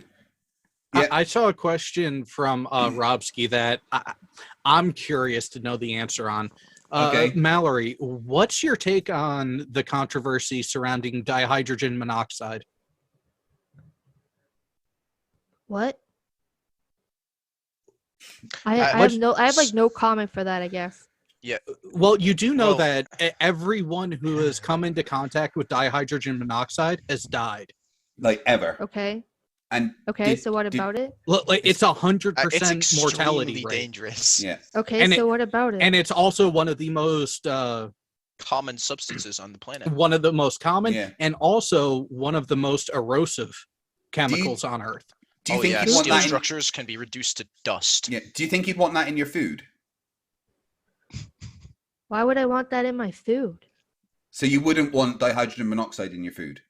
I saw a question from Robski that I'm curious to know the answer on. Okay. Mallory, what's your take on the controversy surrounding dihydrogen monoxide? What? I have no comment for that, I guess. Yeah. Well, you do know that everyone who has come into contact with dihydrogen monoxide has died. Like ever. Okay. And so what about it? Look, like it's 100% mortality rate. Dangerous. Yeah. Okay, and what about it? And it's also one of the most common substances on the planet. One of the most common, and also one of the most erosive chemicals on Earth. Do you think steel structures can be reduced to dust? Yeah. Do you think you'd want that in your food? Why would I want that in my food? So you wouldn't want dihydrogen monoxide in your food?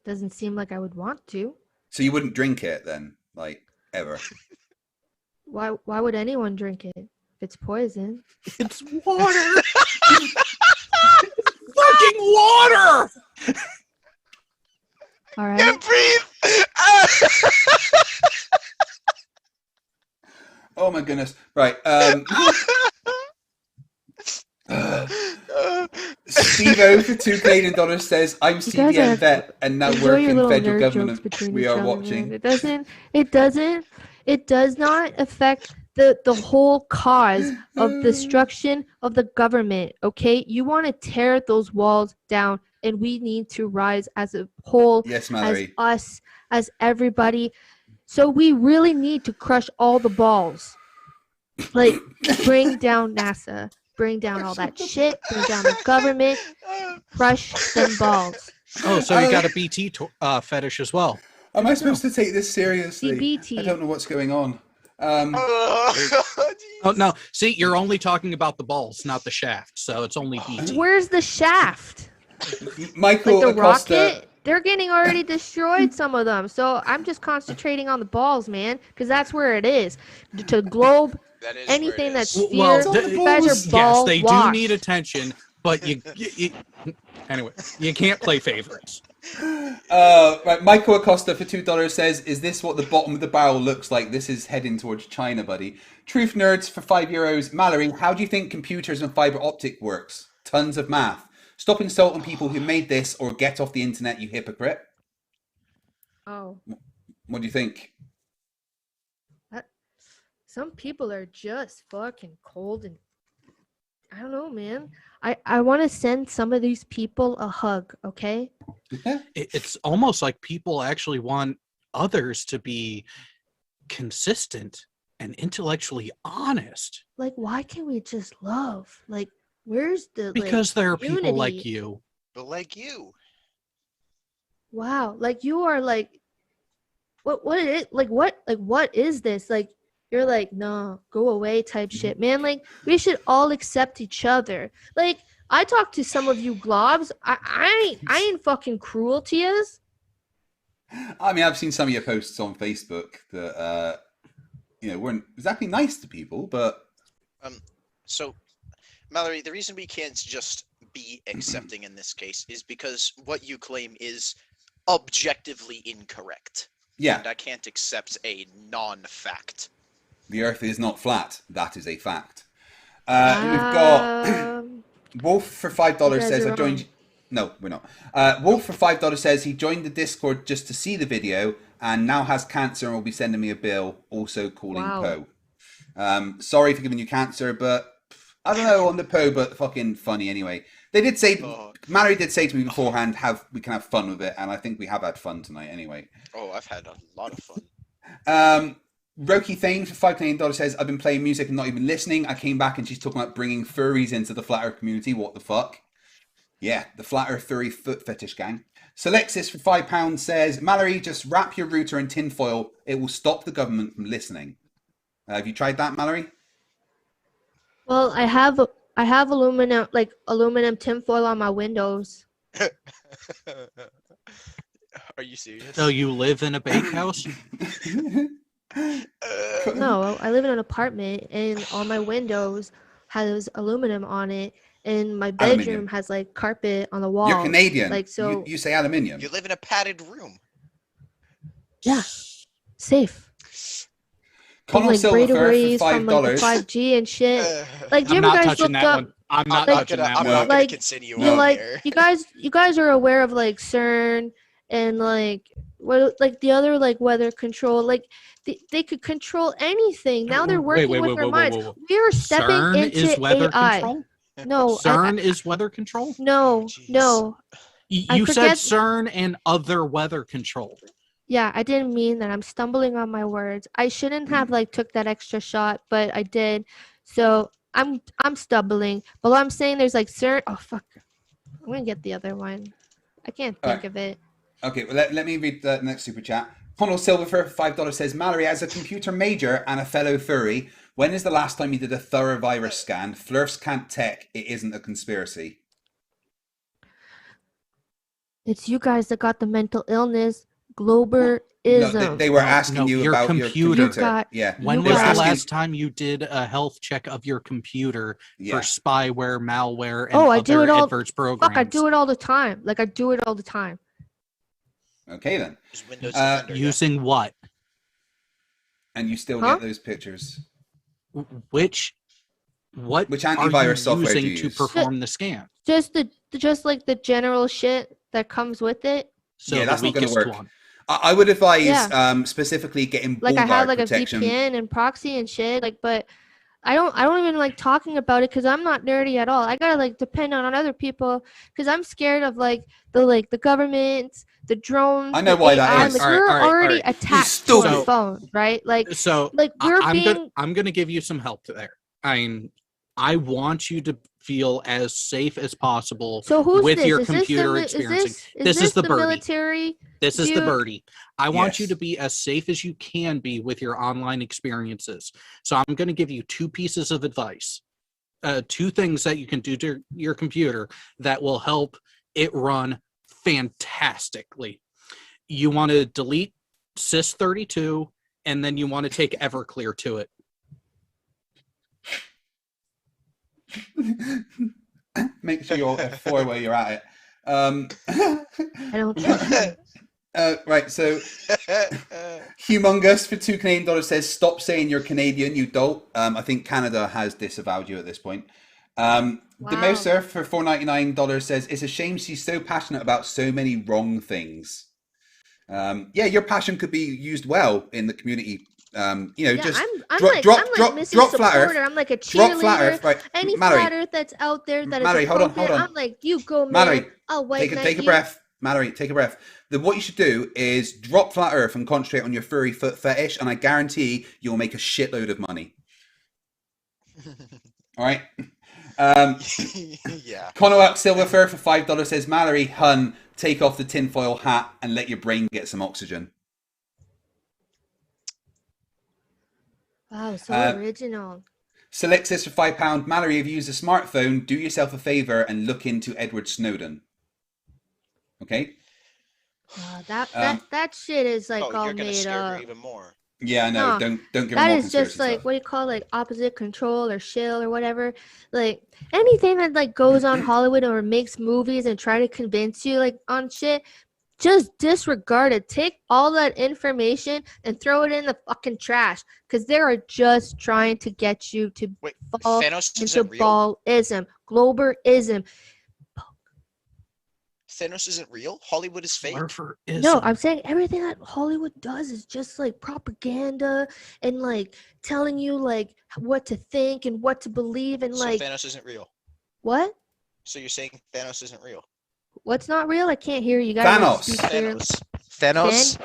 Doesn't seem like I would want to. So you wouldn't drink it then, like, ever? Why would anyone drink it? If it's poison. It's water! It's fucking water! All right. Can't breathe! Oh my goodness. Right. Steve-O for $2 Canadian says, I'm CBN vet and now work in federal government. We are watching. Man. It does not affect the whole cause of destruction of the government, okay? You want to tear those walls down, and we need to rise as a whole, Yes, as Mallory. us, as everybody. So we really need to crush all the balls. Like, bring down NASA, bring down all that shit, bring down the government, crush them balls. Oh, so you got a BT fetish as well. Am I supposed to take this seriously? BT. I don't know what's going on. Oh no! See, you're only talking about the balls, not the shaft. So it's only BT. Where's the shaft? Michael Like the Acosta. rocket? They're getting already destroyed, some of them. So I'm just concentrating on the balls, man, because that's where it is. To globe, That is anything that's sphere, Well, you guys are ball yes, they washed. do need attention, but you anyway, you can't play favorites. Right, Michael Acosta for $2 says, "Is this what the bottom of the barrel looks like? This is heading towards China, buddy." Truth Nerds for €5. Mallory, how do you think computers and fiber optic works? Tons of math. Stop insulting people who made this, or get off the internet, you hypocrite. Oh, What do you think? some people are just fucking cold, and I don't know, man. I want to send some of these people a hug, okay? It's almost like people actually want others to be consistent and intellectually honest. Like, why can't we just love? Like, where's the Because there are people like unity? you. But like you. Wow, like you are like, what is it? Like what is this? Like, you're like, no, go away type shit, man. Like, we should all accept each other. Like, I talk to some of you globs. I ain't fucking cruel to yous. I mean, I've seen some of your posts on Facebook that, weren't exactly nice to people, but... So, Mallory, the reason we can't just be accepting in this case is because what you claim is objectively incorrect. Yeah. And I can't accept a non-fact. The Earth is not flat. That is a fact. We've got Wolf for $5 says, "I joined." No, we're not. Wolf for $5 says he joined the Discord just to see the video and now has cancer and will be sending me a bill. Also calling Wow. Poe. Sorry for giving you cancer, but I don't know on the Poe, but fucking funny anyway. They did say, Mallory did say to me beforehand, we can have fun with it, and I think we have had fun tonight anyway. Oh, I've had a lot of fun. Roki Thane for $5 Canadian says, "I've been playing music and not even listening. I came back and she's talking about bringing furries into the flat earth community. What the fuck?" Yeah, the flat earth furry foot fetish gang. Selexis for £5 says, "Mallory, just wrap your router in tinfoil. It will stop the government from listening." Have you tried that, Mallory? Well, I have aluminum tinfoil on my windows. Are you serious? So you live in a bakehouse? No, I live in an apartment, and on my windows has aluminum on it, and my bedroom Aluminium. has like carpet on the wall. You're Canadian. Like, so You say aluminium. You live in a padded room. yeah, safe. From, Connell like Silver for breakaways from like the $5. 5G and shit. Like, do you I'm ever not guys touching look that up? one. I'm not like, touching that I'm one. not Like, gonna continue You on like here. you guys are aware of like CERN and like what, like the other like weather control, like they could control anything. Now they're working with our minds. We are stepping CERN into is weather AI. control? No, CERN is weather control? no, Jeez. no. You said forget- CERN and other weather control. Yeah, I didn't mean that. I'm stumbling on my words. I shouldn't have like took that extra shot, but I did. So I'm stumbling. But I'm saying there's like CERN. Oh fuck! I'm gonna get the other one. I can't think Alright. of it. Okay, well, let me read the next super chat. Connell Silver for $5 says, "Mallory, as a computer major and a fellow furry, when is the last time you did a thorough virus scan? Flerfs can't tech. It isn't a conspiracy." It's you guys that got the mental illness. Globerism. No, they were asking you your about computer. your You computer. got- Yeah. When You was guys- the last time you did a health check of your computer Yeah. for spyware, malware, and Oh, I other do it all- adverse programs? Fuck, I do it all the time. Like, I do it all the time. Okay then. Use Windows Uh, Defender, yeah. Using what? And you still Huh? get those pictures. Which Which are antivirus you software do using you to use? perform the scan? Just like the general shit that comes with it. So Yeah, the that's not gonna weakest work. one. I would advise Yeah. specifically getting Like I have bullguard like protection. a VPN and proxy and shit. Like, but I don't even like talking about it because I'm not nerdy at all. I gotta like depend on other people because I'm scared of like the government, the drones, I know the why AI. that is. Like All right, we're all right, all already right. attached to our stupid. phone, right? Like So we're I'm gonna give you some help there. I mean, I want you to feel as safe as possible So who's with this? your Is computer this the, experiencing. is This is the birdie. military? This is the dude? birdie. I want you Yes. to be as safe as you can be with your online experiences. So I'm going to give you 2 pieces of advice. 2 things that you can do to your computer that will help it run fantastically. You want to delete sys32, and then you want to take Everclear to it. Make sure you're F4 where you're at it. I don't care. Right, so Humongous for $2 Canadian says, stop saying you're Canadian, you dolt. I think Canada has disavowed you at this point. The Mouser for $4.99 says, it's a shame she's so passionate about so many wrong things. Yeah, your passion could be used well in the community. You know, Yeah, just I'm drop Mrs. Flat Earth. Supporter. I'm like a Drop Flat cheerleader. Earth, right? Any Mallory, Flat Earth that's out there that is Mallory, hold on, appropriate, hold on. I'm like, you go, man. Mallory, I'll white knight take a you. breath. Mallory, take a breath. What you should do is drop Flat Earth and concentrate on your furry foot fetish, and I guarantee you'll make a shitload of money. All right. Yeah. Conowak Silverfur for $5 says, Mallory, hun, take off the tinfoil hat and let your brain get some oxygen. Wow, so original. Selexis for £5, Mallory, if you use a smartphone, do yourself a favor and look into Edward Snowden. Okay. That shit is like all you're gonna made scare up. her even more. Yeah, I know. No, Don't give her that more is just conspiracy like stuff. what do you call like opposite control or shill or whatever. Like anything that like goes on Hollywood or makes movies and try to convince you like on shit, just disregard it. Take all that information and throw it in the fucking trash because they are just trying to get you to fall Thanos into isn't real? ballism, globalism. Thanos isn't real? Hollywood is fake? No, I'm saying everything that Hollywood does is just like propaganda and like telling you like what to think and what to believe and So like Thanos isn't real? what? So you're saying Thanos isn't real? What's not real? I can't hear you. You gotta like, Thanos. speak clearly. Thanos.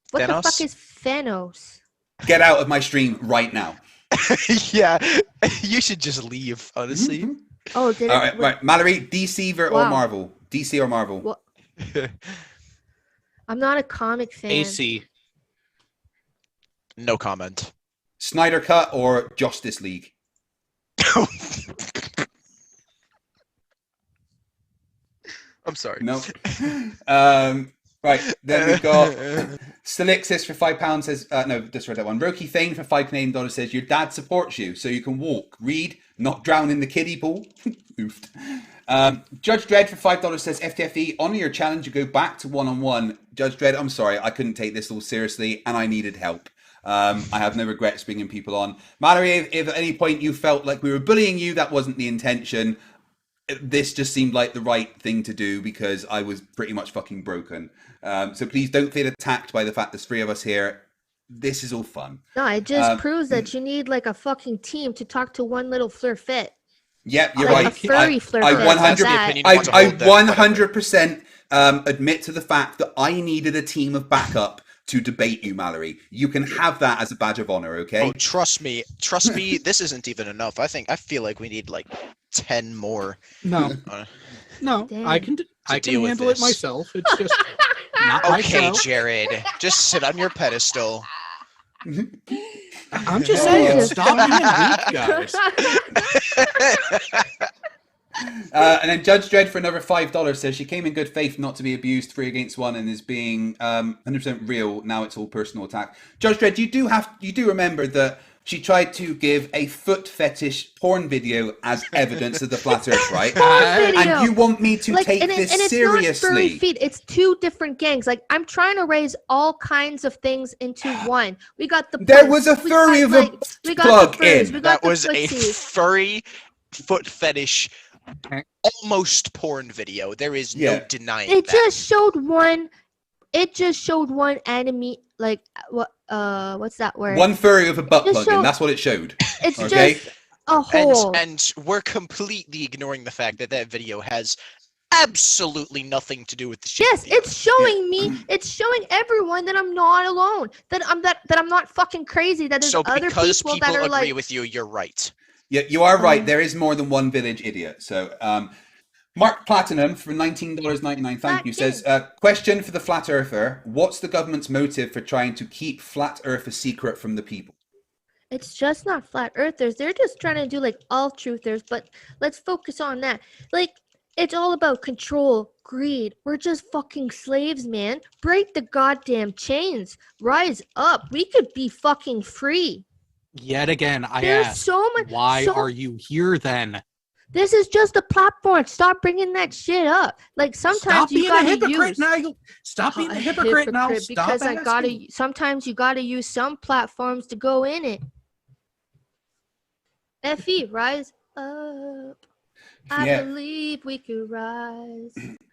What Thanos? the fuck is Thanos? Get out of my stream right now. Yeah, you should just leave, honestly. Oh, did All it? right, right. Mallory, DC or Wow. Marvel? DC or Marvel? What? I'm not a comic fan. AC. No comment. Snyder Cut or Justice League? I'm sorry. No. Right, then we've got Selixis for £5 says, no, disregard that one. Roki Thane for $5 Canadian says, your dad supports you so you can walk, read, not drown in the kiddie pool. Oofed. Judge Dredd for $5 says, FTFE, honor your challenge, you go back to one-on-one. Judge Dredd, I'm sorry, I couldn't take this all seriously and I needed help. I have no regrets bringing people on. Mallory, if at any point you felt like we were bullying you, that wasn't the intention. This just seemed like the right thing to do because I was pretty much fucking broken. So please don't feel attacked by the fact there's 3 of us here. This is all fun. No, it just proves that you need like a fucking team to talk to one little Flerfs. Yeah, you're like right. A furry Flerfs. I 100% admit to the fact that I needed a team of backup to debate you, Mallory. You can have that as a badge of honor, okay? Oh, trust me. Trust me, this isn't even enough. I feel like we need like 10 more. No. No, Damn. I can deal with handle it this. myself. It's just not Okay, myself. Jared. Just sit on your pedestal. I'm just saying, stop being weak, guys. And then Judge Dredd for another $5 says she came in good faith not to be abused 3 against 1 and is being 100% real. Now it's all personal attack. Judge Dredd, you do remember that she tried to give a foot fetish porn video as evidence of the flat Earth, right? And you want me to take this seriously? It's not furry feet. It's 2 different gangs. Like I'm trying to raise all kinds of things into one. We got the. There was a furry of a plug in. That was a furry foot fetish, almost porn video. There is no denying They that. just showed one it just showed one enemy, like what's that word? One furry with a butt Just plug in. show- That's what it showed. It's Okay? just a hole. And we're completely ignoring the fact that that video has absolutely nothing to do with the shape Yes, of the it's Earth. showing me. It's showing everyone that I'm not alone. That I'm not fucking crazy. That there's So other because people people that are agree like. with you, you're right. Yeah, you are right. There is more than one village idiot. So, Mark Platinum for $19.99, thank you, says, question for the Flat Earther. What's the government's motive for trying to keep Flat Earth a secret from the people? It's just not flat earthers. They're just trying to do like all truthers, but let's focus on that. Like, it's all about control, greed. We're just fucking slaves, man. Break the goddamn chains. Rise up. We could be fucking free. Yet again, I There's ask, so much. why are you here then? This is just a platform. Stop bringing that shit up. Like sometimes Stop you being a gotta hypocrite use. now. Stop being a hypocrite now. Stop Because I gotta. asking. Sometimes you gotta use some platforms to go in it. FE, rise up. I Yeah. believe we could rise.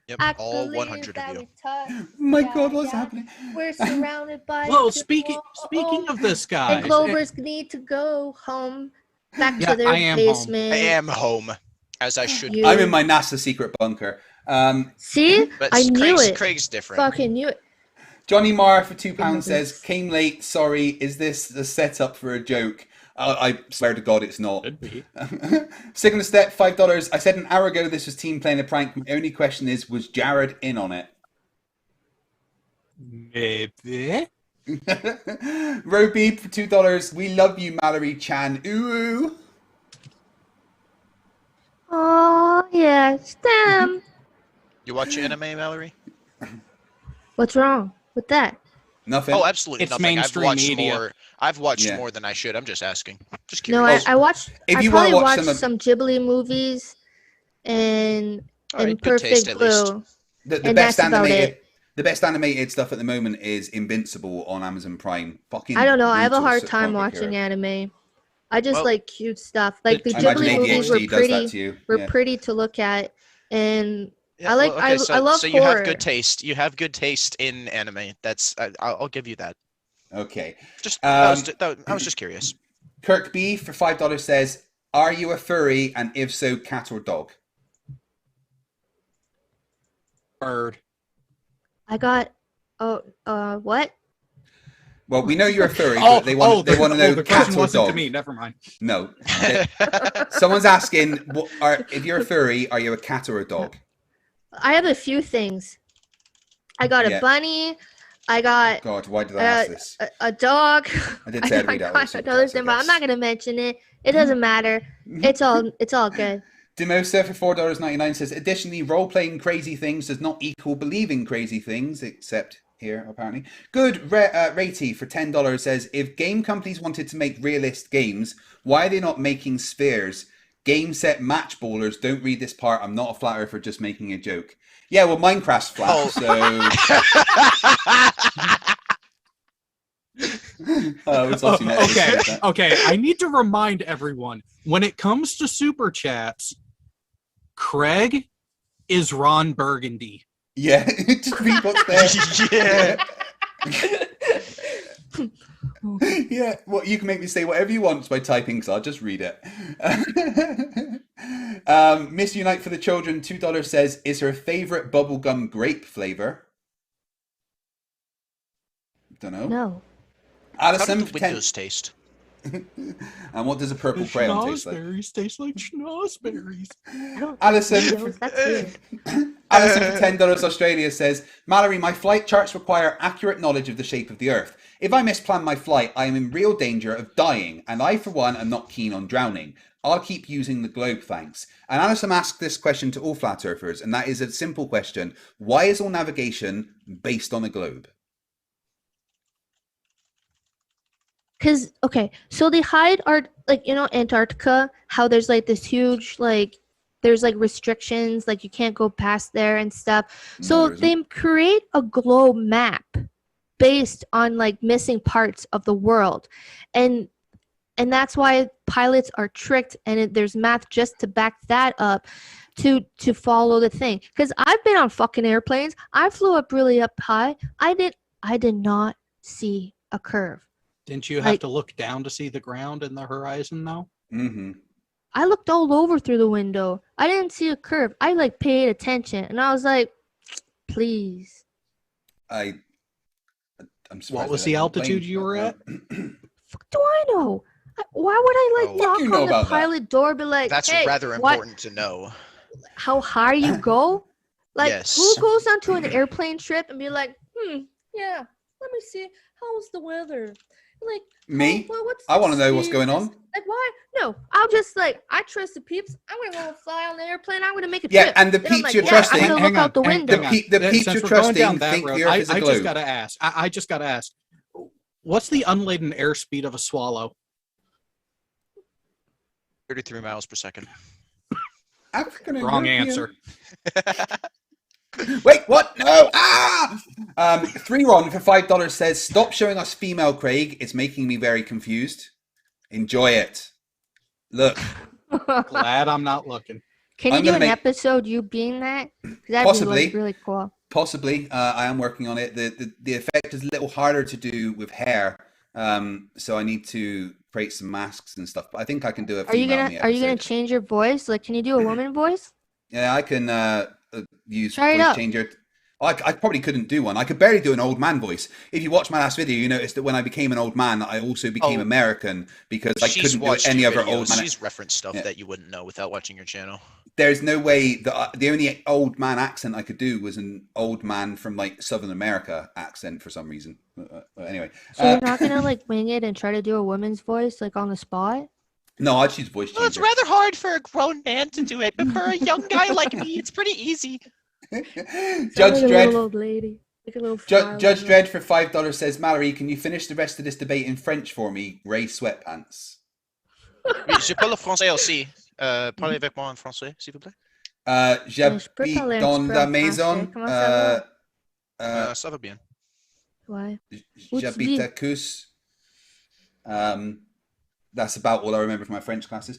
Yep, I all believe 100 that of you. we touch. My Yeah, God, what's yeah. happening? We're surrounded by. Well, the speaking wall. of this guy, And Clovers need to go home, back Yeah, to their I am home. basement. I am home, as I should be. I'm in my NASA secret bunker. See, But I knew it. Craig's different. Fucking knew it. Johnny Marr for £2 Goodness. says, came late, sorry, is this the setup for a joke? I swear to God it's not. Could be. Sick on the step, $5. I said an hour ago this was team playing a prank. My only question is, was Jared in on it? Maybe. Robeeb for $2. We love you, Mallory Chan. Ooh. Oh yes, damn. You watch anime, Mallory? What's wrong with that? Nothing. Oh, absolutely It's nothing. mainstream media. I've watched Yeah. more than I should. I'm just asking. Just No, curious. I watched. If I you wanna probably watch watched some of- some Ghibli movies and Alright, good taste, Perfect at least. Blue. The And best that's about animated. it. The best animated stuff at the moment is Invincible on Amazon Prime. Fucking. I don't know. I have a brutal hard time comic book watching hero. anime. I just Well, like cute stuff. Like the I imagine Ghibli movies were ADHD does that pretty. to you. Were Yeah. pretty to look at, and Yeah, I like. well, okay, I love so you horror. have good taste. You have good taste in anime. That's I'll give you that. Okay. Just Um, I was just curious. Kirk B for $5 says, "Are you a furry? And if so, cat or dog?" Bird. I got. What? Well, we know you're a furry, Oh, but they want to know the cat question or wasn't dog. to me. Never mind. No. Someone's asking, if you're a furry, are you a cat or a dog? I have a few things. I got Yeah. a bunny. I got God, why did I ask this? a dog. I did say I'd read out got some another cats, I thing, but I'm guess. not gonna mention it. It doesn't matter. It's all good. Demosa for $4.99 says, additionally, role-playing crazy things does not equal believing crazy things, except here, apparently. Good Ratey for $10 says, if game companies wanted to make realist games, why are they not making spheres? Game set match ballers, don't read this part, I'm not a flat earther, just making a joke. Yeah, well, Minecraft's flat, so... Okay. I need to remind everyone, when it comes to super chats, Craig is Ron Burgundy. Yeah, just read what's there. Yeah, well, you can make me say whatever you want by typing, because I'll just read it. Miss Unite for the Children, $2 says, is her favourite bubblegum grape flavour? Don't know. No. How Alison does for the 10... Windows taste? And what does a purple crayon taste like? Schnozberries taste like schnozberries. Alison for $10 Australia says, Mallory, my flight charts require accurate knowledge of the shape of the Earth. If I misplan my flight, I am in real danger of dying, and I, for one, am not keen on drowning. I'll keep using the globe, thanks. And Alison asked this question to all flat earthers, and that is a simple question. Why is all navigation based on a globe? Because, okay, so they hide Antarctica, how there's like this huge, there's like restrictions, like you can't go past there and stuff. So they create a globe map based on like missing parts of the world. And And that's why pilots are tricked, and there's math just to back that up to follow the thing. Because I've been on fucking airplanes. I flew up really up high. I did not see a curve. Didn't you have to look down to see the ground and the horizon, though? Mm-hmm. I looked all over through the window. I didn't see a curve. I like paid attention, and I was like, please. I'm What was the altitude you were at? Fuck do I know? Why would I like knock on the pilot door, be like, that's hey, rather important to know. How high you go? Like, Yes. who goes onto an airplane trip and be like, yeah, let me see, how's the weather? Like, me? What's I want to the know what's speed? going on. Like, why? No, I'll just like, I trust the peeps. I'm gonna go fly on the airplane. I'm gonna make a Yeah, trip. and the Then I'm peeps like, you're yeah, trusting. I'm gonna look out the window. The peeps you're trusting think the Earth is a I globe. just gotta ask. I just gotta ask. What's the unladen airspeed of a swallow? 33 miles per second. Wrong answer. Wait, what? No! Ah! 3-Ron for $5 says, stop showing us female Craig. It's making me very confused. Enjoy it. Look. Glad I'm not looking. Can you do an episode you being that? That'd Possibly. be like really cool. Possibly. I am working on it. The effect is a little harder to do with hair. So I need to create some masks and stuff. But I think I can do a female Are you gonna change your voice? Like, can you do a woman voice? Yeah, I can use Try it voice out. changer. I probably couldn't do one. I could barely do an old man voice. If you watch my last video, you noticed that when I became an old man, I also became American because I couldn't do any other old man. She's referenced stuff that you wouldn't know without watching your channel. There's no way that the only old man accent I could do was an old man from like Southern America accent for some reason. Anyway, So you're not gonna like wing it and try to do a woman's voice like on the spot? No, I'd choose voice changer. Well, it's rather hard for a grown man to do it, but for a young guy like me, it's pretty easy. Judge Dredd. Old lady. Like a little Judge Dredd for $5 says, Mallory, can you finish the rest of this debate in French for me? Grey sweatpants. Oui, je parle français aussi. Parlez avec moi en français, s'il vous plaît. J'habite dans la maison. Ça va bien. Ouais. J'habite à Cus. That's about all I remember from my French classes.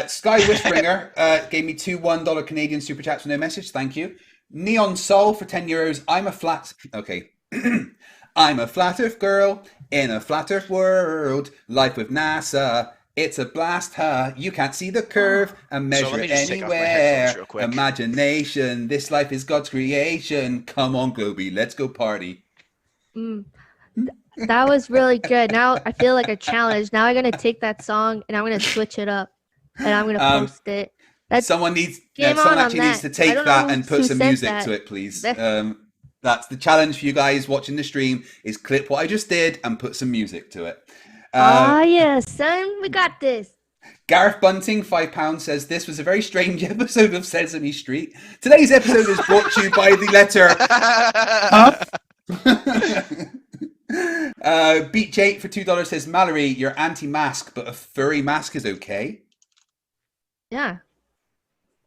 Sky Wishbringer gave me 2 $1 Canadian super chats with no message. Thank you. Neon Soul for €10. I'm a flat earth girl in a flat earth world. Life with NASA. It's a blast, huh? You can't see the curve and measure it anywhere. Imagination. This life is God's creation. Come on, Globy. Let's go party. That was really good. Now I feel like a challenge. Now I'm gonna take that song and I'm gonna switch it up and I'm gonna post it. Someone actually needs to take that and put some music to it, please. That's the challenge for you guys watching the stream: is clip what I just did and put some music to it. Yeah, son, we got this. Gareth Bunting, £5, says, this was a very strange episode of Sesame Street. Today's episode is brought to you by the letter Beat Jake for $2 says, Mallory, you're anti-mask, but a furry mask is okay. Yeah.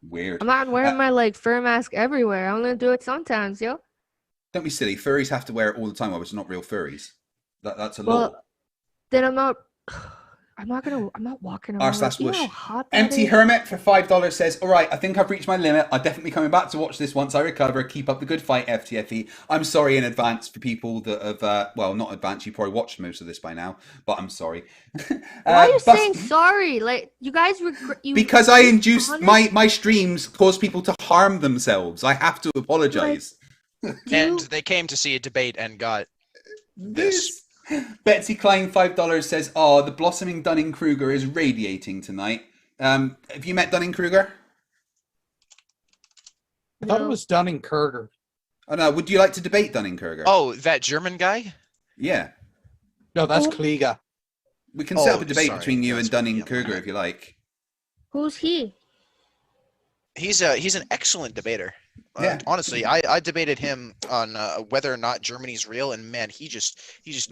Weird. I'm not wearing my like fur mask everywhere. I'm gonna do it sometimes, yo. Don't be silly. Furries have to wear it all the time, which are not real furries. That's a law. Then I'm not walking around. Like, you know how hot that Empty is? Hermit for $5 says, all right, I think I've reached my limit. I'm definitely coming back to watch this once I recover. Keep up the good fight, FTFE. I'm sorry in advance for people that have, well, not advance. You probably watched most of this by now, but I'm sorry. Why are you saying sorry? Like, you guys because I induced my streams cause people to harm themselves. I have to apologize. And they came to see a debate and got this. Betsy Klein, $5 says, oh, the blossoming Dunning-Kruger is radiating tonight. Have you met Dunning-Kruger? I thought it was Dunning-Kruger. Oh, no. Would you like to debate Dunning-Kruger? Oh, that German guy? Yeah. No, that's Kliega. We can set up a debate between you and Dunning-Kruger if you like. Who's he? He's an excellent debater. Yeah. Honestly, I debated him on whether or not Germany's real, and man, he just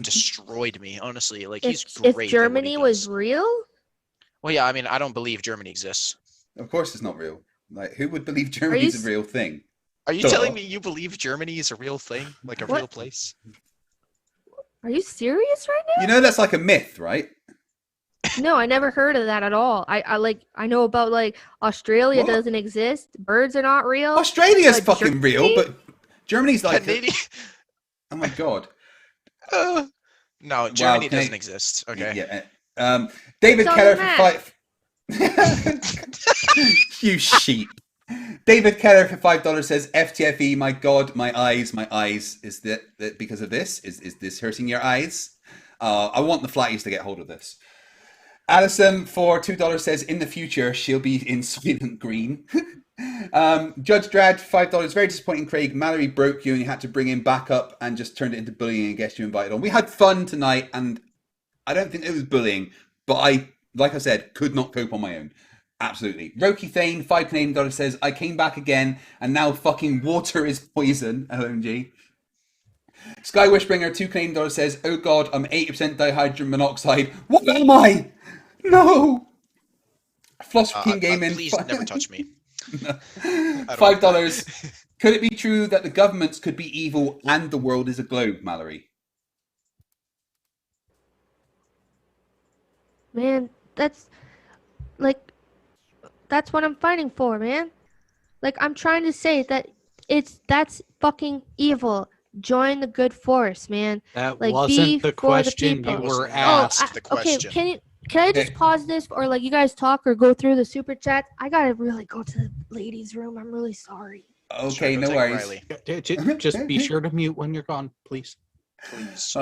destroyed me. Honestly, like he's great. If Germany was real? Well, yeah, I mean, I don't believe Germany exists. Of course, it's not real. Like, who would believe Germany's a real thing? Are you telling me you believe Germany is a real thing, like a real place? Are you serious right now? You know that's like a myth, right? No, I never heard of that at all. I know about like Australia What? doesn't exist. Birds are not real. Australia's But fucking real, Germany? but Germany's like, Canadian. oh my god. No, Germany can I- doesn't exist. Okay. Yeah. David It's on Keller the for map. You sheep. David Keller for $5 says, FTFE, my god, my eyes. Is that because of this? Is this hurting your eyes? I want the flatties to get hold of this. Alison for $2 says, in the future, she'll be in Soylent Green. Judge Drad, $5. Very disappointing, Craig. Mallory broke you and you had to bring him back up and just turned it into bullying and guessed you invited on. We had fun tonight and I don't think it was bullying, but like I said, could not cope on my own. Absolutely. Roki Thane, $5 Canadian says, I came back again and now fucking water is poison. OMG. Sky Wishbringer, $2 Canadian says, oh god, I'm 80% dihydron monoxide. What am I? No. Floss King Gaming. Please never touch me. $5. Could it be true that the governments could be evil and the world is a globe, Mallory? Man, that's what I'm fighting for, man. Like, I'm trying to say that that's fucking evil. Join the good force, man. That Like, wasn't be the for the question you people. were Oh, asked. the Okay, question. can I just pause this, or like you guys talk or go through the super chat? I gotta really go to the ladies' room. I'm really sorry. Okay, Sure, no go take worries. Riley. Just be sure to mute when you're gone, please. Please.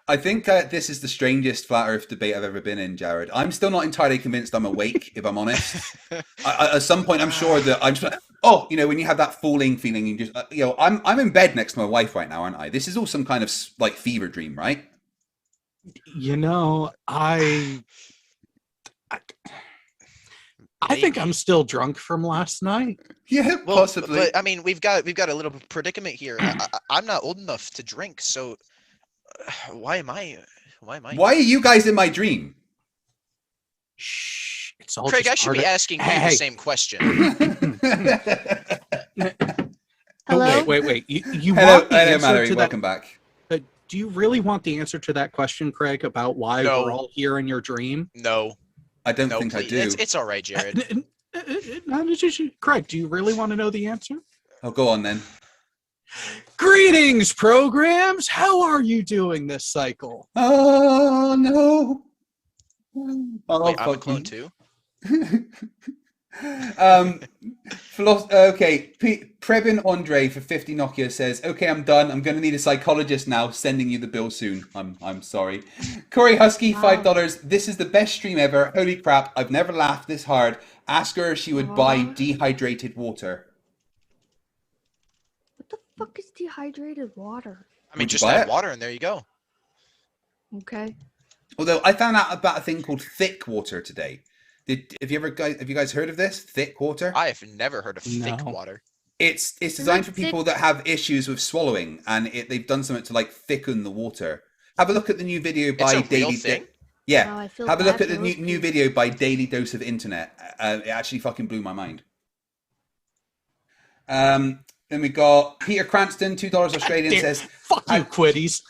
I think this is the strangest flat Earth debate I've ever been in, Jared. I'm still not entirely convinced I'm awake, if I'm honest. At some point, I'm sure that I'm just. Oh, when you have that falling feeling, you just, I'm in bed next to my wife right now, aren't I? This is all some kind of like fever dream, right? I think I'm still drunk from last night. Yeah, Well, possibly. but I mean, we've got a little predicament here. I'm not old enough to drink, so why am I? Why are you guys in my dream? Shh. It's all Craig, just I should part be of- asking you Hey. the same question. Hello? Oh, wait. You Hello, want the answer Mallory. to Welcome back. Do you really want the answer to that question, Craig, about why No. we're all here in your dream? No, I don't no, think please. I do. It's all right, Jared. Craig, do you really want to know the answer? Oh, go on then. Greetings, programs. How are you doing this cycle? Oh no. Oh, Wait, I'm a fuck clone me. too. Okay, Prebin Andre for 50 Nokia says, okay, I'm done. I'm going to need a psychologist now. Sending you the bill soon. I'm sorry. Corey Husky, $5. This is the best stream ever. Holy crap. I've never laughed this hard. Ask her if she would buy dehydrated water. What the fuck is dehydrated water? I mean, Would you just buy add it? water and there you go. Okay. Although I found out about a thing called thick water today. Have you guys heard of this? Thick water? I have never heard of thick No. water. It's designed for people that have issues with swallowing, and they've done something to like thicken the water. Have a look at the new video by It's a real Daily. thing? Yeah, Wow, I feel have a look bad at the for those new people. video by Daily Dose of Internet. It actually fucking blew my mind. Then we got Peter Cranston, $2 Australian says, Fuck you, quitties.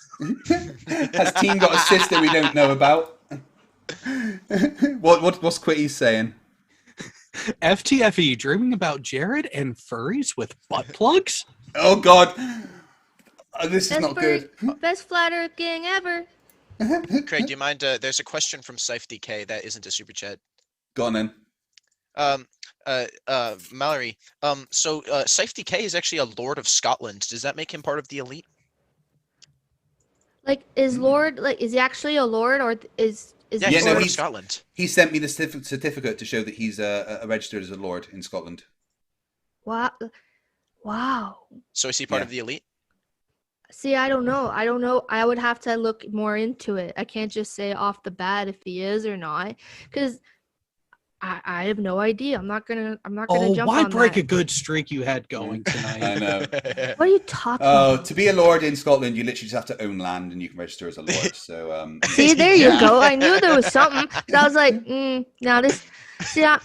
has team got a sister we don't know about? What's Quitty saying? FTFE dreaming about Jared and furries with butt plugs? Oh god, this is not good. Best flat earth gang ever. Craig, do you mind? There's a question from Safety K that isn't a super chat. Go on then. Mallory. So Safety K is actually a Lord of Scotland. Does that make him part of the elite? Like, is he actually a lord, or is Yeah, he he's no, Lord lord? of Scotland. He sent me the certificate to show that he's registered as a lord in Scotland. Wow. So is he part Yeah. of the elite? See, I don't know. I would have to look more into it. I can't just say off the bat if he is or not, because I have no idea. I'm not gonna Oh, jump why on break that. a good streak you had going tonight? I know. What are you talking Oh, about? to be a lord in Scotland, you literally just have to own land and you can register as a lord. So, See, there Yeah. you go. I knew there was something. So I was like, now this. See, I'm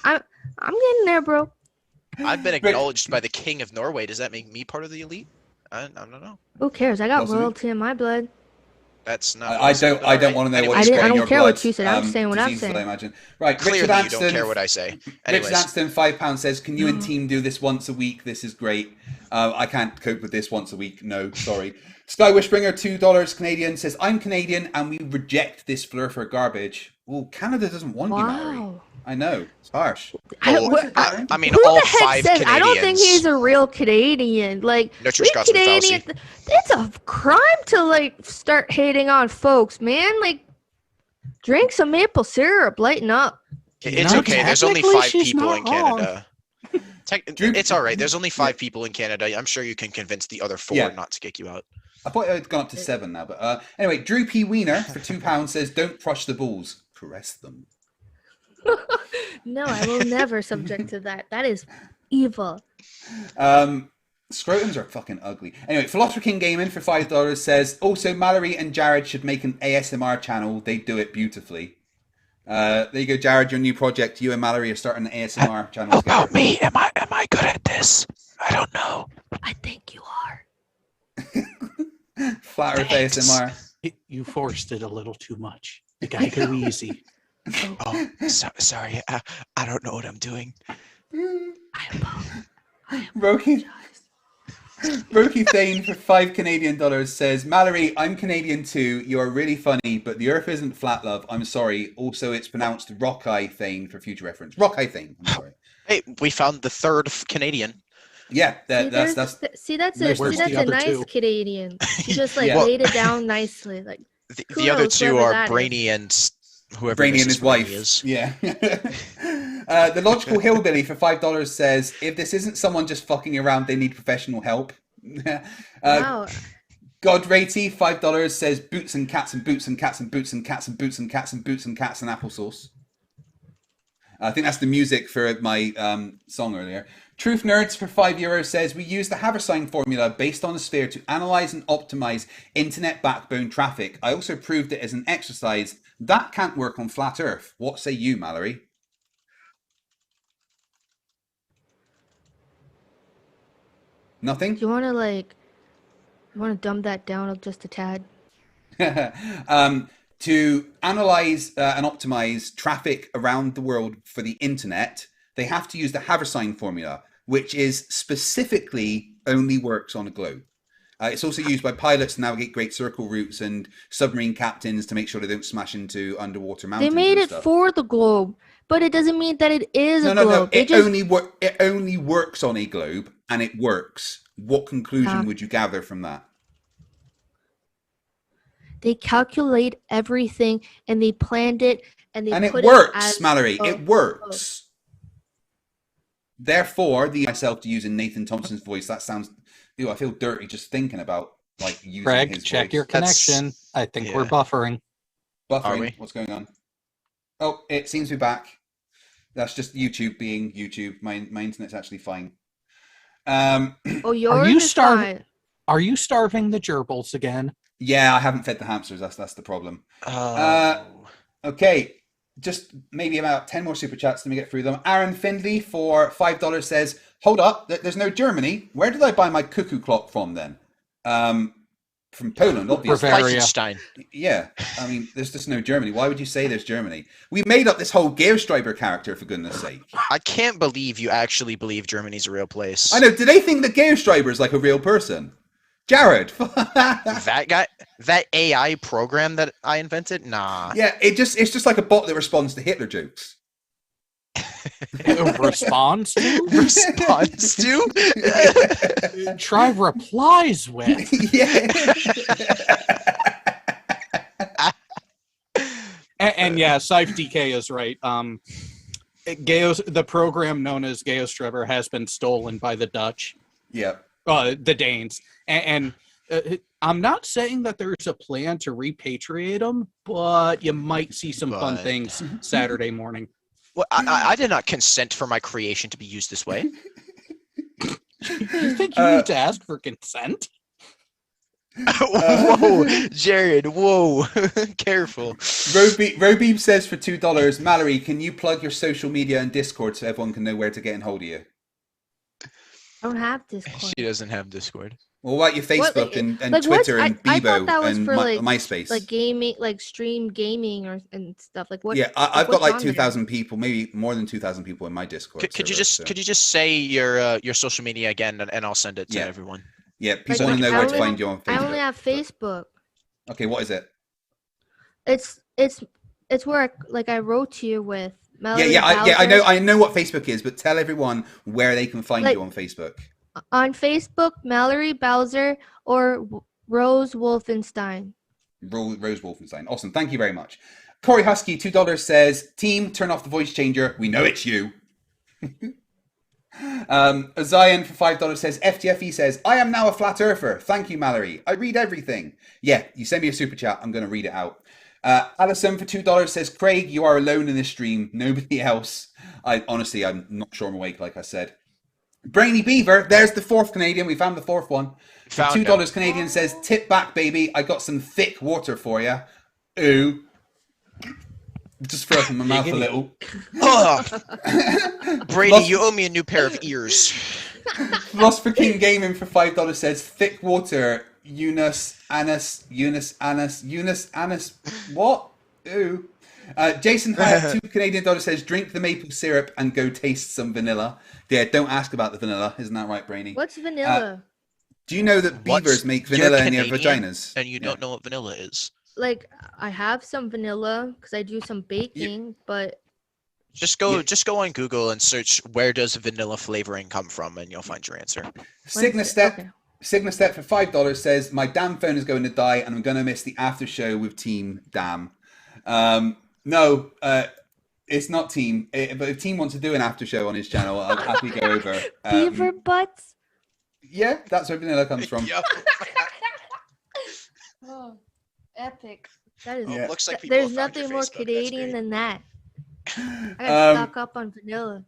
getting there, bro. I've been acknowledged by the King of Norway. Does that make me part of the elite? I don't know. Who cares? I got Possibly. royalty in my blood. That's not. I don't want to know what I you got in don't your care blood. what you said. I'm saying what I'm diseases, saying. I imagine. Right, Clearly, Richard you don't Anston, care what I say. Richard Anyways, Anston, £5 says, "Can you and team do this once a week? This is great. I can't cope with this once a week. No, sorry." Sky Wishbringer, $2 Canadian says, "I'm Canadian and we reject this Flerfer garbage." Well, Canada doesn't want you, Mallory. Wow. I know, it's harsh. I mean, Who all the heck 5 says? Canadians. I don't think he's a real Canadian. Like No, we Scott's been Canadians, it's a crime to like start hating on folks, man. Like drink some maple syrup, lighten up. It's No, okay. There's only technically 5 she's people not in wrong. Canada. It's all right. There's only 5 people in Canada. I'm sure you can convince the other 4 Yeah. not to kick you out. I thought it had gone up to 7 now, but anyway, Drew P. Wiener for £2 says, "Don't crush the balls, caress them." No, I will never subject to that. That is evil. Scrotums are fucking ugly. Anyway, Philosopher King Gaming for $5 says, "Also, Mallory and Jared should make an ASMR channel. They do it beautifully." There you go, Jared. Your new project. You and Mallory are starting an ASMR channel together. About me? Am I good at this? I don't know. I think you are. Flat Earth ASMR. You forced it a little too much. You gotta go easy. Oh, sorry. I don't know what I'm doing. Roki Thane for $5 Canadian says, "Mallory, I'm Canadian too. You are really funny, but the Earth isn't flat, love. I'm sorry. Also, it's pronounced Rockeye Thane for future reference. Rockeye Thane. I'm sorry." Hey, we found the 3rd Canadian. Yeah, that's that's a other nice two? Canadian. He just like Yeah. laid it down nicely. Like The other kudos, 2 whoever are that is. Brainy and whoever Brainy and Mrs. his wife. Brainy is. Yeah. The Logical Hillbilly for $5 says, "If this isn't someone just fucking around, they need professional help." Wow. God Ratey, $5 says, "Boots and cats and boots and cats and boots and cats and boots and cats and boots and cats and applesauce." I think that's the music for my song earlier. Truth Nerds for €5 says, "We use the Haversine formula based on a sphere to analyze and optimize internet backbone traffic. I also proved it as an exercise. That can't work on flat Earth. What say you, Mallory?" Nothing? Do you want to dumb that down just a tad? To analyze and optimize traffic around the world for the internet, they have to use the Haversine formula, which is specifically only works on a globe. It's also used by pilots to navigate Great Circle routes and submarine captains to make sure they don't smash into underwater mountains. They made and it stuff. for the globe, but it doesn't mean that it is a No. globe. It only works on a globe, and it works. What conclusion would you gather from that? They calculate everything and they planned it and And it put works, it as Mallory. a- It works. Therefore, myself to use in Nathan Thompson's voice, that sounds. I feel dirty just thinking about like using Greg, his check voice. your connection. I think we're buffering. Buffering. Are we? What's going on? Oh, it seems to be back. That's just YouTube being YouTube. My internet's actually fine. Oh, yours Are you is starving? fine. Are you starving the gerbils again? Yeah, I haven't fed the hamsters. That's the problem. Oh. Okay, just maybe about 10 more super chats. Let me get through them. Aaron Findley for $5 says, "Hold up, there's no Germany. Where did I buy my cuckoo clock from then?" From Poland, obviously. Bavaria. Liechtenstein. Yeah, I mean, there's just no Germany. Why would you say there's Germany? We made up this whole Gearstriber character, for goodness sake. I can't believe you actually believe Germany's a real place. I know. Do they think that Gearstriber is like a real person? Jared. That guy, that AI program that I invented, nah. Yeah, it's just like a bot that responds to Hitler jokes. Responds to? Responds to? Try replies with. Yeah. And yeah, Scythe DK is right. The program known as Geostriver has been stolen by the Dutch. Yeah. The Danes. And I'm not saying that there's a plan to repatriate them, but you might see some fun things Saturday morning. Well, I did not consent for my creation to be used this way. You think you need to ask for consent? Whoa, Jared, whoa. Careful. Robeeb says for $2, Mallory, can you plug your social media and Discord so everyone can know where to get in hold of you? I don't have Discord. She doesn't have Discord. Well, what about your Facebook and like, Twitter what's- and I thought Bebo that was and for, like, MySpace? like gaming, like stream gaming and stuff. Like what? Yeah, like, I've got what's like on there? 2,000 people, maybe more than 2,000 people in my Discord. Could you server, just so- could you just say your social media again, and I'll send it to everyone. Yeah, Like, people want to know I where to only- find you on Facebook. I only have Facebook. Okay, what is it? It's where I wrote to you with Mallory. Yeah, I Bowser. know what Facebook is, but tell everyone where they can find Like- you on Facebook. On Facebook, Mallory Bowser or Rose Wolfenstein. Rose Wolfenstein. Awesome. Thank you very much. Corey Husky, $2 says, team, turn off the voice changer. We know it's you. Zion for $5 says, FTFE says, I am now a flat earther. Thank you, Mallory. I read everything. Yeah, you send me a super chat. I'm going to read it out. Alison for $2 says, Craig, you are alone in this stream. Nobody else. Honestly, I'm not sure I'm awake, like I said. Brainy Beaver, there's the fourth Canadian. We found the fourth one. For $2 Canadian says, tip back, baby. I got some thick water for you. Ooh. Just throw up in my mouth a little. Brady, you owe me a new pair of ears. Philosopher King Gaming for $5 says, thick water. Eunice, Annis. What? Ooh. Jason Hyatt, $2 Canadian says, drink the maple syrup and go taste some vanilla. Yeah, don't ask about the vanilla. Isn't that right, Brainy? What's vanilla? Do you know that beavers make vanilla in their vaginas? And you don't know what vanilla is. Like, I have some vanilla because I do some baking, but Just go on Google and search where does vanilla flavoring come from, and you'll find your answer. Cygnastep for $5 says, my damn phone is going to die and I'm going to miss the after show with Team Damn. No, it's not Team. But if Team wants to do an after show on his channel, I'll happily go over. beaver butts. Yeah, that's where vanilla comes from. Oh, epic! That is. Yeah. Looks like people There's have found your nothing more Facebook. That's Canadian great. than that. I gotta stock up on vanilla.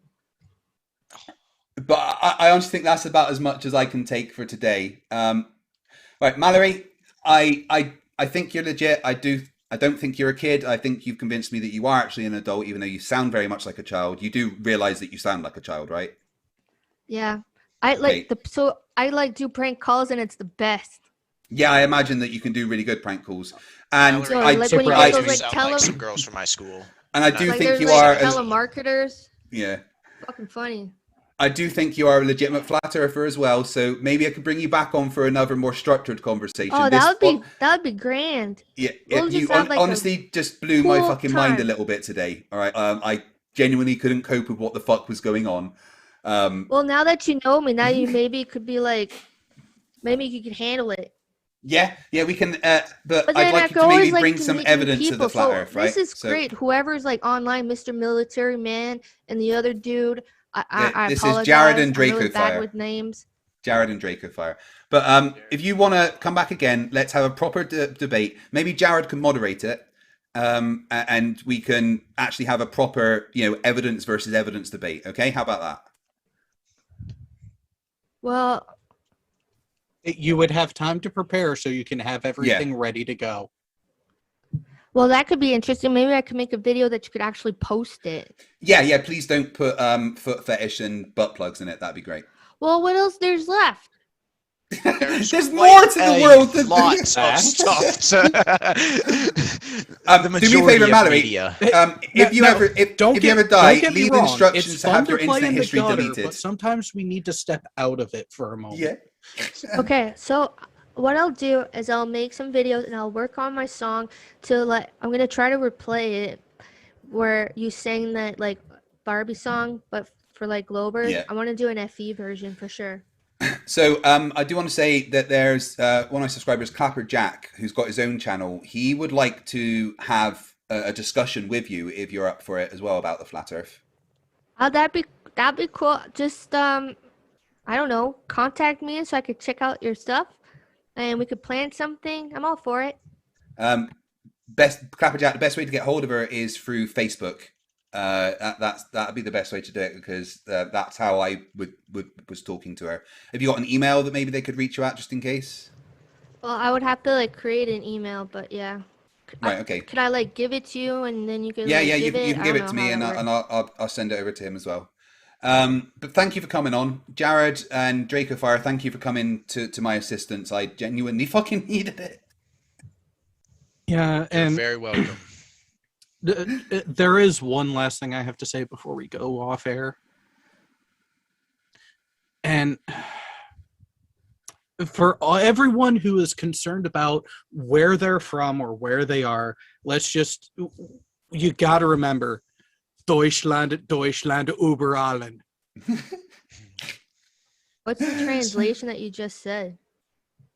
But I honestly think that's about as much as I can take for today. Right, Mallory, I think you're legit. I don't think you're a kid. I think you've convinced me that you are actually an adult, even though you sound very much like a child. You do realize that you sound like a child, right? Yeah, I like do prank calls and it's the best. Yeah, I imagine that you can do really good prank calls. And Mallory, I, like when you I, get those, like, sound like some girls from my school. and I do Like think there's you like are. telemarketers. Yeah. Fucking funny. I do think you are a legitimate flat earther as well, so maybe I could bring you back on for another more structured conversation. Oh, that would be grand. Yeah, We'll you just have, like, a honestly just blew my cool fucking mind a time. little bit today. All right, I genuinely couldn't cope with what the fuck was going on. Well, now that you know me, now you maybe could be like, maybe you could handle it. Yeah, we can. But But I'd then like I you could to always maybe like bring to some meet new evidence of people. the flat So Earth, right? this is So, great. Whoever's like online, Mr. Military Man, and the other dude. I this is apologize. Jared and I'm really Draco bad Fire. with names. Jared and Draco Fire. But if you want to come back again, let's have a proper debate. Maybe Jared can moderate it, and we can actually have a proper, evidence versus evidence debate. Okay, how about that? Well, You would have time to prepare so you can have everything ready to go. that could be interesting. Maybe I could make a video that you could actually post it. Yeah. Please don't put foot fetish and butt plugs in it. That'd be great. Well, what else there's left? There's more to the world than Lots of stuff. do me a favor, Mallory. If you ever die, don't get me leave wrong, instructions it's to fun have your to play internet in the history gutter, deleted. But sometimes we need to step out of it for a moment. Yeah. Okay, so what I'll do is I'll make some videos and I'll work on my song I'm gonna try to replay it where you sang that like Barbie song, but for like Globers. Yeah. I want to do an FE version for sure. So I do want to say that there's one of my subscribers, Clapper Jack, who's got his own channel. He would like to have a discussion with you if you're up for it as well about the flat Earth. That'd be cool. Just I don't know, contact me so I could check out your stuff and we could plan something. I'm all for it. Clapper Jack, the best way to get hold of her is through Facebook. That'd be the best way to do it because that's how I was talking to her. Have you got an email that maybe they could reach you at just in case? Well, I would have to like create an email, but yeah. Right. Okay. Could I like give it to you and then you could Yeah. like, You can give I it don't to know me how and that works. I'll send it over to him as well. But thank you for coming on. Jared and Draco Fire, thank you for coming to my assistance. I genuinely fucking needed it. Yeah, and You're very welcome. There is one last thing I have to say before we go off air. And for everyone who is concerned about where they're from or where they are, you got to remember, Deutschland, Deutschland, über allen. What's the translation that you just said?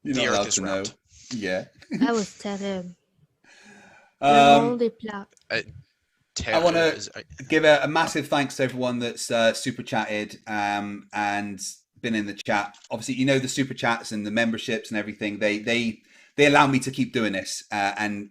You're The not earth allowed is to know. round. Yeah. That was terrible. I want to give a massive thanks to everyone that's super chatted and been in the chat. Obviously, you know, the super chats and the memberships and everything. They allow me to keep doing this, and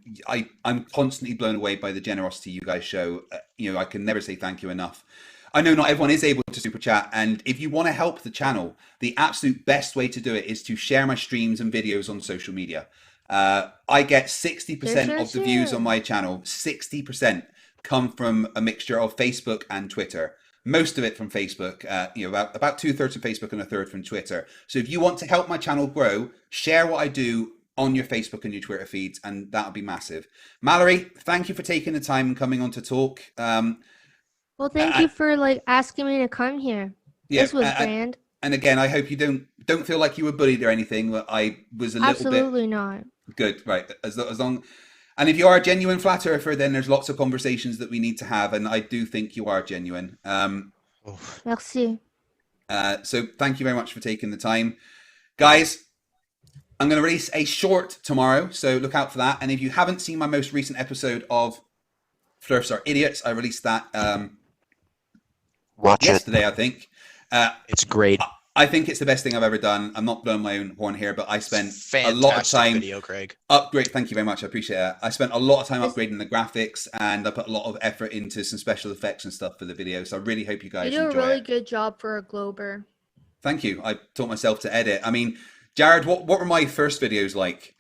I'm constantly blown away by the generosity you guys show. I can never say thank you enough. I know not everyone is able to super chat, and if you want to help the channel, the absolute best way to do it is to share my streams and videos on social media. I get 60% of the views on my channel. 60% come from a mixture of Facebook and Twitter. Most of it from Facebook, about 2/3 from Facebook and 1/3 from Twitter. So if you want to help my channel grow, share what I do on your Facebook and your Twitter feeds, and that would be massive. Mallory, thank you for taking the time and coming on to talk. Well, thank you for asking me to come here. Yeah, this was grand. And again, I hope you don't feel like you were bullied or anything. I was a little bit. Absolutely not. Good, right? As long, and if you are a genuine flat earther, then there's lots of conversations that we need to have, and I do think you are genuine. Merci. So thank you very much for taking the time, guys. I'm going to release a short tomorrow, so look out for that. And if you haven't seen my most recent episode of Flerfs Are Idiots, I released that yesterday, I think. It's great. I think it's the best thing I've ever done. I'm not blowing my own horn here, but I spent a lot of Fantastic time video, Craig. Thank you very much. I appreciate it. I spent a lot of time upgrading the graphics, and I put a lot of effort into some special effects and stuff for the video. So I really hope you guys You do enjoy a really it. good job for a Glober. Thank you. I taught myself to edit. I mean, Jared, what were my first videos like?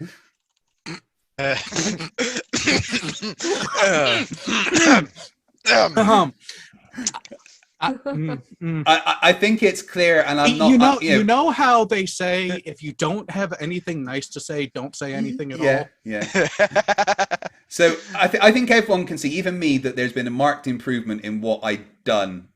I think it's clear, and I'm not. You know how they say if you don't have anything nice to say, don't say anything at all. Yeah. So I think everyone can see, even me, that there's been a marked improvement in what I've done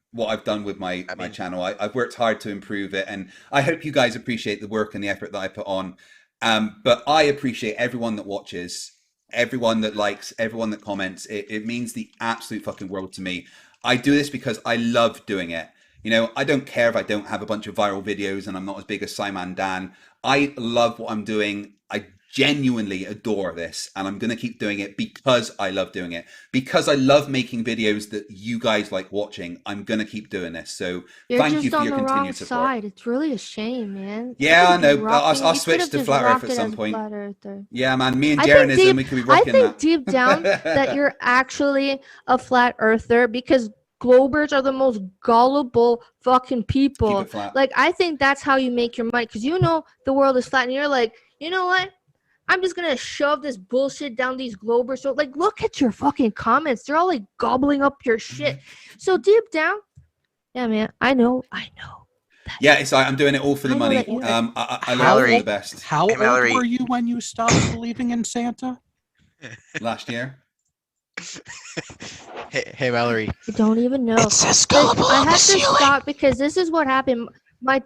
with my channel. I've worked hard to improve it, and I hope you guys appreciate the work and the effort that I put on. But I appreciate everyone that watches, everyone that likes, everyone that comments. It means the absolute fucking world to me. I do this because I love doing it. I don't care if I don't have a bunch of viral videos and I'm not as big as Simon Dan. I love what I'm doing. I genuinely adore this, and I'm going to keep doing it because I love doing it. Because I love making videos that you guys like watching, I'm going to keep doing this. So thank you for your continued support. Side. It's really a shame, man. Yeah, I know. I'll switch to Flat Earth at some point. Yeah, man. Me and Jarenism, we could be rocking that. I think deep down that you're actually a flat earther, because Globers are the most gullible fucking people. Like, I think that's how you make your money, because the world is flat, and you're like, you know what? I'm just gonna shove this bullshit down these Globers. So, look at your fucking comments. They're all gobbling up your shit. So deep down, yeah, man, I know. Yeah, it's I'm doing it all for the money. I love it the best. How old were you when you stopped believing in Santa? Last year. Hey, Mallory. I don't even know. It says gullible I on the have to ceiling. stop, because this is what happened. My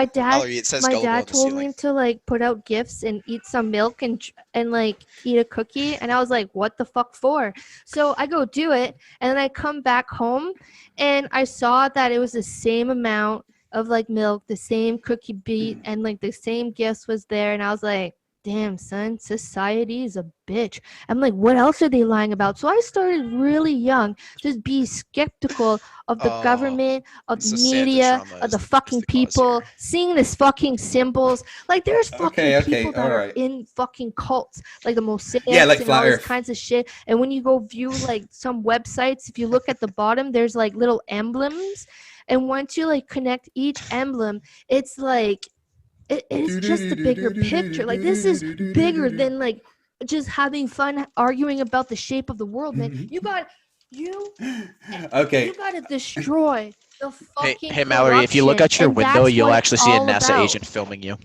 dad, Mallory, it says my gullible on dad the told ceiling. me to put out gifts and eat some milk and eat a cookie, and I was like, what the fuck for? So I go do it, and then I come back home, and I saw that it was the same amount of milk, the same cookie beat, and the same gifts was there, and I was like, damn, son, society is a bitch. I'm like, what else are they lying about? So I started really young to be skeptical of the government, of the media, of the fucking people, seeing this fucking symbols. There's fucking people that are in fucking cults, the mosaics and all this kinds of shit. And when you go view some websites, if you look at the bottom, there's little emblems. And once you connect each emblem, it's it's just a bigger picture. This is bigger than just having fun arguing about the shape of the world, man. You got You Okay. You gotta destroy the fucking Hey, Mallory, if you look corruption, out your and window, that's you'll what actually it's see a all NASA about. agent filming you.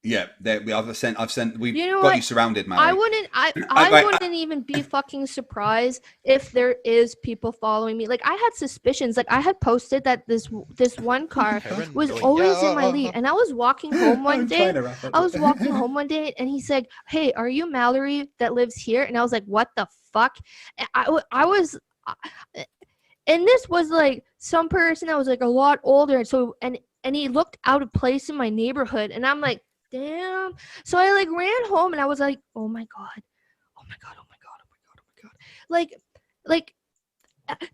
Yeah, I've sent. We've You know got what? you surrounded, Mallory. I Right, wouldn't even be fucking surprised if there is people following me. Like I had suspicions. Like I had posted that this one car was always in my lead, and I was walking home one day. I was walking home one day, and he's like, "Hey, are you Mallory that lives here?" And I was like, "What the fuck?" And I was. And this was like some person that was like a lot older, and he looked out of place in my neighborhood, and I'm like, damn. So I like ran home, and I was like, oh my god, oh my god, oh my god, oh my god, oh my god. Like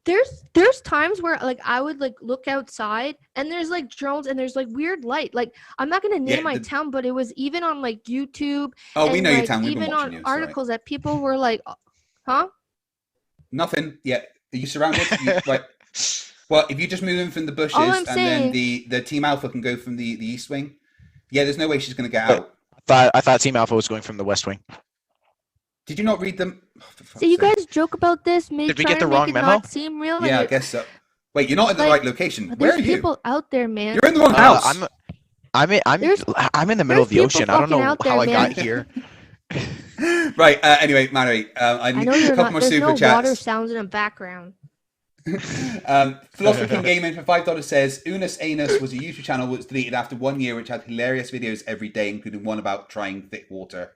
there's times where like I would like look outside, and there's like drones, and there's like weird light. Like I'm not gonna name my town, but it was even on like YouTube. Oh, and, we know like, your town. We've been even watching on you. articles that people were like, huh? Nothing. Yeah. Are you surrounded? Right. Well, if you just move in from the bushes, All I'm and saying- then the Team Alpha can go from the east wing. Yeah, there's no way she's going to get out. I thought Team Alpha was going from the West Wing. Did you not read them? So you guys joke about this? Did we get the wrong memo? Not seem real? Yeah, I Like, guess so. Wait, you're not in the like, right location. Where are there's you? people out there, man. You're in the wrong house. I'm in the middle of the people ocean. I don't know fucking out there, how I man. got here. Right. Anyway, Mallory, I I need know a you're couple not. more There's super no chats. water sounds in the background. Philosopher King Gaming for $5 says Unus Anus was a YouTube channel that was deleted after 1 year, which had hilarious videos every day, including one about trying thick water.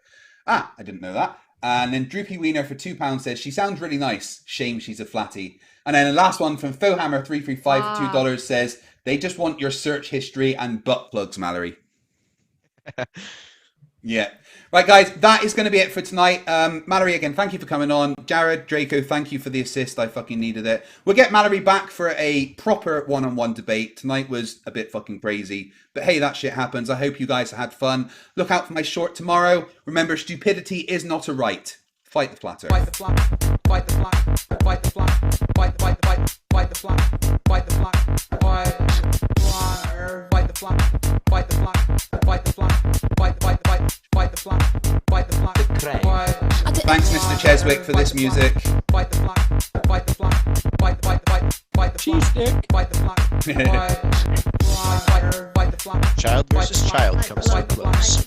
I didn't know that. And then Droopy Wiener for £2 says she sounds really nice. Shame she's a flatty. And then the last one from Fohammer335 for $2 says they just want your search history and butt plugs, Mallory. Yeah. Right, guys, that is going to be it for tonight. Mallory, again, thank you for coming on. Jared, Draco, thank you for the assist. I fucking needed it. We'll get Mallory back for a proper one-on-one debate. Tonight was a bit fucking crazy. But hey, that shit happens. I hope you guys had fun. Look out for my short tomorrow. Remember, stupidity is not a right. Fight the flatter. Fight the flat. Fight the flat. Fight the flat. Fight the flat. Fight the flat. Fight the flat. Fight the flat. Fight the flat. Fight the flat. Fight the flat. Fight the flat. Fight the flat. Thanks, Mr. Cheswick, for this music. Fight the flat. Fight the flat. Fight the flat. Cheese stick. Fight the flat. Fight the flat. Child versus child comes to a close.